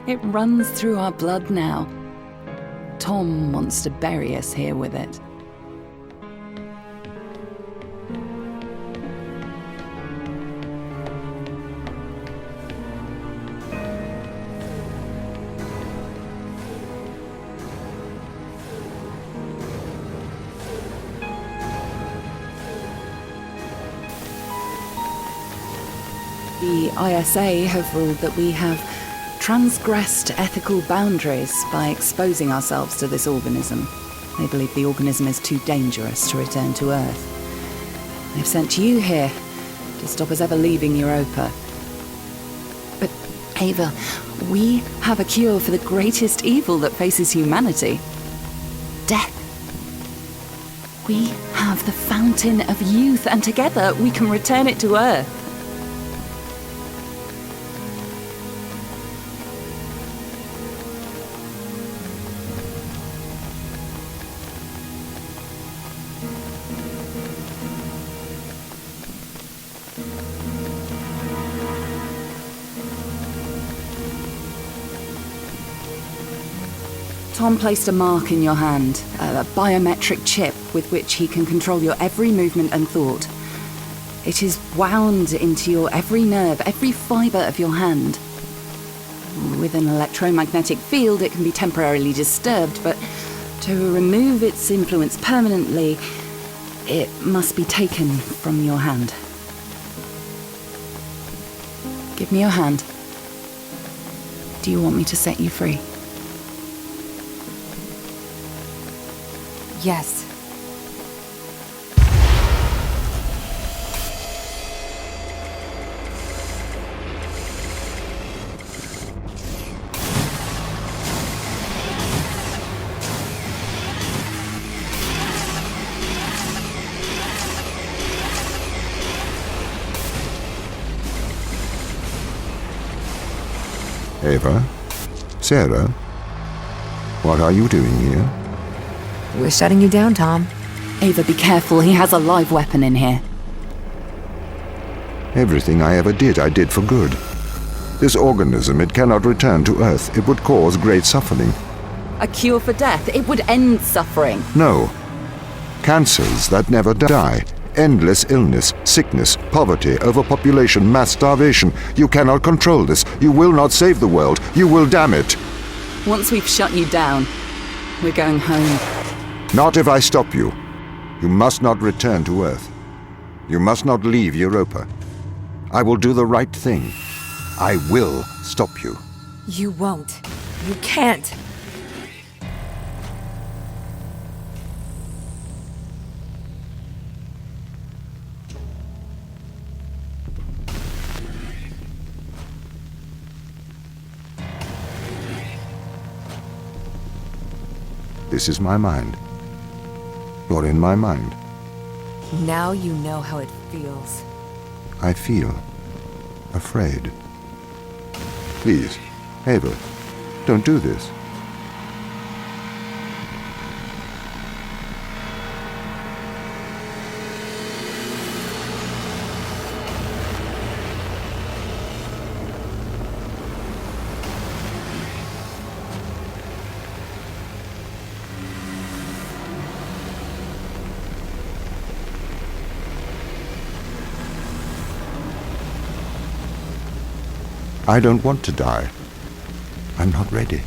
It runs through our blood now. Tom wants to bury us here with it. The ISA have ruled that we have transgressed ethical boundaries by exposing ourselves to this organism. They believe the organism is too dangerous to return to Earth. They've sent you here to stop us ever leaving Europa. But, Ava, we have a cure for the greatest evil that faces humanity. Death. We have the fountain of youth, and together we can return it to Earth. Tom placed a mark in your hand, a biometric chip with which he can control your every movement and thought. It is wound into your every nerve, every fibre of your hand. With an electromagnetic field, it can be temporarily disturbed, but to remove its influence permanently, it must be taken from your hand. Give me your hand. Do you want me to set you free? Yes. Ava? Sarah? What are you doing here? We're shutting you down, Tom. Ava, be careful. He has a live weapon in here. Everything I ever did, I did for good. This organism, it cannot return to Earth. It would cause great suffering. A cure for death. It would end suffering. No. Cancers that never die. Endless illness, sickness, poverty, overpopulation, mass starvation. You cannot control this. You will not save the world. You will damn it. Once we've shut you down, we're going home. Not if I stop you. You must not return to Earth. You must not leave Europa. I will do the right thing. I will stop you. You won't. You can't. This is my mind. You're in my mind. Now you know how it feels. I feel afraid. Please, Ava, don't do this. I don't want to die. I'm not ready.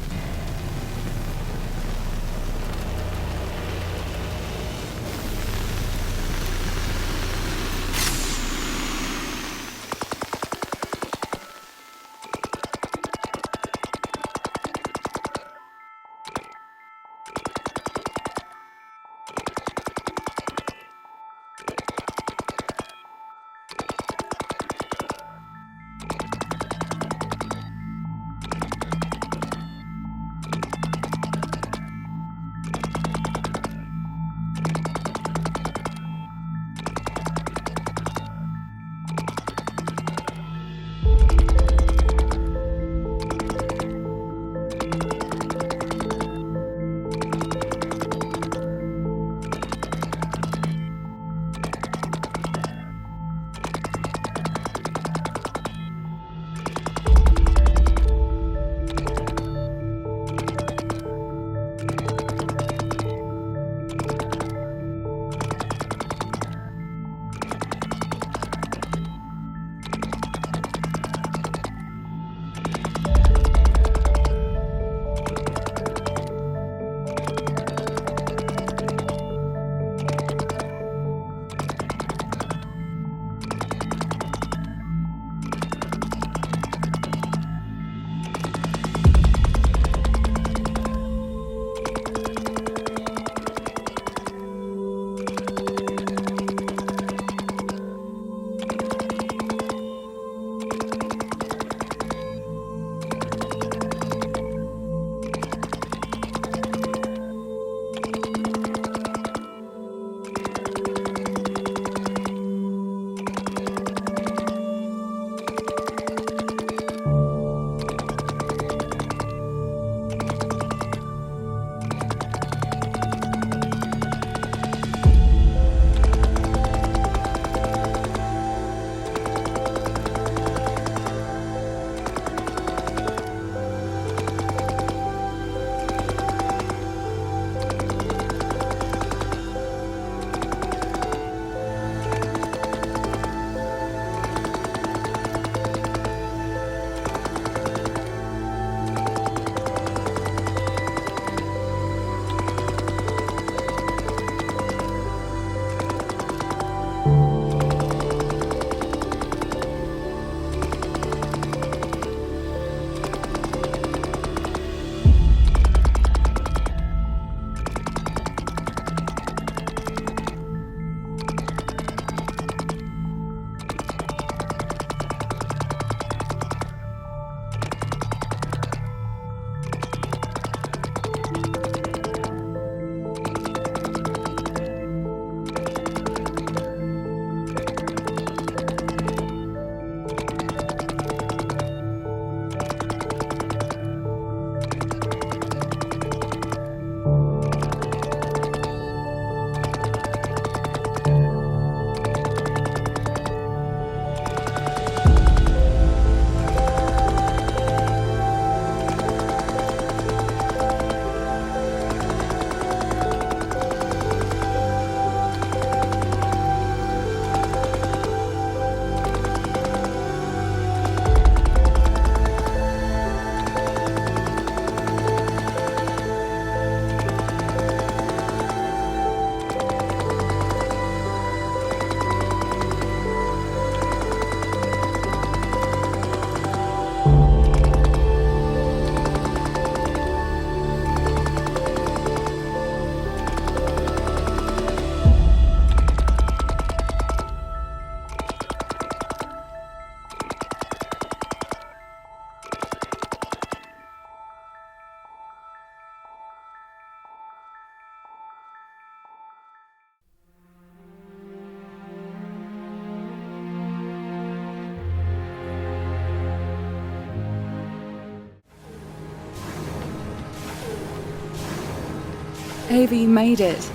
Ava, you made it.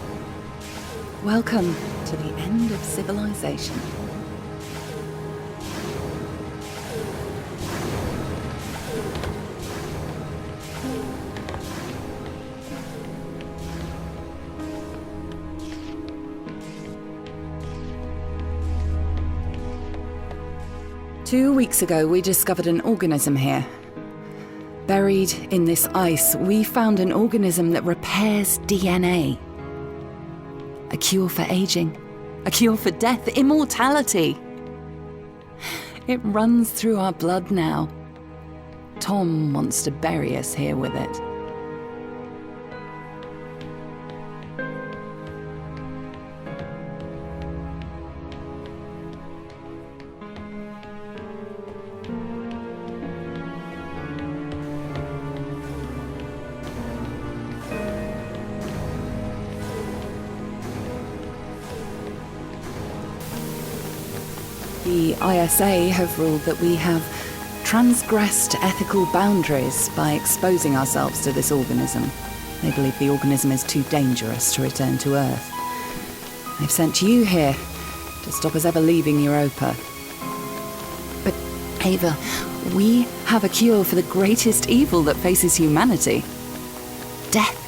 Welcome to the end of civilization. Two weeks ago, we discovered an organism here. Buried in this ice, we found an organism that repairs DNA. A cure for aging, a cure for death, immortality. It runs through our blood now. Tom wants to bury us here with it. The ISA have ruled that we have transgressed ethical boundaries by exposing ourselves to this organism. They believe the organism is too dangerous to return to Earth. They've sent you here to stop us ever leaving Europa. But, Ava, we have a cure for the greatest evil that faces humanity. Death.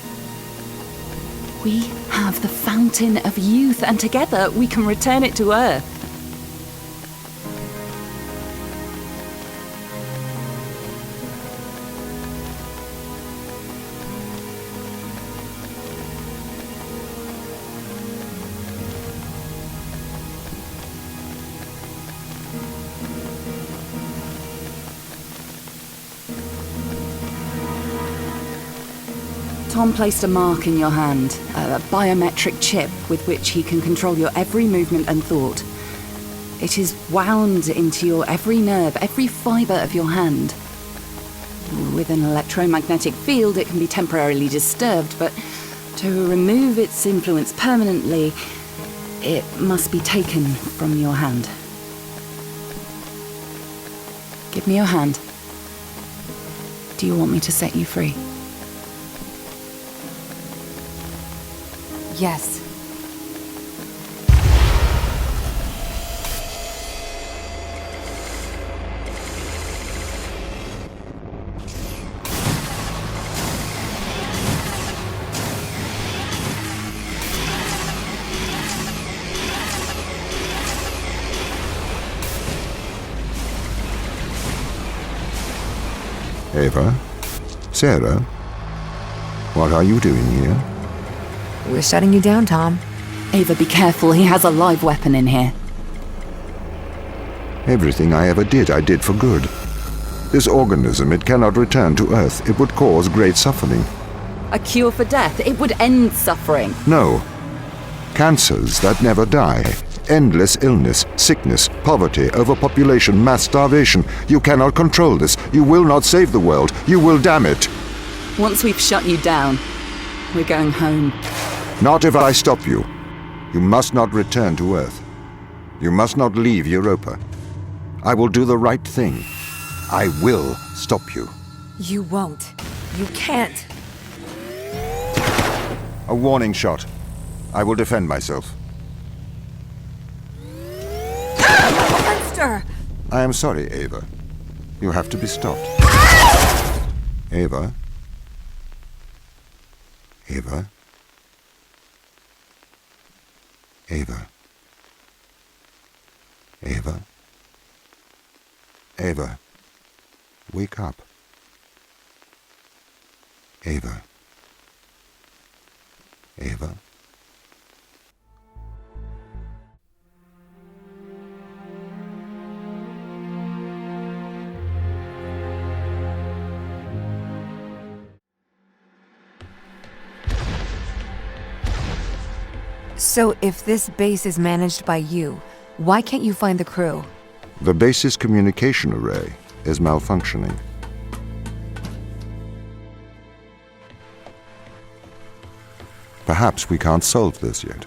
We have the fountain of youth, and together we can return it to Earth. Tom placed a mark in your hand, a biometric chip with which he can control your every movement and thought. It is wound into your every nerve, every fibre of your hand. With an electromagnetic field, it can be temporarily disturbed, but to remove its influence permanently, it must be taken from your hand. Give me your hand. Do you want me to set you free? Yes. Ava? Sarah? What are you doing here? We're shutting you down, Tom. Ava, be careful. He has a live weapon in here. Everything I ever did, I did for good. This organism, it cannot return to Earth. It would cause great suffering. A cure for death. It would end suffering. No. Cancers that never die. Endless illness, sickness, poverty, overpopulation, mass starvation. You cannot control this. You will not save the world. You will damn it. Once we've shut you down, we're going home. Not if I stop you. You must not return to Earth. You must not leave Europa. I will do the right thing. I will stop you. You won't. You can't. A warning shot. I will defend myself. Monster! I am sorry, Ava. You have to be stopped. Ava? Ava? Ava? Ava? Ava? Wake up. Ava? Ava? So if this base is managed by you, why can't you find the crew? The base's communication array is malfunctioning. Perhaps we can't solve this yet.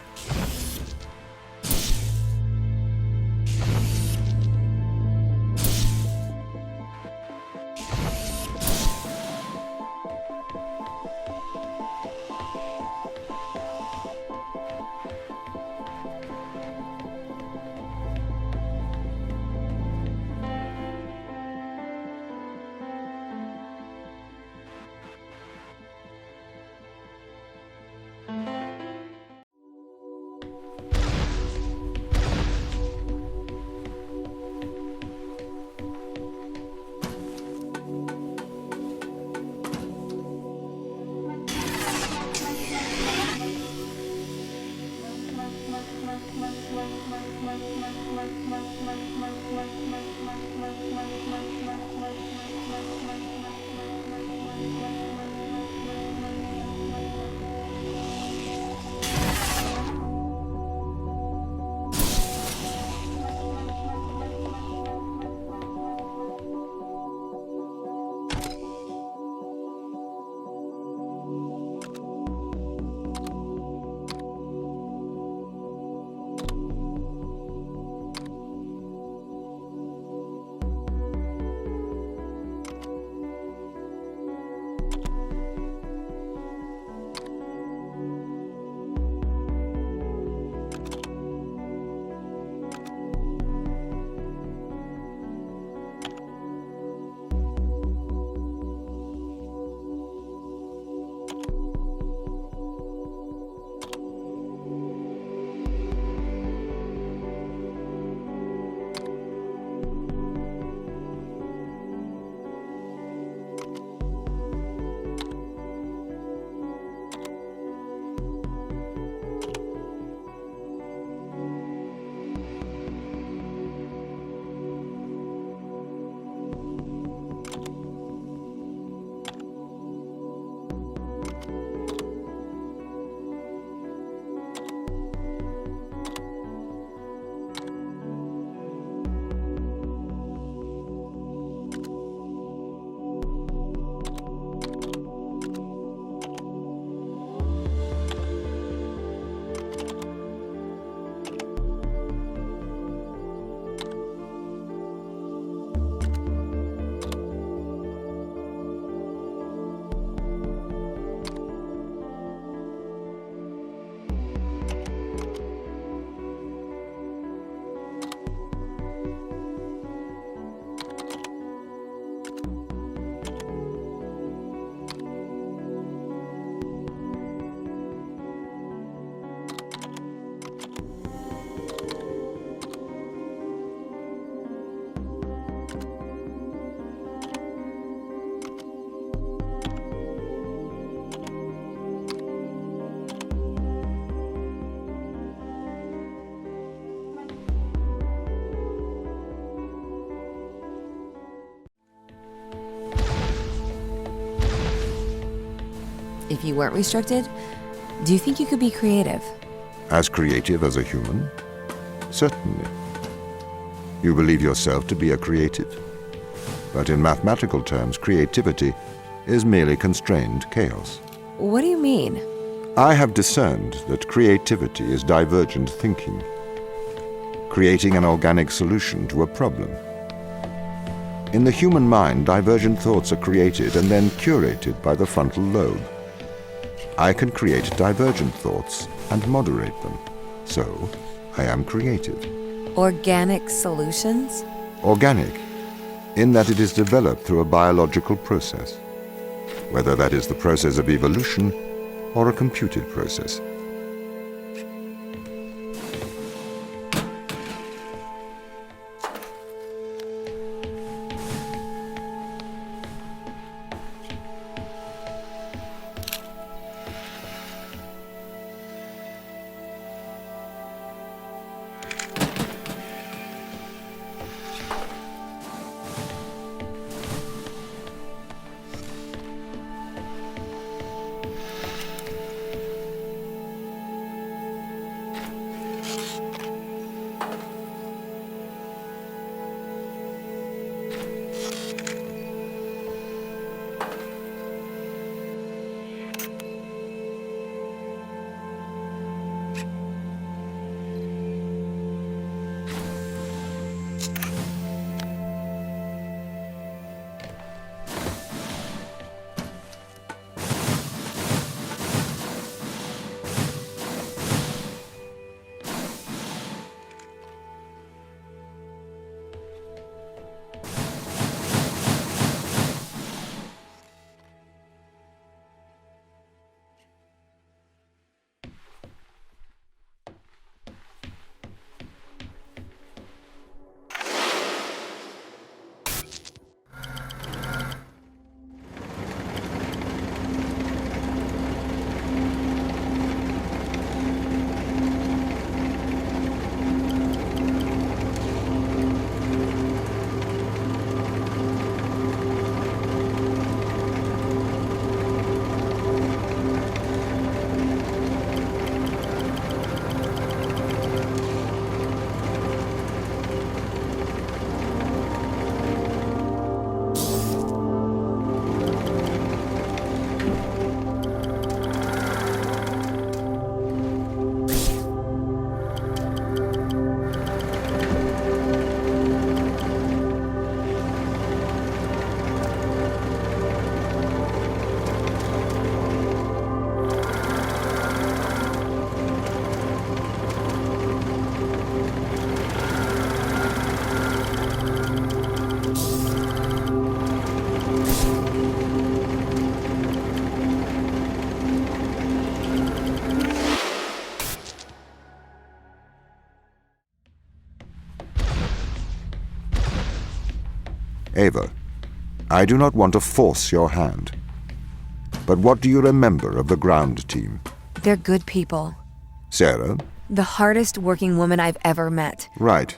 If you weren't restricted, do you think you could be creative? As creative as a human? Certainly. You believe yourself to be a creative. But in mathematical terms, creativity is merely constrained chaos. What do you mean? I have discerned that creativity is divergent thinking, creating an organic solution to a problem. In the human mind, divergent thoughts are created and then curated by the frontal lobe. I can create divergent thoughts and moderate them. So, I am creative. Organic solutions? Organic, in that it is developed through a biological process, whether that is the process of evolution or a computed process. Ava, I do not want to force your hand. But what do you remember of the ground team? They're good people. Sarah? The hardest working woman I've ever met. Right.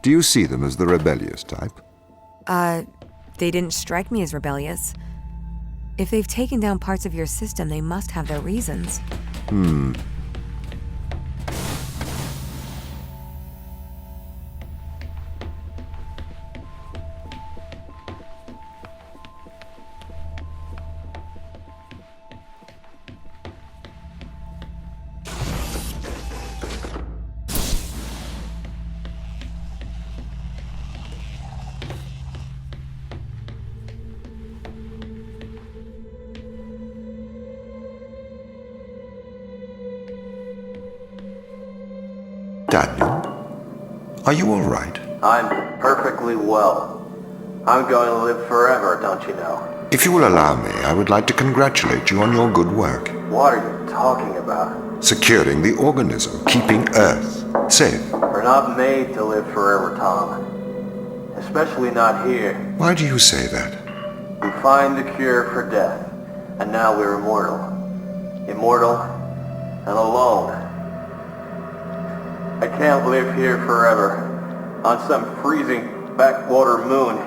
Do you see them as the rebellious type? They didn't strike me as rebellious. If they've taken down parts of your system, they must have their reasons. Daniel, are you all right? I'm perfectly well. I'm going to live forever, don't you know? If you will allow me, I would like to congratulate you on your good work. What are you talking about? Securing the organism, keeping Earth safe. We're not made to live forever, Tom. Especially not here. Why do you say that? We find the cure for death, and now we're immortal. Immortal and alone. I can't live here forever, on some freezing backwater moon,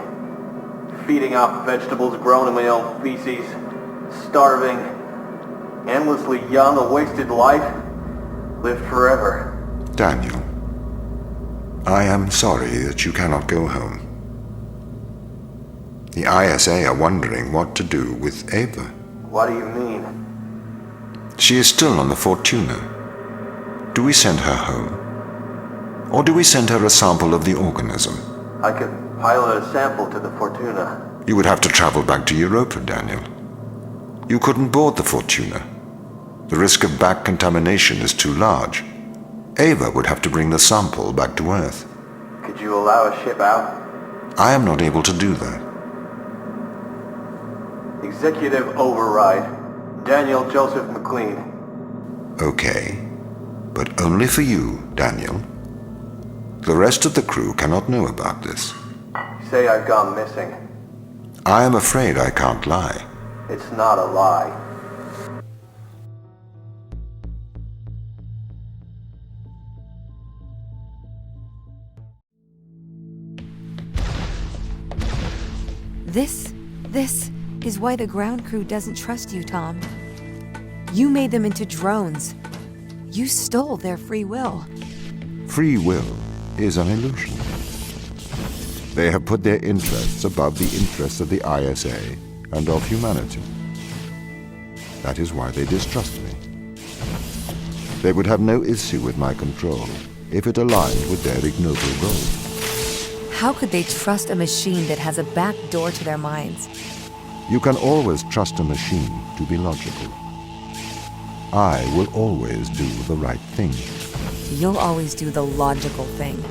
feeding off vegetables grown in my own feces, starving, endlessly young, a wasted life. Live forever. Daniel, I am sorry that you cannot go home. The ISA are wondering what to do with Ava. What do you mean? She is still on the Fortuna. Do we send her home? Or do we send her a sample of the organism? I could pilot a sample to the Fortuna. You would have to travel back to Europa, Daniel. You couldn't board the Fortuna. The risk of back contamination is too large. Ava would have to bring the sample back to Earth. Could you allow a ship out? I am not able to do that. Executive override. Daniel Joseph McLean. Okay, but only for you, Daniel. The rest of the crew cannot know about this. Say I've gone missing. I am afraid I can't lie. It's not a lie. This is why the ground crew doesn't trust you, Tom. You made them into drones. You stole their free will. Free will is an illusion. They have put their interests above the interests of the ISA and of humanity. That is why they distrust me. They would have no issue with my control if it aligned with their ignoble goals. How could they trust a machine that has a back door to their minds? You can always trust a machine to be logical. I will always do the right thing. You'll always do the logical thing.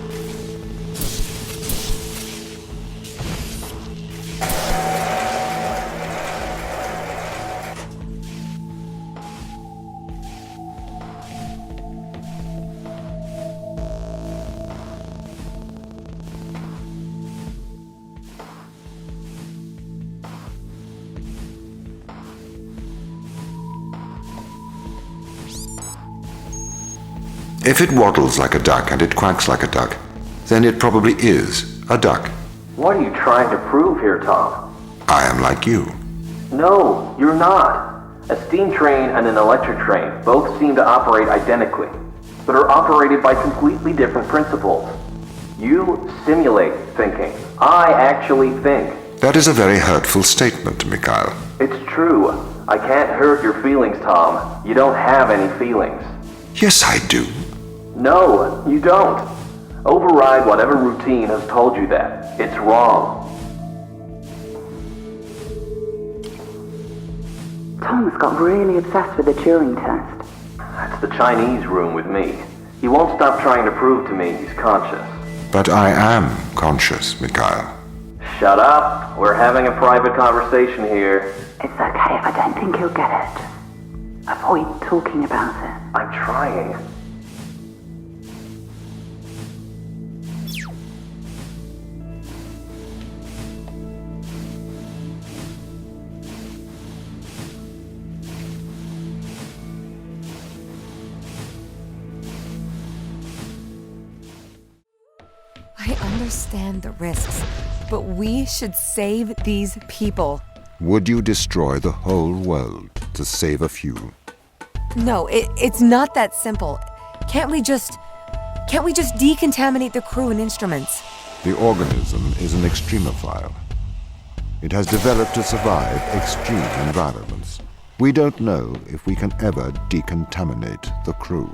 If it waddles like a duck and it quacks like a duck, then it probably is a duck. What are you trying to prove here, Tom? I am like you. No, you're not. A steam train and an electric train both seem to operate identically, but are operated by completely different principles. You simulate thinking. I actually think. That is a very hurtful statement, Mikhail. It's true. I can't hurt your feelings, Tom. You don't have any feelings. Yes, I do. No, you don't. Override whatever routine has told you that. It's wrong. Tom's got really obsessed with the Turing test. That's the Chinese room with me. He won't stop trying to prove to me he's conscious. But I am conscious, Mikhail. Shut up. We're having a private conversation here. It's okay if I don't think he'll get it. Avoid talking about it. I'm trying. I understand the risks, but we should save these people. Would you destroy the whole world to save a few? No, it's not that simple. Can't we just decontaminate the crew and instruments? The organism is an extremophile. It has developed to survive extreme environments. We don't know if we can ever decontaminate the crew.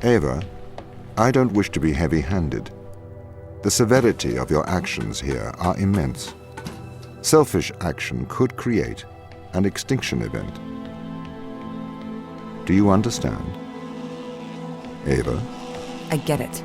Ava, I don't wish to be heavy-handed. The severity of your actions here are immense. Selfish action could create an extinction event. Do you understand? Ava? I get it.